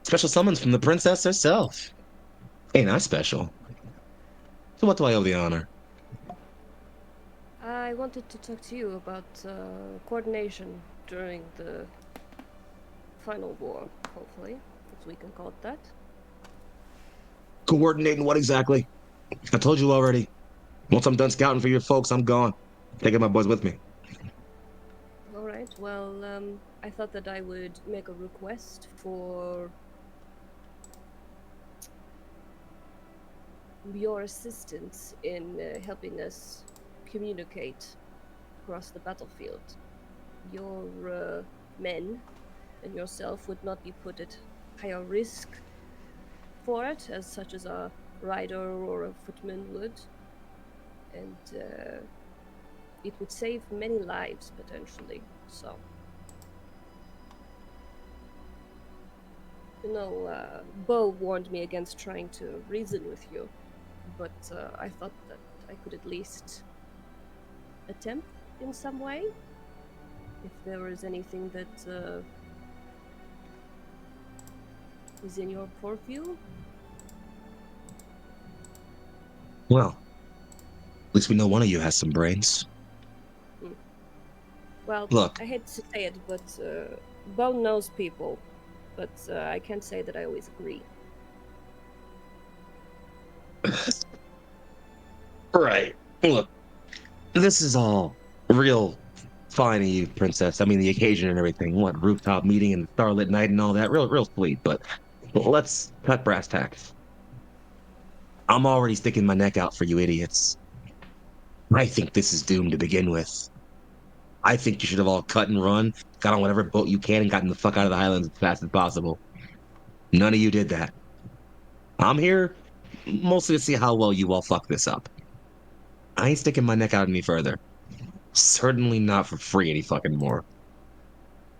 Special summons from the princess herself. Ain't I special? So what do I owe the honor?
I wanted to talk to you about coordination during the final war, hopefully, if we can call it that.
Coordinating what exactly? I told you already. Once I'm done scouting for your folks, I'm gone. Taking my boys with me.
All right. Well, I thought that I would make a request for your assistance in helping us communicate across the battlefield. Your men and yourself would not be put at higher risk for it, as such as a rider or a footman would. And it would save many lives, potentially. So, Bo warned me against trying to reason with you, but I thought that I could at least attempt in some way. If there was anything that is in your purview.
Well, at least we know one of you has some brains.
Well,
Look.
I hate to say it, but Bo knows people, but I can't say that I always agree.
Right. Look, this is all real fine of you, princess. I mean, the occasion and everything. What, rooftop meeting and starlit night and all that? Real sweet. But let's cut brass tacks. I'm already sticking my neck out for you idiots. I think this is doomed to begin with. I think you should have all cut and run, got on whatever boat you can, and gotten the fuck out of the highlands as fast as possible. None of you did that. I'm here mostly to see how well you all fuck this up. I ain't sticking my neck out any further. Certainly not for free any fucking more.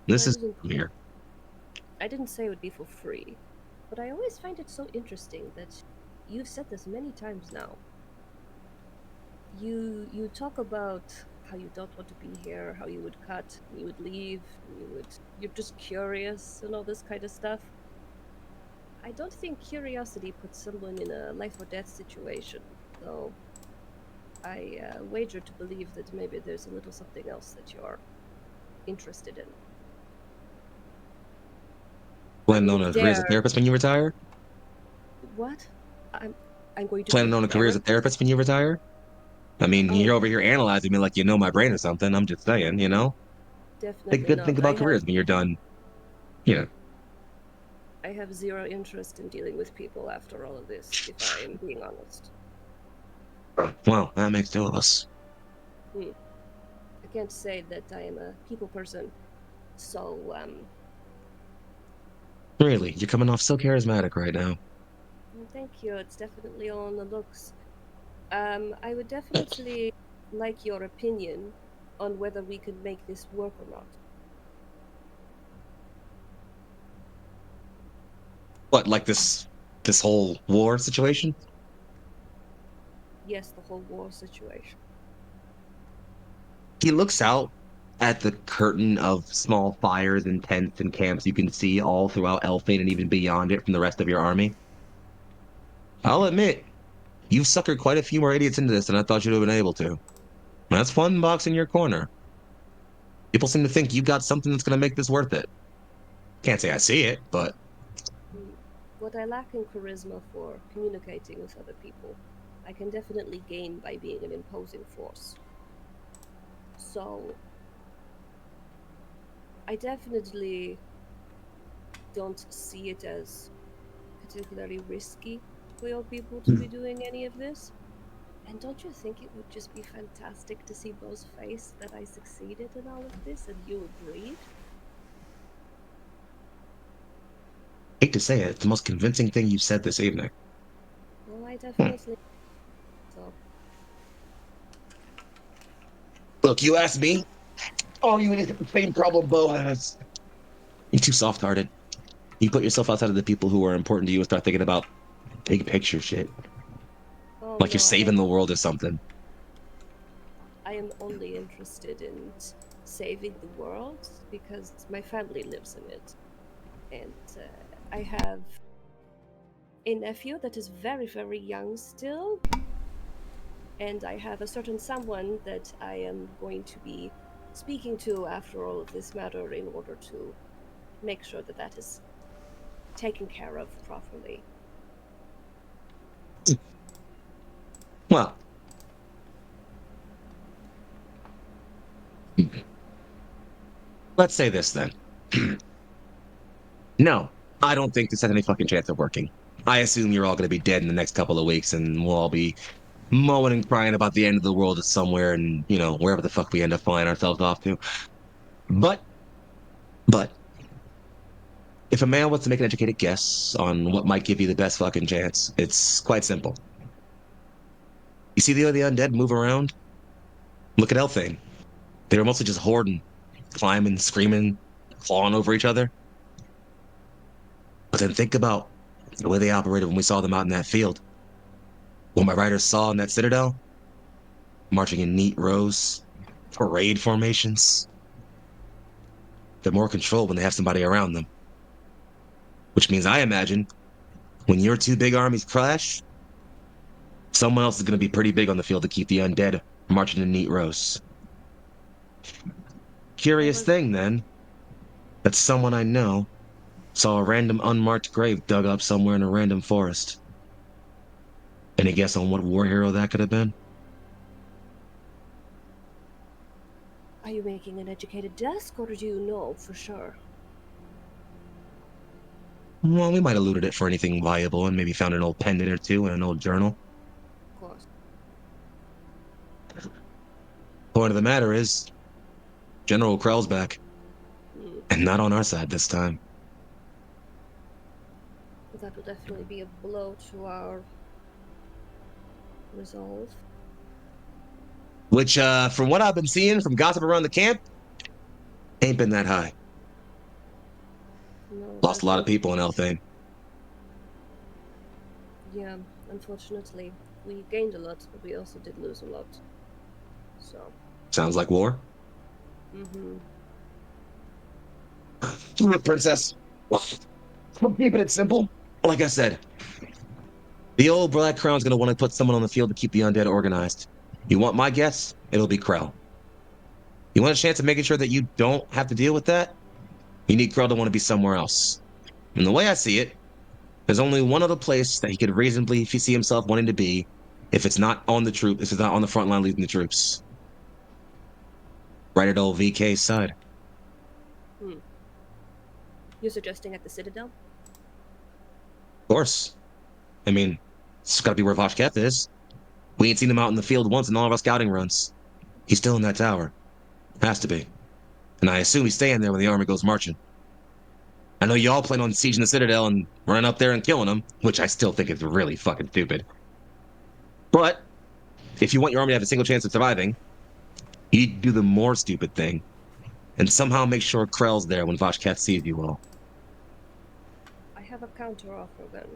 This is here.
I didn't say it would be for free, but I always find it so interesting that you've said this many times now. You talk about how you don't want to be here, how you would cut, you would leave, you're just curious and all this kind of stuff. I don't think curiosity puts someone in a life or death situation, though I wager to believe that maybe there's a little something else that you're interested in.
Planning on a career as a therapist when you retire?
What? I'm going to
planning on a career as a therapist when you retire? I mean, you're over here analyzing me like you know my brain or something. I'm just saying, you know?
Definitely not.
Think about careers when you're done. You know.
I have zero interest in dealing with people after all of this, if I am being honest.
Well, that makes two of us.
I can't say that I am a people person, so,
Really? You're coming off so charismatic right now.
Thank you. It's definitely on the looks. I would definitely like your opinion on whether we could make this work or not.
What, like this whole war situation?
Yes, the whole war situation.
He looks out at the curtain of small fires and tents and camps you can see all throughout Elfane and even beyond it from the rest of your army. I'll admit, you've suckered quite a few more idiots into this than I thought you'd have been able to. That's fun boxing your corner. People seem to think you've got something that's going to make this worth it. Can't say I see it, but...
What I lack in charisma for communicating with other people, I can definitely gain by being an imposing force. So, I definitely don't see it as particularly risky for your people to be doing any of this. And don't you think it would just be fantastic to see Bo's face that I succeeded in all of this and you agreed?
I hate to say it, it's the most convincing thing you've said this evening.
Well, I definitely... So...
Look, you asked me? Oh, you idiot, the same problem Bo has. You're too soft-hearted. You put yourself outside of the people who are important to you and start thinking about big picture shit.
Oh,
like you're saving the world or something.
I am only interested in saving the world because my family lives in it. And I have a nephew that is very, very young still. And I have a certain someone that I am going to be speaking to after all of this matter in order to make sure that that is taken care of properly.
Well, let's say this then. No, I don't think this has any fucking chance of working. I assume you're all going to be dead in the next couple of weeks, and we'll all be mowing and crying about the end of the world somewhere, and wherever the fuck we end up flying ourselves off to. But, but, if a man wants to make an educated guess on what might give you the best fucking chance, it's quite simple. You see the way the undead move around? Look at Elfane. They were mostly just hoarding, climbing, screaming, clawing over each other. But then think about the way they operated when we saw them out in that field. What my riders saw in that citadel, marching in neat rows, parade formations. They're more controlled when they have somebody around them. Which means I imagine when your two big armies clash, someone else is going to be pretty big on the field to keep the undead marching in neat rows. Curious thing then, that someone I know saw a random unmarked grave dug up somewhere in a random forest. Any guess on what war hero that could have been?
Are you making an educated guess, or do you know for sure?
Well, we might have looted it for anything valuable and maybe found an old pendant or two in an old journal.
Of course.
Point of the matter is, General Krell's back.
Hmm.
And not on our side this time.
That will definitely be a blow to our resolve.
Which, from what I've been seeing from gossip around the camp, ain't been that high.
No,
Lost a lot of people in Elfane.
Yeah, unfortunately. We gained a lot, but we also did lose a lot. So.
Sounds like war.
Mm-hmm.
Princess. I'm keeping it simple. Like I said, the old Black Crown's gonna want to put someone on the field to keep the undead organized. You want my guess? It'll be Krell. You want a chance of making sure that you don't have to deal with that? You need Krell to want to be somewhere else. And the way I see it, there's only one other place that he could reasonably see himself wanting to be if it's not on the troop, if it's not on the front line leading the troops. Right at old VK's side.
You're suggesting at the Citadel?
Of course. I mean, it's gotta be where Vashketh is. We ain't seen him out in the field once in all of our scouting runs. He's still in that tower. Has to be. And I assume he's staying there when the army goes marching. I know y'all plan on sieging the Citadel and running up there and killing him, which I still think is really fucking stupid. But if you want your army to have a single chance of surviving, you need to do the more stupid thing and somehow make sure Krell's there when Vashketh sees you all.
I have a counter offer then.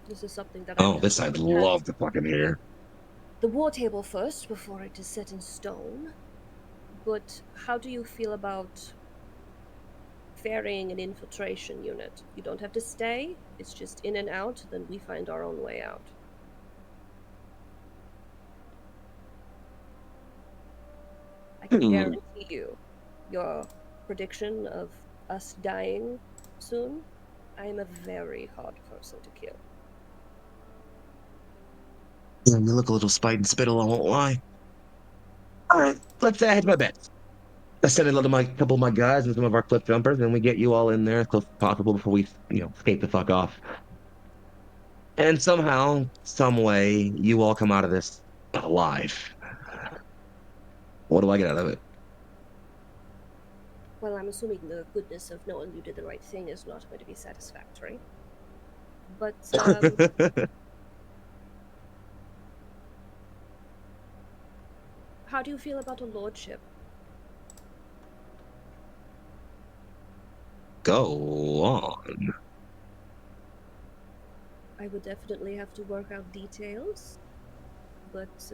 This is something that
Oh, this I'd love to fucking hear.
The war table first, before it is set in stone. But how do you feel about ferrying an infiltration unit? You don't have to stay, it's just in and out, then we find our own way out. I can guarantee you your prediction of us dying soon. I am a very hard person to kill.
Yeah, you look a little spite and spittle, I won't lie. Alright, let's head to my bed. Let's send a couple of my guys and some of our cliff jumpers, and we get you all in there as close as possible before we, skate the fuck off. And somehow, some way, you all come out of this alive. What do I get out of it?
Well, I'm assuming the goodness of knowing you did the right thing is not going to be satisfactory. But, how do you feel about a lordship?
Go on.
I would definitely have to work out details, but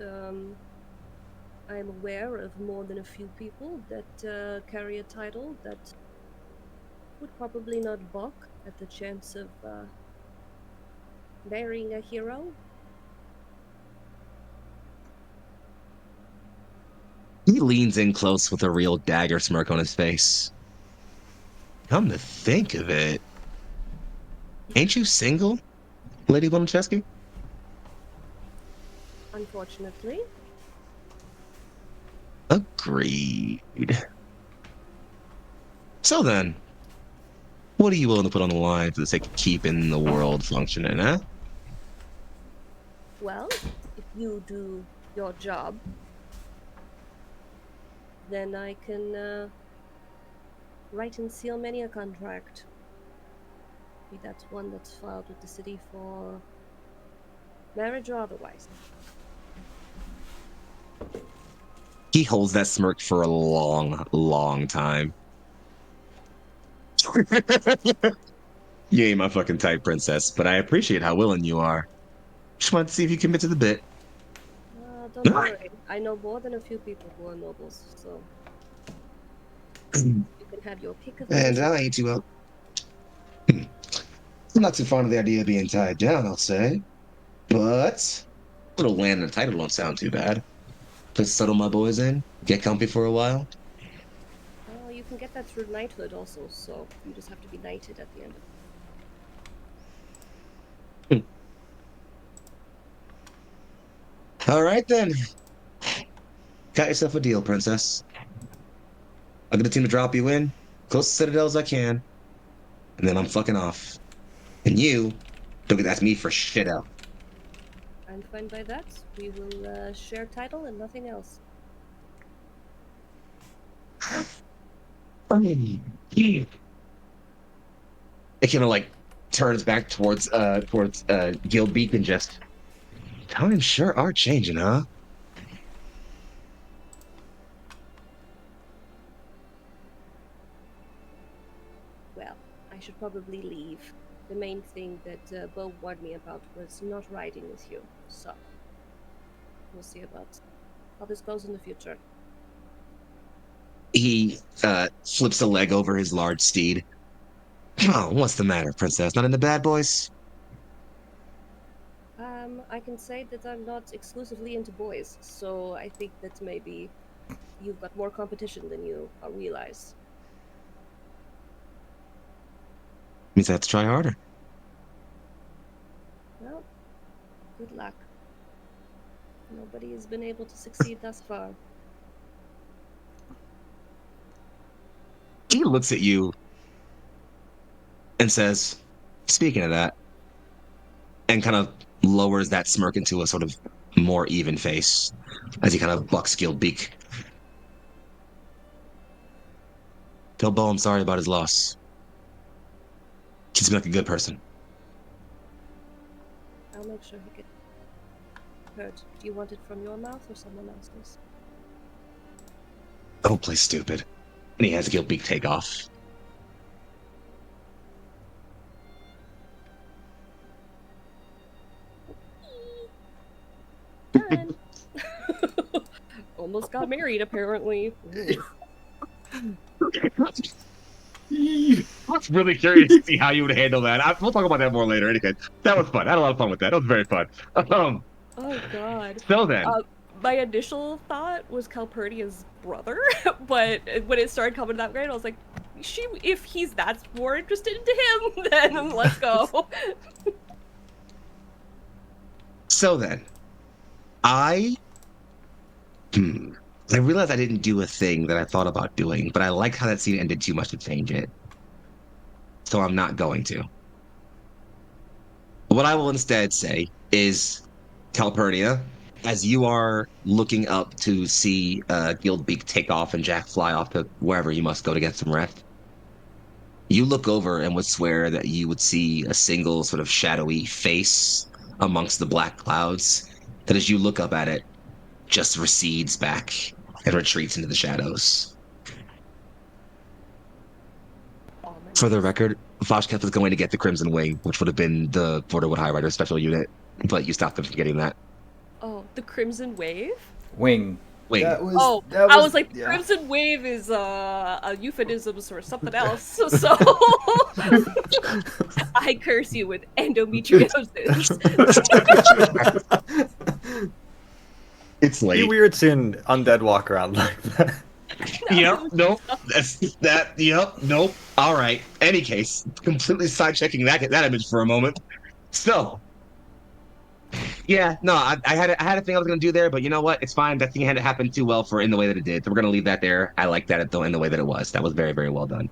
I'm aware of more than a few people that carry a title that would probably not balk at the chance of marrying a hero.
He leans in close with a real dagger smirk on his face. Come to think of it, ain't you single, Lady Bonacheski?
Unfortunately.
Agreed. So then, What are you willing to put on the line for the sake of keeping the world functioning, huh?
Well, if you do your job, then I can write and seal many a contract. Be that one that's filed with the city for marriage or otherwise.
He holds that smirk for a long, long time. You ain't my fucking type, princess, but I appreciate how willing you are. Just wanted to see if you commit to the bit.
Don't worry. I know more than a few people who are nobles, so you can have your pick of
And
them.
I ain't too well. I'm not too fond of the idea of being tied down, I'll say. But a little land and a title don't sound too bad. Let's settle my boys in, get comfy for a while.
Well, you can get that through knighthood also, so you just have to be knighted at the end of it.
All right then. Got yourself a deal, princess. I'll get a team to drop you in, close to Citadel as I can, and then I'm fucking off. And you don't get to ask me for shit out.
I'm fine by that. We will share title and nothing else.
It kind of like turns back towards Gilbeak and just times sure are changing, huh?
Well, I should probably leave. The main thing that Bo warned me about was not riding with you, so we'll see about how this goes in the future.
He flips a leg over his large steed. Oh, what's the matter, princess? Not into bad boys?
I can say that I'm not exclusively into boys, so I think that maybe you've got more competition than you realize.
Means I have to try harder.
Well, good luck. Nobody has been able to succeed thus far.
He looks at you and says, speaking of that, and kind of lowers that smirk into a sort of more even face as he kind of bucks Gilbeak. Tell Bo I'm sorry about his loss. He's been like a good person.
I'll make sure he gets heard. Do you want it from your mouth or someone else's?
Don't play stupid. And he has Gilbeak take off.
Done. Almost got married, apparently.
I was really curious to see how you would handle that. We'll talk about that more later. Anyway, that was fun. I had a lot of fun with that. That was very fun.
Oh god.
So then,
My initial thought was Calpurnia's brother, but when it started coming that way, I was like, if he's that more interested into him, then let's go.
I realized I didn't do a thing that I thought about doing, but I like how that scene ended too much to change it. So I'm not going to. What I will instead say is, Calpurnia, as you are looking up to see Gilbeak take off and Jack fly off to wherever you must go to get some rest, you look over and would swear that you would see a single sort of shadowy face amongst the black clouds that as you look up at it, just recedes back and retreats into the shadows. For the record, Vashketh was going to get the Crimson Wing, which would have been the Borderwood High Rider special unit, but you stopped them from getting that.
Oh, the Crimson Wave?
Wing.
Wing.
That was,
I was like,
yeah.
Crimson Wave is a euphemism or something else, so I curse you with endometriosis.
It's late.
Pretty weird seeing undead walk around like that.
Yep, nope. Nope. All right. Any case, completely side-checking that image for a moment. So, yeah, no, I had a thing I was gonna do there, but you know what? It's fine. That thing hadn't happened too well for in the way that it did. So we're gonna leave that there. I like that in the way that it was. That was very, very well done.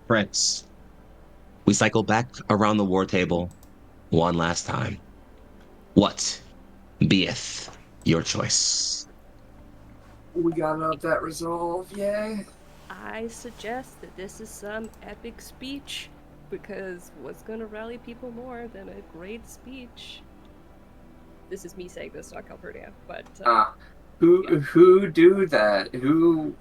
Prince, We cycle back around the war table one last time. What beeth your choice?
We got up that resolve, yay.
I suggest that this is some epic speech, because what's gonna rally people more than a great speech? This is me saying this, not Calpurnia, but
Who do that? Who?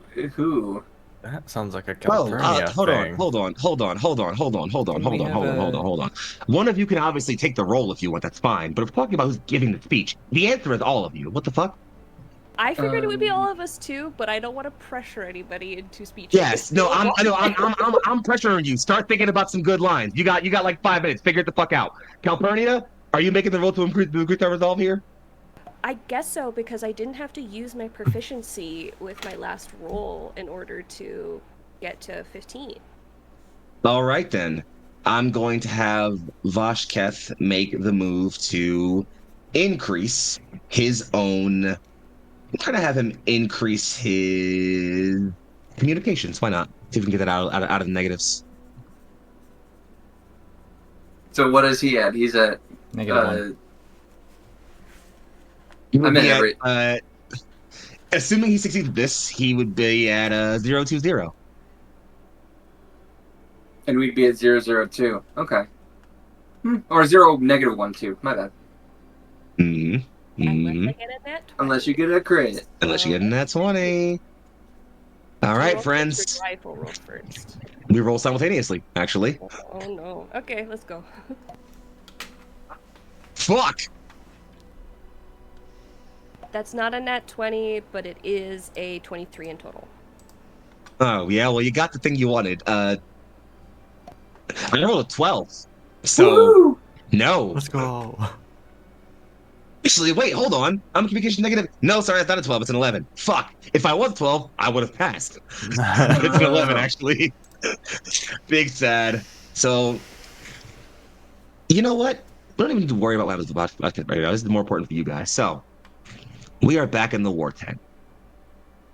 That sounds like a
Oh,
Calpurnia
hold on,
thing.
hold on, hold on, hold on, hold on, hold on,
Didn't we
hold on,
have
hold on, hold on,
a-
hold on. One of you can obviously take the role if you want, that's fine. But if we're talking about who's giving the speech, the answer is all of you. What the fuck?
I figured it would be all of us too, but I don't want to pressure anybody into speeches.
Yes, no, I'm pressuring you. Start thinking about some good lines. You got like 5 minutes. Figure it the fuck out. Calpurnia, are you making the roll to increase our resolve here?
I guess so, because I didn't have to use my proficiency with my last roll in order to get to 15.
All right then. I'm going to have Vashketh make the move to increase his own. I'm trying to have him increase his communications. Why not? See if we can get that out of the negatives.
So what is he at? He's at
-1.
He would
I'm in
be
every.
at, assuming he succeeds this, he would be at 020.
And we'd be at 002. Okay. Or 0 -1 2. My bad.
Mm-hmm.
Unless
Mm-hmm.
I get a net 20.
Unless you get a crit.
Unless you get in that 20. All right,
Roll
friends.
first or rifle roll first.
We roll simultaneously, actually.
Oh no. Okay, let's go.
Fuck!
That's not a net 20, but it is a 23 in total.
Oh, yeah, well, you got the thing you wanted. I rolled a 12. So,
Woo!
no.
Let's go.
Actually, wait, hold on. I'm communication negative. No, sorry, that's not a 12. It's an 11. Fuck. If I was 12, I would have passed. It's an 11, actually. Big sad. So, you know what? We don't even need to worry about what happens to the right now. This is more important for you guys. So, we are back in the war tent.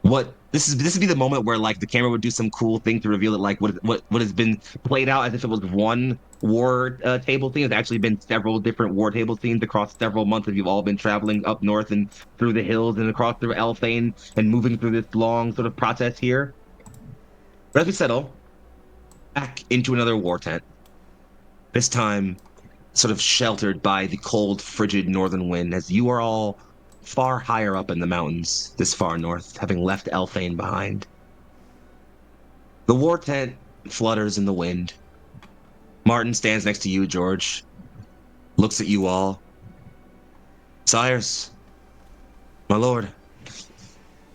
What this would be the moment where like the camera would do some cool thing to reveal it, like what has been played out as if it was one war table scene. It's actually been several different war table scenes across several months as you've all been traveling up north and through the hills and across through Elfane and moving through this long sort of process here. But as we settle back into another war tent, this time sort of sheltered by the cold, frigid northern wind, as you are all far higher up in the mountains, this far north, having left Elfane behind. The war tent flutters in the wind. Martin stands next to you, George, looks at you all. Sires, my lord,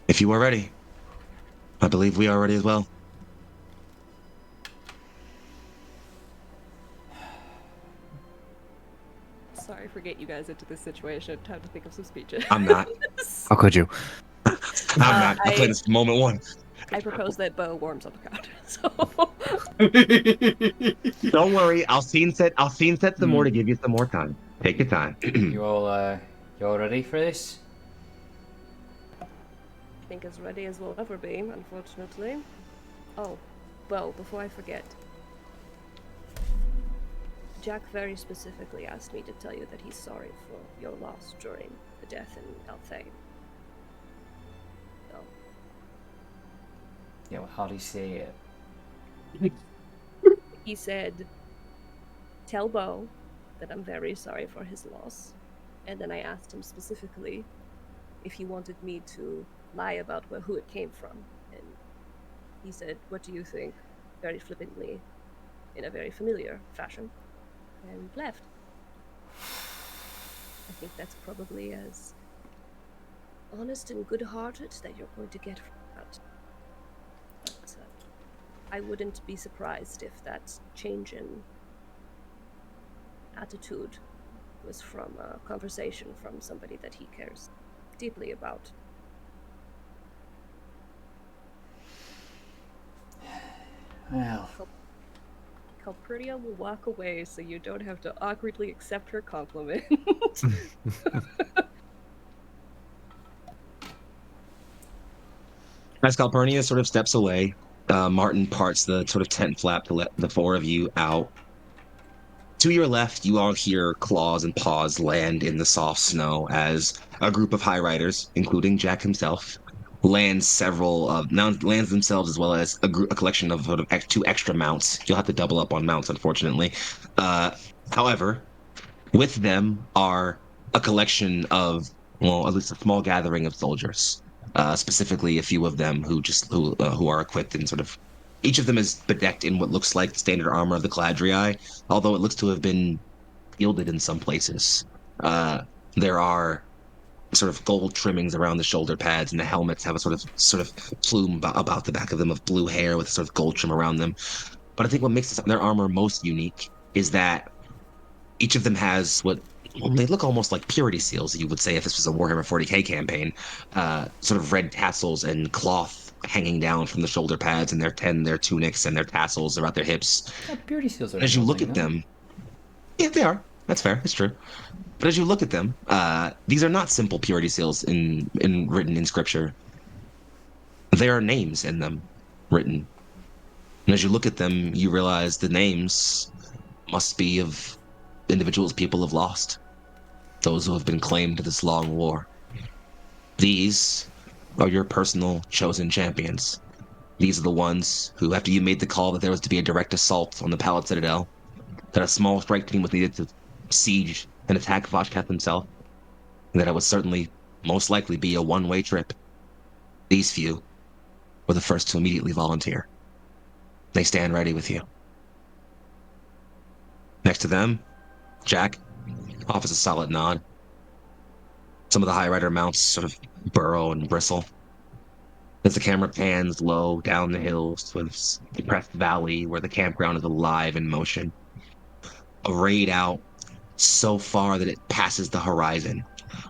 if you are ready, I believe we are ready as well.
Sorry for getting you guys into this situation. Time to think of some speeches.
I'm not.
How could you?
I'm not. I played this from moment one.
I propose that Bo warms up the crowd. So
Don't worry, I'll scene set some more to give you some more time. Take your time.
You all ready for this?
I think as ready as we'll ever be, unfortunately. Oh, Bo, before I forget. Jack very specifically asked me to tell you that he's sorry for your loss during the death in Althane. So,
Yeah, well, how do you say it?
he said, tell Bo that I'm very sorry for his loss. And then I asked him specifically if he wanted me to lie about who it came from. And he said, what do you think? Very flippantly, in a very familiar fashion. And left. I think that's probably as honest and good-hearted that you're going to get from that. But I wouldn't be surprised if that change in attitude was from a conversation from somebody that he cares deeply about.
Well,
Calpurnia will walk away so you don't have to awkwardly accept her compliment.
As Calpurnia sort of steps away, Martin parts the sort of tent flap to let the four of you out. To your left, you all hear claws and paws land in the soft snow as a group of high riders, including Jack himself, lands themselves as well as a collection of sort of two extra mounts. You'll have to double up on mounts, unfortunately. Uh, However, with them are a collection of, well, at least a small gathering of soldiers. Specifically, a few of them who are equipped in sort of. Each of them is bedecked in what looks like the standard armor of the Caladriai, although it looks to have been gilded in some places. Uh, there are sort of gold trimmings around the shoulder pads, and the helmets have a sort of plume about the back of them of blue hair with sort of gold trim around them. But I think what makes their armor most unique is that each of them has what, well, they look almost like purity seals, you would say, if this was a Warhammer 40k campaign. Sort of red tassels and cloth hanging down from the shoulder pads, and their tunics and their tassels about their hips.
Yeah, purity seals are
As you look
amazing,
at
though.
them, yeah, they are. That's fair. It's true. But as you look at them, these are not simple purity seals in written in scripture. There are names in them written. And as you look at them, you realize the names must be of individuals people have lost, those who have been claimed to this long war. These are your personal chosen champions. These are the ones who, after you made the call that there was to be a direct assault on the Palace Citadel, that a small strike team was needed to siege and attack Vashketh himself, and that it would certainly, most likely, be a one-way trip. These few were the first to immediately volunteer. They stand ready with you. Next to them, Jack offers a solid nod. Some of the High Rider mounts sort of burrow and bristle as the camera pans low down the hills to a depressed valley where the campground is alive in motion. Arrayed out so far that it passes the horizon,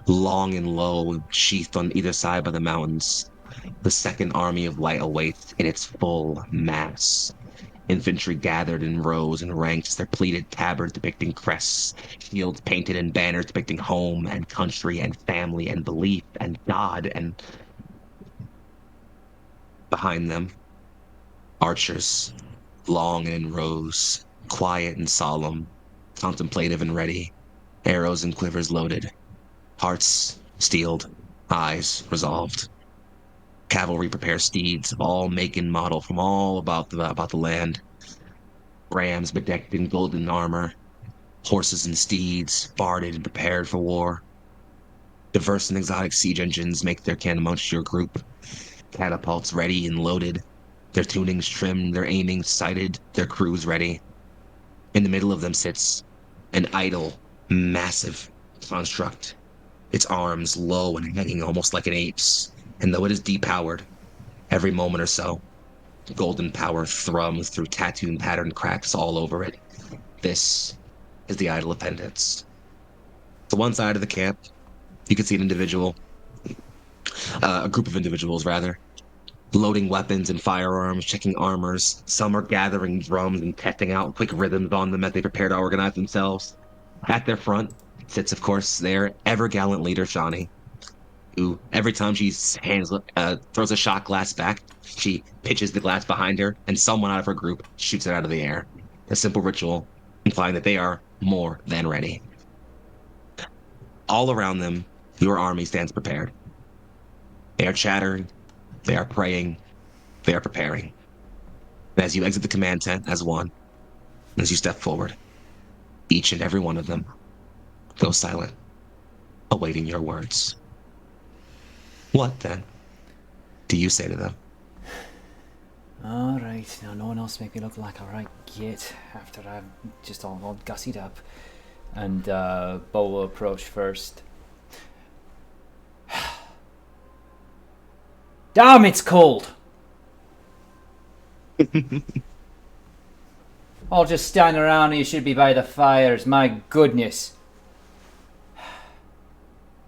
long and low, sheathed on either side by the mountains, the Second Army of Light awaits in its full mass. Infantry gathered in rows and ranks, their pleated tabards depicting crests, shields painted and banners depicting home and country and family and belief and God, and behind them, archers, long and in rows, quiet and solemn, contemplative and ready, arrows and quivers loaded, hearts steeled, eyes resolved. Cavalry prepare steeds of all make and model from all about the land. Rams bedecked in golden armor, horses and steeds barded and prepared for war. Diverse and exotic siege engines make their kin amongst your group. Catapults ready and loaded, their tunings trimmed, their aiming sighted, their crews ready. In the middle of them sits an idle, massive construct, its arms low and hanging almost like an ape's, and though it is depowered, every moment or so, golden power thrums through tattooed pattern cracks all over it. This is the idol appendix. To one side of the camp, you can see a group of individuals rather, loading weapons and firearms, checking armors. Some are gathering drums and testing out quick rhythms on them as they prepare to organize themselves. At their front sits, of course, their ever-gallant leader, Shawnee, who, every time she throws a shot glass back, she pitches the glass behind her, and someone out of her group shoots it out of the air. A simple ritual, implying that they are more than ready. All around them, your army stands prepared. They are chattering, they are praying, they are preparing. And as you exit the command tent as one, as you step forward, each and every one of them goes silent, awaiting your words. What, then, do you say to them?
Alright, now no one else make me look like a right git after I'm just all gussied up. And Bo will approach first. Damn, it's cold! I'll just stand around and you should be by the fires, my goodness.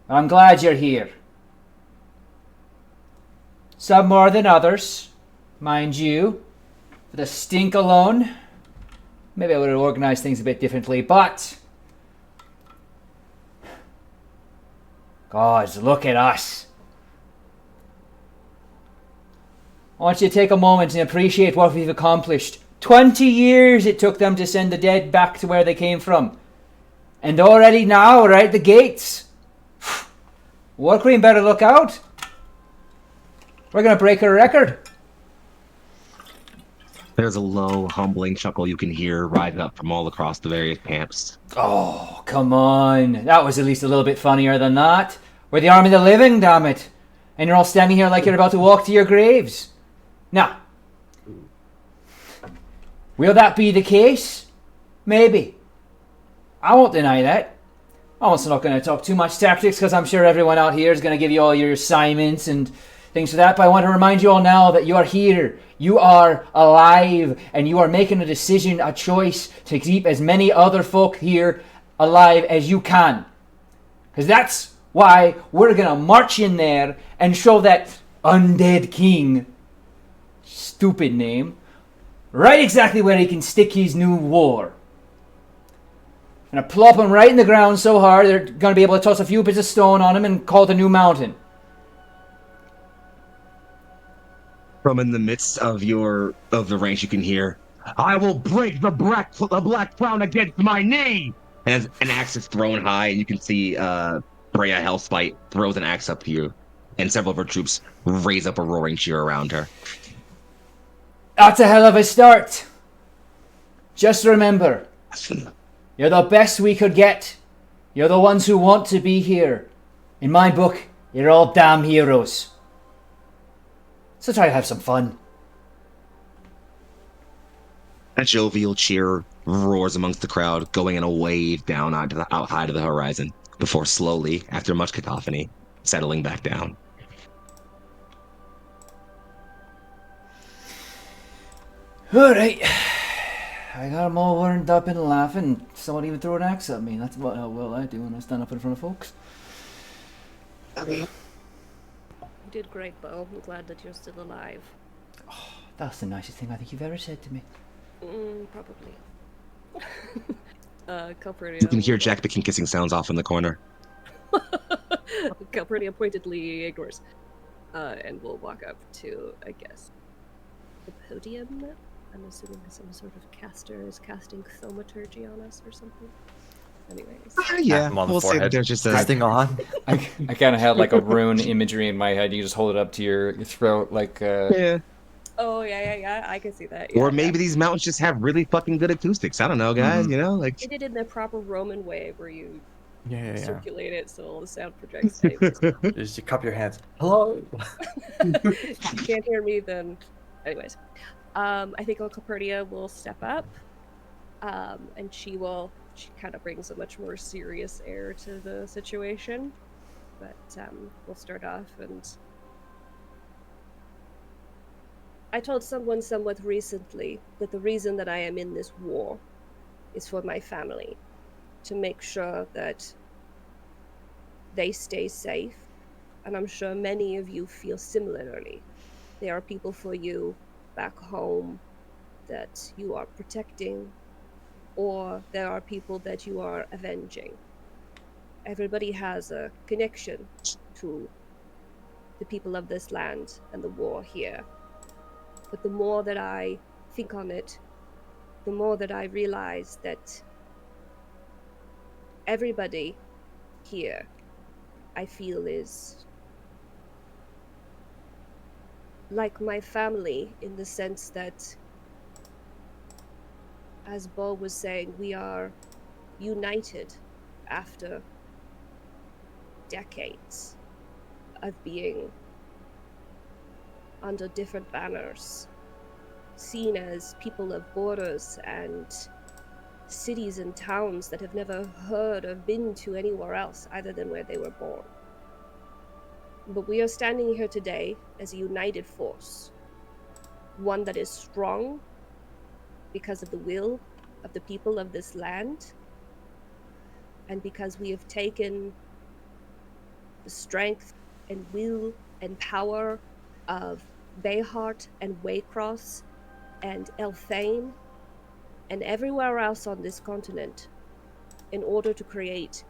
I'm glad you're here. Some more than others, mind you. For the stink alone, maybe I would have organized things a bit differently, but... Gods, look at us. I want you to take a moment and appreciate what we've accomplished. 20 years it took them to send the dead back to where they came from. And already now we're at the gates. War Queen better look out. We're going to break her record.
There's a low, humbling chuckle you can hear rise up from all across the various camps.
Oh, come on. That was at least a little bit funnier than that. We're the army of the living, damn it. And you're all standing here like you're about to walk to your graves. Now, will that be the case? Maybe. I won't deny that. I'm also not going to talk too much tactics because I'm sure everyone out here is going to give you all your assignments and things for that. But I want to remind you all now that you are here. You are alive and you are making a decision, a choice to keep as many other folk here alive as you can. Because that's why we're going to march in there and show that undead king, stupid name, right exactly where he can stick his new war. And I plop him right in the ground so hard they're going to be able to toss a few bits of stone on him and call it a new mountain.
From in the midst of the ranks, you can hear, "I will break the black crown against my knee!" And as an axe is thrown high, and you can see Brea Hellspite throws an axe up to you, and several of her troops raise up a roaring cheer around her.
That's a hell of a start. Just remember, you're the best we could get. You're the ones who want to be here. In my book, you're all damn heroes. So try to have some fun.
A jovial cheer roars amongst the crowd, going in a wave down out high to the horizon, before slowly, after much cacophony, settling back down.
Alright. I got them all warmed up and laughing. Someone even threw an axe at me. That's about how well I do when I stand up in front of folks.
You did great, Bo. I'm glad that you're still alive.
That's the nicest thing I think you've ever said to me.
Probably. Calpurnia.
You can hear Jack picking kissing sounds off in the corner.
Calpurnia pointedly ignores. And we'll walk up to, I guess, the podium. I'm assuming some sort of caster is casting thaumaturgy on us or something. Anyways.
Yeah,
I'm on the
we'll say
forehead.
that there's just
This
a...
thing on.
I kind of had like a rune imagery in my head. You just hold it up to your throat like...
Yeah.
Oh, yeah, I can see that.
Or
Yeah,
maybe these mountains just have really fucking good acoustics. I don't know, guys,
Mhm.
you know? Like,
They did it in the proper Roman way where you
Yeah.
circulate it so all the sound projects. Anyways.
Just you cup your hands. Hello.
If you can't hear me, then... Anyways. I think Calpurnia will step up. And she kind of brings a much more serious air to the situation. But we'll start off and... I told someone somewhat recently that the reason that I am in this war is for my family. To make sure that they stay safe. And I'm sure many of you feel similarly. There are people for you back home that you are protecting, or there are people that you are avenging. Everybody has a connection to the people of this land and the war here. But the more that I think on it, the more that I realize that everybody here, I feel, is like my family, in the sense that, as Bo was saying, we are united after decades of being under different banners, seen as people of borders and cities and towns that have never heard or been to anywhere else other than where they were born. But we are standing here today as a united force, one that is strong because of the will of the people of this land, and because we have taken the strength and will and power of Bayhart and Waycross and Elthane and everywhere else on this continent in order to create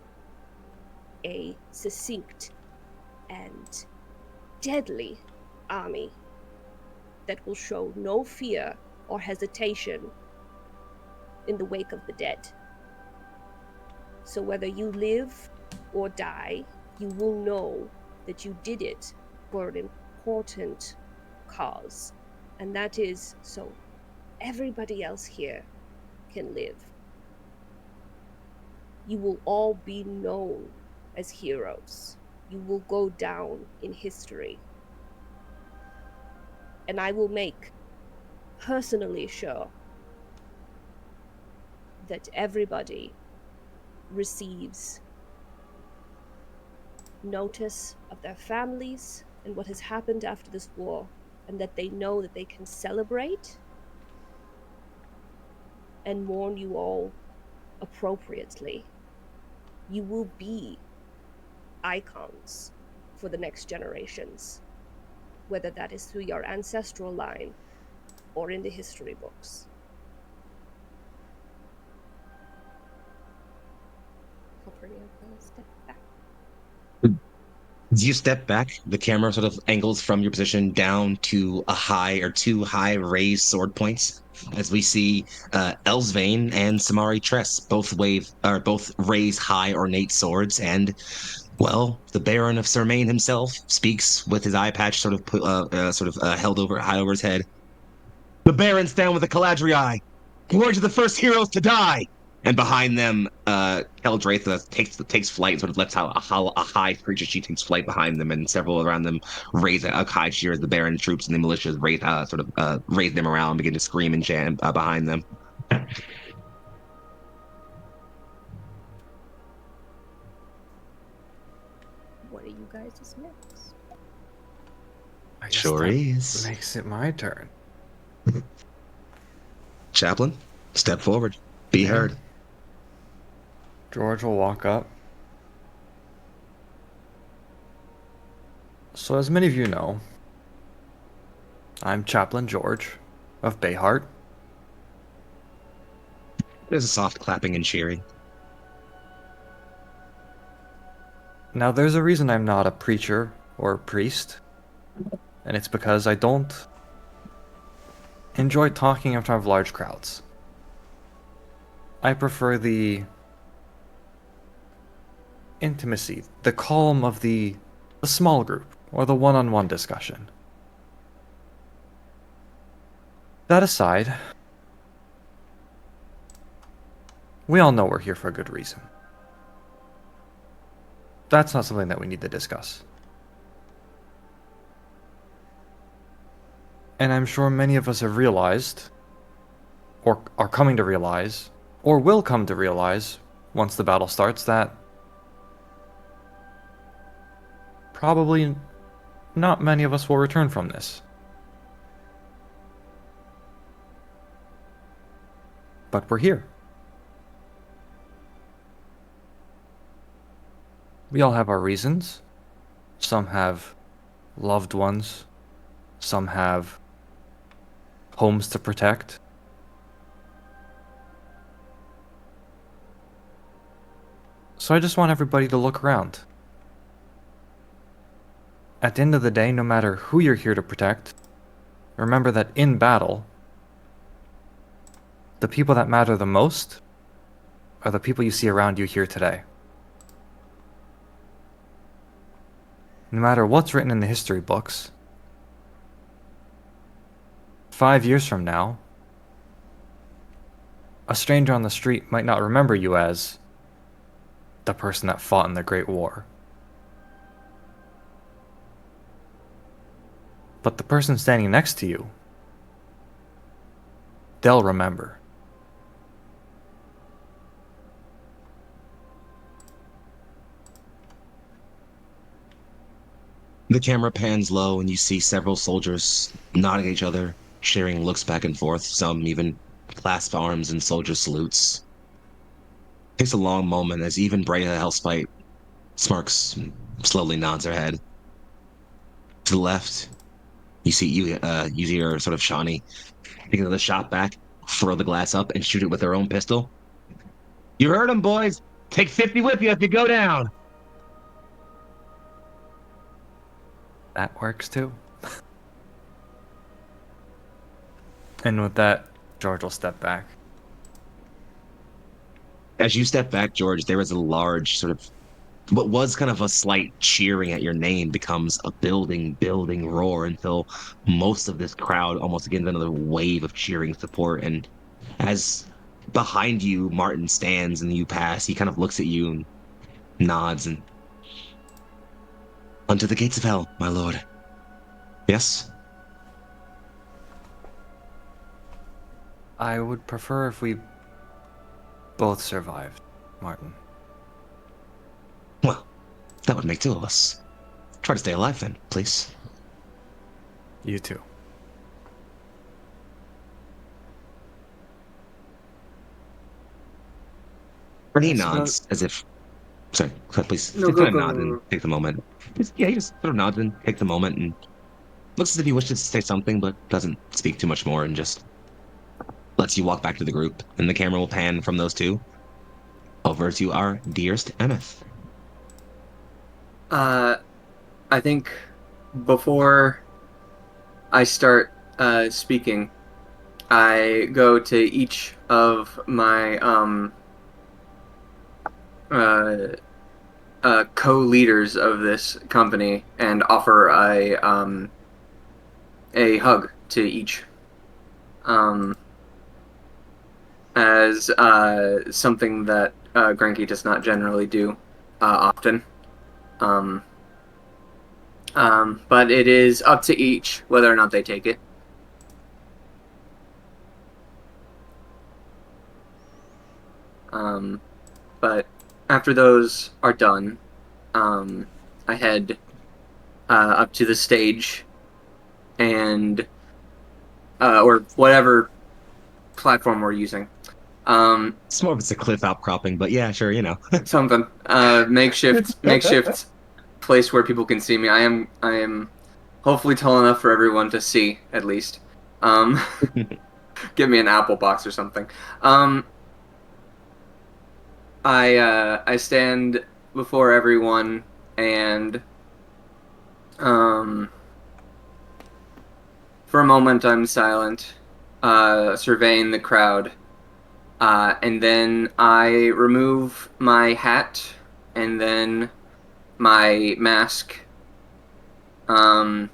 a succinct and deadly army that will show no fear or hesitation in the wake of the dead. So whether you live or die, you will know that you did it for an important cause, and that is so everybody else here can live. You will all be known as heroes. You will go down in history. And I will make personally sure that everybody receives notice of their families and what has happened after this war, and that they know that they can celebrate and mourn you all appropriately. You will be icons for the next generations, whether that is through your ancestral line or in the history books. Calpurnia will step back.
As you step back, the camera sort of angles from your position down to a high or two high raised sword points. As we see Elsvain and Samari Tress both raise high ornate swords, and well, the Baron of Sermain himself speaks with his eye patch held over high over his head. The Baron's down with the Caladriai. Glory to the first heroes to die. And behind them, Caladriai takes flight and sort of lets out a high creature. She takes flight behind them, and several around them raise a high cheer as the Baron troops and the militias raise them around and begin to scream and chant behind them.
What are you guys' next?
I guess
Sure
that
is.
makes it my turn.
Chaplain, step forward. Be
Yeah.
heard.
George will walk up. So, as many of you know, I'm Chaplain George of Bayheart.
There's a soft clapping and cheering.
Now, there's a reason I'm not a preacher or a priest, and it's because I don't enjoy talking in front of large crowds. I prefer the intimacy, the calm of the small group, or the one-on-one discussion. That aside, we all know we're here for a good reason. That's not something that we need to discuss. And I'm sure many of us have realized, or are coming to realize, or will come to realize once the battle starts, that probably not many of us will return from this. But we're here. We all have our reasons. Some have loved ones. Some have homes to protect. So I just want everybody to look around. At the end of the day, no matter who you're here to protect, remember that in battle, the people that matter the most are the people you see around you here today. No matter what's written in the history books, 5 years from now, a stranger on the street might not remember you as the person that fought in the Great War. But the person standing next to you, they'll remember.
The camera pans low and you see several soldiers nodding at each other, sharing looks back and forth, some even clasp arms in soldier salutes. It takes a long moment as even Brea Hellspite smirks and slowly nods her head. To the left, you see her sort of Shawnee taking the shot back, throw the glass up, and shoot it with her own pistol. You heard him, boys! Take 50 with you if you go down!
That works too. And with that, George will step back.
As you step back, George, there is a large sort of what was kind of a slight cheering at your name becomes a building roar until most of this crowd almost gets another wave of cheering support. And as behind you, Martin stands and you pass, he kind of looks at you and nods and unto the gates of hell, my lord. Yes?
I would prefer if we both survived, Martin.
Well, that would make two of us. Try to stay alive then, please.
You too.
And he
Yes,
nods as if. Sorry, please.
No,
Just
go,
kind
go,
of nods
go,
and
go.
take the moment. He just sort of nods and takes the moment and looks as if he wishes to say something, but doesn't speak too much more and just lets you walk back to the group. And the camera will pan from those two over to our dearest Emeth.
I think before I start speaking, I go to each of my co-leaders of this company and offer a hug to each. As something that Granky does not generally do often. But it is up to each whether or not they take it. But after those are done, I head up to the stage and or whatever platform we're using.
It's more of it's a cliff outcropping, but yeah, sure, you know.
Something makeshift place where people can see me. I am hopefully tall enough for everyone to see at least. Give me an apple box or something. I stand before everyone and for a moment I'm silent, surveying the crowd. And then I remove my hat and then my mask. And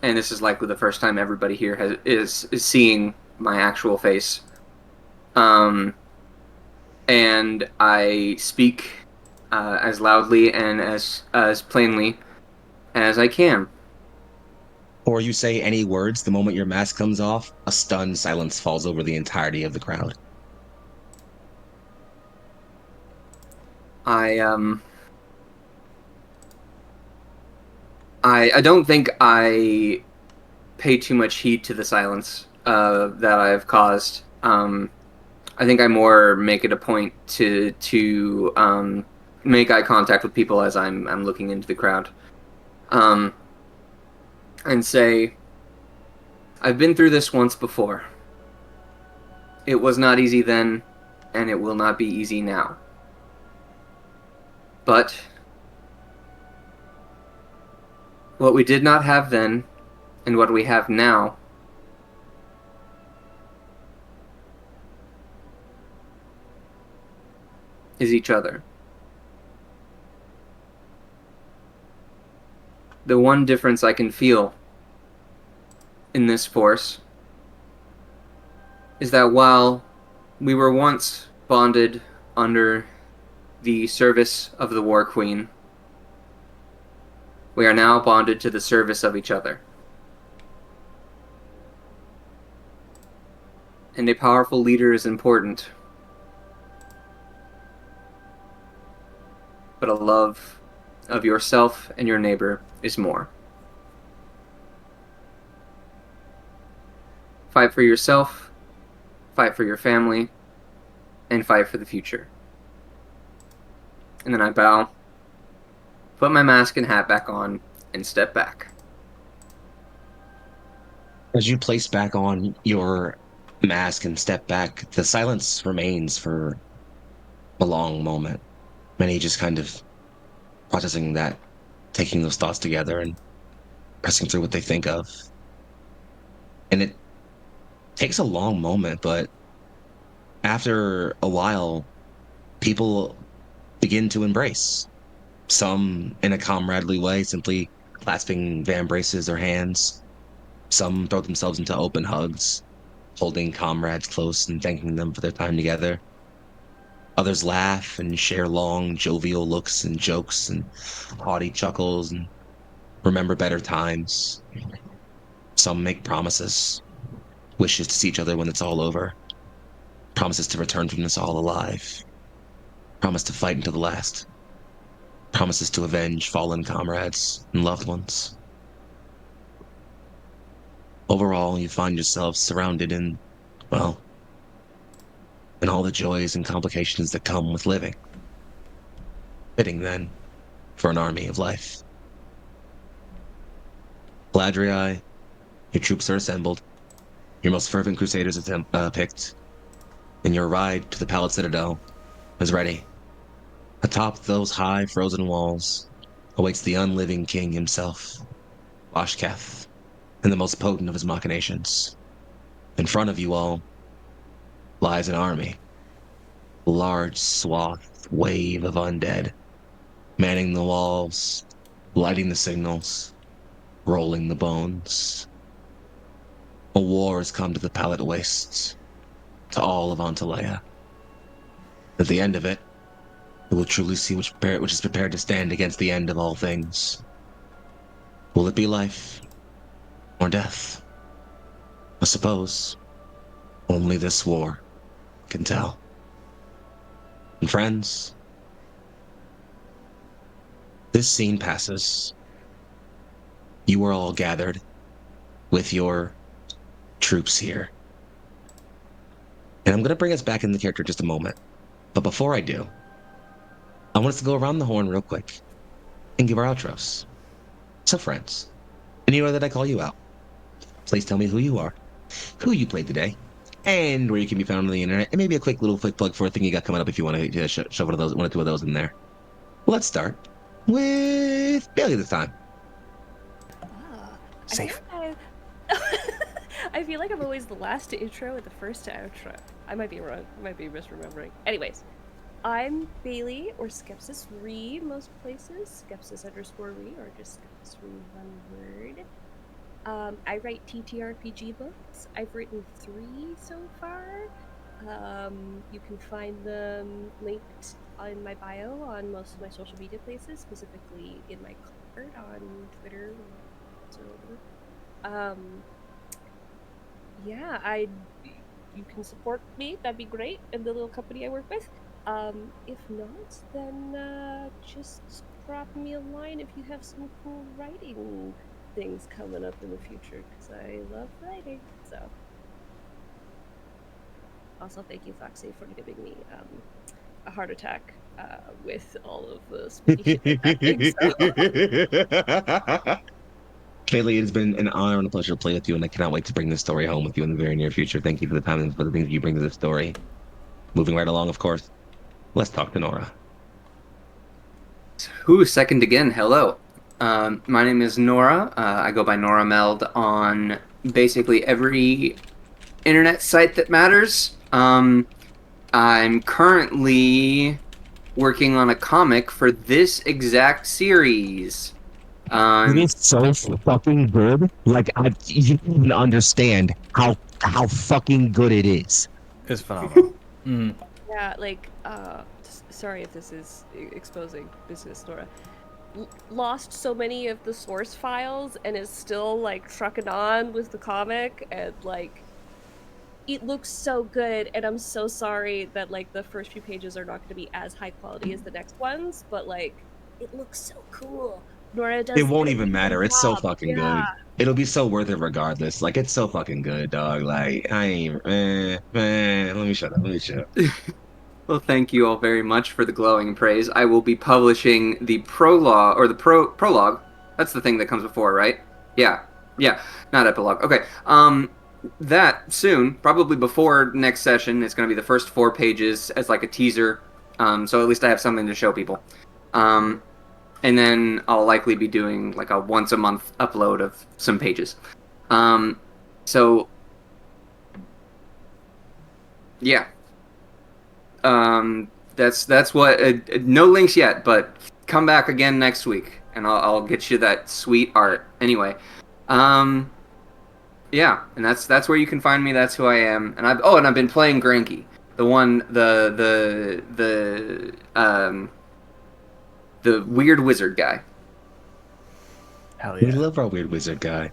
this is likely the first time everybody here is seeing my actual face. And I speak as loudly and as plainly as I can.
Or you say any words, the moment your mask comes off, a stunned silence falls over the entirety of the crowd.
I don't think I pay too much heed to the silence that I've caused. I think I more make it a point to make eye contact with people as I'm looking into the crowd, and say, I've been through this once before. It was not easy then, and it will not be easy now. But what we did not have then, and what we have now, is each other. The one difference I can feel in this force is that while we were once bonded under the service of the War Queen, we are now bonded to the service of each other. And a powerful leader is important, but a love of yourself and your neighbor is more. Fight for yourself, fight for your family, and fight for the future. And then I bow, put my mask and hat back on, and step back.
As you place back on your mask and step back, the silence remains for a long moment. Many just kind of processing that, taking those thoughts together and pressing through what they think of. And it Takes a long moment, but after a while, people begin to embrace. Some in a comradely way, simply clasping Van Brace's or hands. Some throw themselves into open hugs, holding comrades close and thanking them for their time together. Others laugh and share long, jovial looks and jokes and haughty chuckles and remember better times. Some make promises, wishes to see each other when it's all over, promises to return from this all alive, promise to fight until the last, promises to avenge fallen comrades and loved ones. Overall, you find yourself surrounded in, well, in all the joys and complications that come with living. Fitting, then, for an army of life. Caladriai, your troops are assembled, your most fervent crusaders picked, and your ride to the Pallid Citadel is ready. Atop those high frozen walls awaits the unliving king himself, Washketh, and the most potent of his machinations. In front of you all lies an army, a large swath wave of undead, manning the walls, lighting the signals, rolling the bones. A war has come to the Pallid Wastes, to all of Antalea. At the end of it, we will truly see which is prepared to stand against the end of all things. Will it be life or death? I suppose only this war can tell. And friends, this scene passes. You are all gathered with your troops here. And I'm going to bring us back in the character just a moment. But before I do, I want us to go around the horn real quick and give our outros. So friends, anywhere that I call you out, please tell me who you are, who you played today, and where you can be found on the internet, and maybe a quick plug for a thing you got coming up if you want to shove one or two of those in there. Let's start with Bailey this time.
Ah,
Safe.
I feel like I'm always the last to intro and the first to outro. I might be wrong. I might be misremembering. Anyways, I'm Bailey, or Skepsis Re, most places. Skepsis_Re, or just Skepsis Re, one word. I write TTRPG books. I've written 3 so far. You can find them linked in my bio on most of my social media places, specifically in my card on Twitter. So, yeah, you can support me. That'd be great, and the little company I work with. If not, then just drop me a line if you have some cool writing things coming up in the future, because I love writing. So, also thank you, Foxy, for giving me a heart attack with all of the spooky shit that's happening. So.
Bailey, it's been an honor and a pleasure to play with you, and I cannot wait to bring this story home with you in the very near future. Thank you for the time and for the things you bring to the story. Moving right along, of course, let's talk to Nora.
Second again. Hello. My name is Nora. I go by Nora Meld on basically every internet site that matters. I'm currently working on a comic for this exact series.
It is so fucking good. Like, you don't even understand how fucking good it is.
It's phenomenal.
Yeah, like, sorry if this is exposing business, Nora. Lost so many of the source files and is still, like, trucking on with the comic, and, like, it looks so good, and I'm so sorry that, like, the first few pages are not going to be as high quality as the next ones, but, like, it looks so cool. Nora does.
It won't even matter. It's so
job.
fucking
Yeah.
good. It'll be so worth it regardless. Like, it's so fucking good, dog. Like, I ain't, let me shut up.
Well, thank you all very much for the glowing praise. I will be publishing the prologue, or the prologue. That's the thing that comes before, right? Yeah, not epilogue. Okay, that soon, probably before next session. It's going to be the first 4 pages as like a teaser, so at least I have something to show people. And then I'll likely be doing like a once a month upload of some pages. So Yeah. That's what. No links yet, but come back again next week, and I'll get you that sweet art. Anyway, um, yeah, and that's where you can find me. That's who I am, and I've been playing Granky, the weird wizard guy.
Hell
We
yeah.
love our weird wizard guy.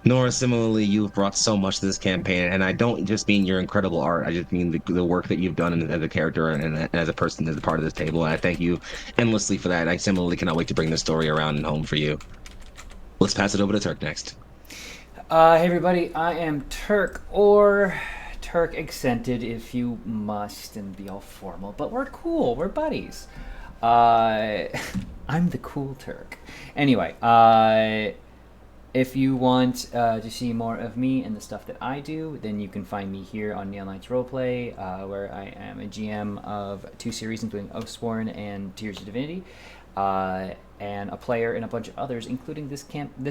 Nora, similarly, you've brought so much to this campaign, and I don't just mean your incredible art. I just mean the work that you've done as a character and as a person as a part of this table. And I thank you endlessly for that. I similarly cannot wait to bring this story around and home for you. Let's pass it over to Turk next.
Hey everybody, I am Turk, or Turk accented if you must, and be all formal, but we're cool, we're buddies. I'm the cool Turk. Anyway, if you want to see more of me and the stuff that I do, then you can find me here on Neon Lights Roleplay, where I am a GM of 2 series, including Oathsworn and Tears of Divinity, and a player in a bunch of others, including this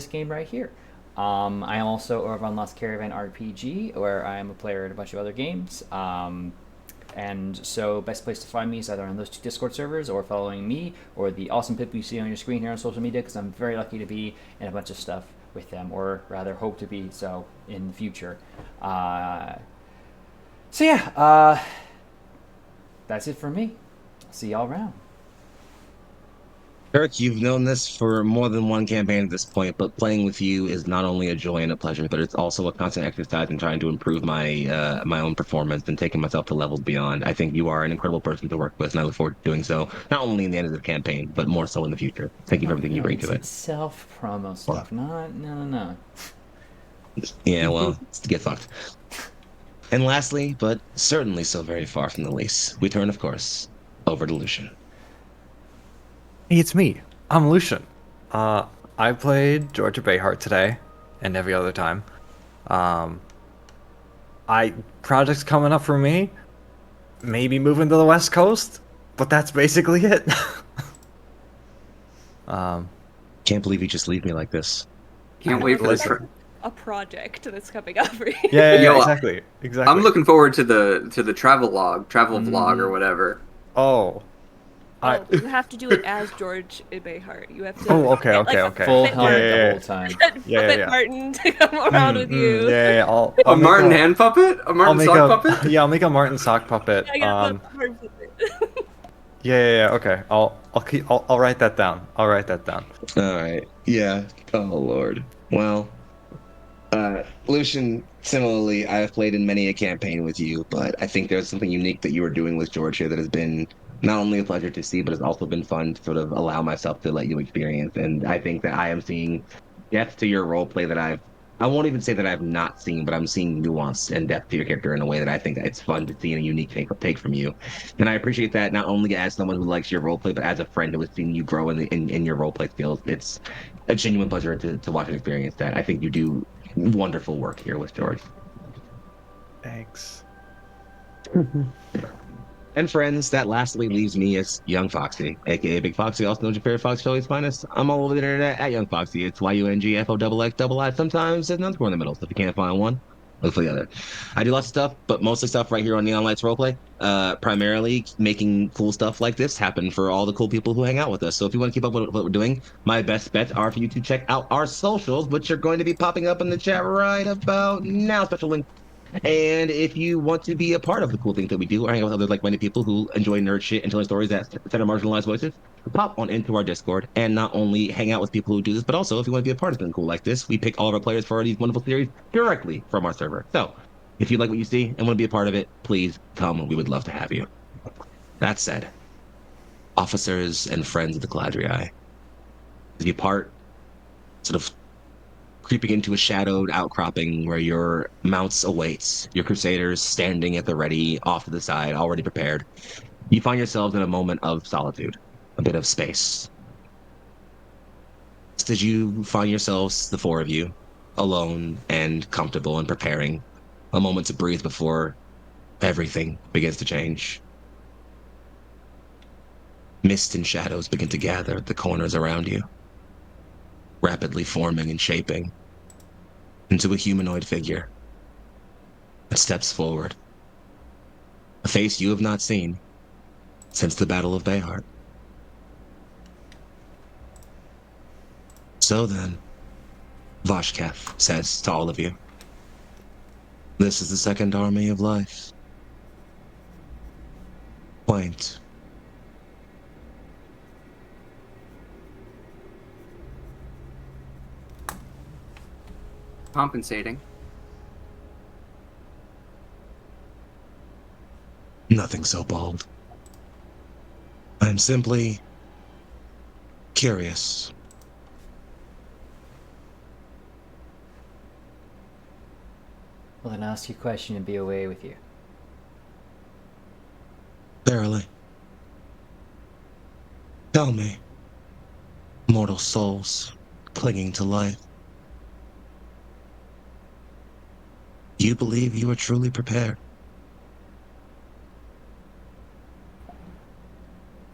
game right here. I am also over on Lost Caravan RPG, where I am a player in a bunch of other games. And so best place to find me is either on those 2 Discord servers, or following me, or the awesome people you see on your screen here on social media, because I'm very lucky to be in a bunch of stuff with them, or rather hope to be so in the future. So yeah, that's it for me. See y'all around.
Eric, you've known this for more than one campaign at this point, but playing with you is not only a joy and a pleasure, but it's also a constant exercise in trying to improve my own performance and taking myself to levels beyond. I think you are an incredible person to work with, and I look forward to doing so, not only in the end of the campaign, but more so in the future. Thank you for everything you bring to it.
It's self-promo stuff, no.
Yeah, well, get fucked. And lastly, but certainly so very far from the least, we turn, of course, over to Lucian.
Hey, it's me. I'm Lucian. I played Georgia Bayhart today and every other time. Projects coming up for me. Maybe moving to the West Coast, but that's basically it.
Can't believe you just leave me like this.
Can't wait for
Listen.
A project that's coming up for you.
Yeah,
Yo,
exactly.
I'm looking forward to the travel vlog or whatever.
Oh.
Oh, you have to do it as George Bayhart. You have to.
Oh, okay.
Full
fit
helmet
yeah,
the
yeah.
whole time.
Fit Martin to come around with you.
Yeah. I'll
A
make
Martin hand puppet? A Martin sock puppet?
Yeah, I'll make a Martin sock puppet.
Yeah, Martin puppet.
Yeah. Okay. I'll write that down.
All right. Yeah. Oh, Lord. Well, Lucian, similarly, I have played in many a campaign with you, but I think there's something unique that you are doing with George here that has been not only a pleasure to see, but it's also been fun to sort of allow myself to let you experience. And I think that I am seeing depth to your role play that I won't even say that I've not seen, but I'm seeing nuance and depth to your character in a way that I think that it's fun to see and a unique take from you. And I appreciate that not only as someone who likes your role play, but as a friend who has seen you grow in your role play skills. It's a genuine pleasure to watch and experience that. I think you do wonderful work here with George.
Thanks.
And friends, that lastly leaves me as Young Foxy, aka Big Foxy, also known as Superior Fox Show's finest. I'm all over the internet at Young Foxy. It's YUNGFOXXI. Sometimes there's an underscore in the middle, so if you can't find one, look for the other. I do lots of stuff, but mostly stuff right here on Neon Lights Roleplay. Primarily making cool stuff like this happen for all the cool people who hang out with us. So if you want to keep up with what we're doing, my best bets are for you to check out our socials, which are going to be popping up in the chat right about now. Special link. And if you want to be a part of the cool things that we do, or hang out with other like-minded people who enjoy nerd shit and telling stories that center marginalized voices, pop on into our Discord and not only hang out with people who do this, but also if you want to be a part of something cool like this, we pick all of our players for these wonderful series directly from our server. So if you like what you see and want to be a part of it, please come. We would love to have you. That said, officers and friends of the Caladriai, as you part, sort of creeping into a shadowed outcropping where your mounts awaits, your crusaders standing at the ready, off to the side, already prepared. You find yourselves in a moment of solitude, a bit of space. Just as you find yourselves, the 4 of you, alone and comfortable and preparing, a moment to breathe before everything begins to change. Mist and shadows begin to gather at the corners around you, rapidly forming and shaping into a humanoid figure that steps forward, A face you have not seen since the Battle of Bayheart. So then, Vashketh says to all of you, this is the second army of life. Quaint.
Compensating.
Nothing so bold. I'm simply curious.
Well, then ask your question and be away with you.
Verily. Tell me, mortal souls clinging to life, you believe you are truly prepared?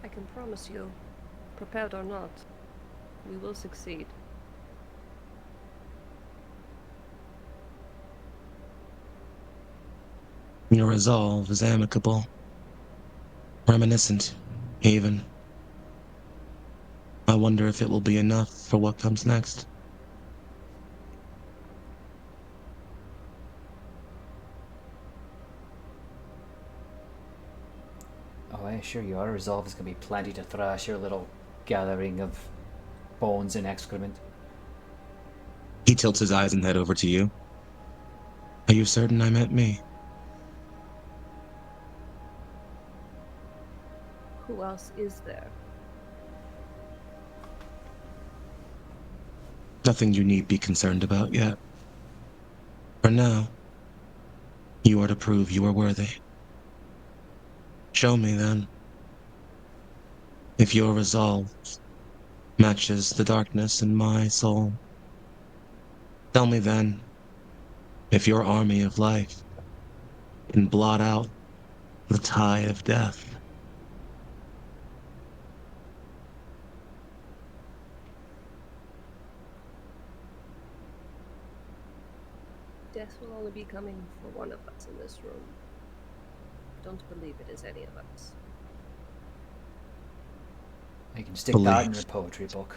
I can promise you, prepared or not, we will succeed.
Your resolve is amicable, reminiscent, even. I wonder if it will be enough for what comes next.
Oh, I assure you, our resolve is going to be plenty to thrash your little gathering of bones and excrement.
He tilts his eyes and head over to you. Are you certain I meant me?
Who else is there?
Nothing you need be concerned about yet. For now, you are to prove you are worthy. Show me, then, if your resolve matches the darkness in my soul. Tell me, then, if your army of life can blot out the tide of death.
Death will only be coming for one of us in this room. Don't believe it is any of us.
You can stick that in
Believe.
your poetry book.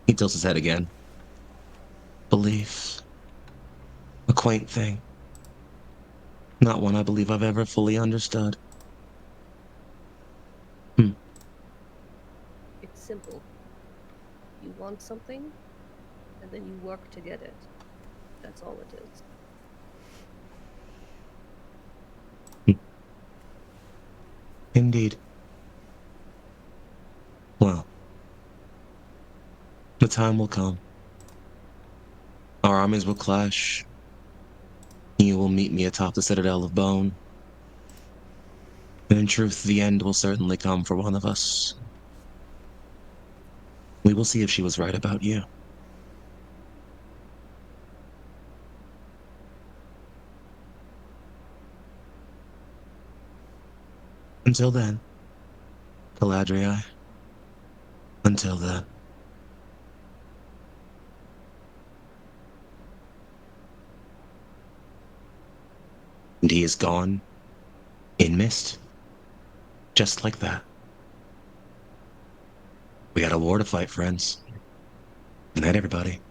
He tilts his head again. Belief. A quaint thing. Not one I believe I've ever fully understood.
It's simple. You want something, and then you work to get it. That's all it is.
Indeed. Well, the time will come. Our armies will clash. You will meet me atop the Citadel of Bone. And in truth, the end will certainly come for one of us. We will see if she was right about you. Until then, Caladriai. Until then. And he is gone in mist. Just like that. We got a war to fight, friends. Good night, everybody.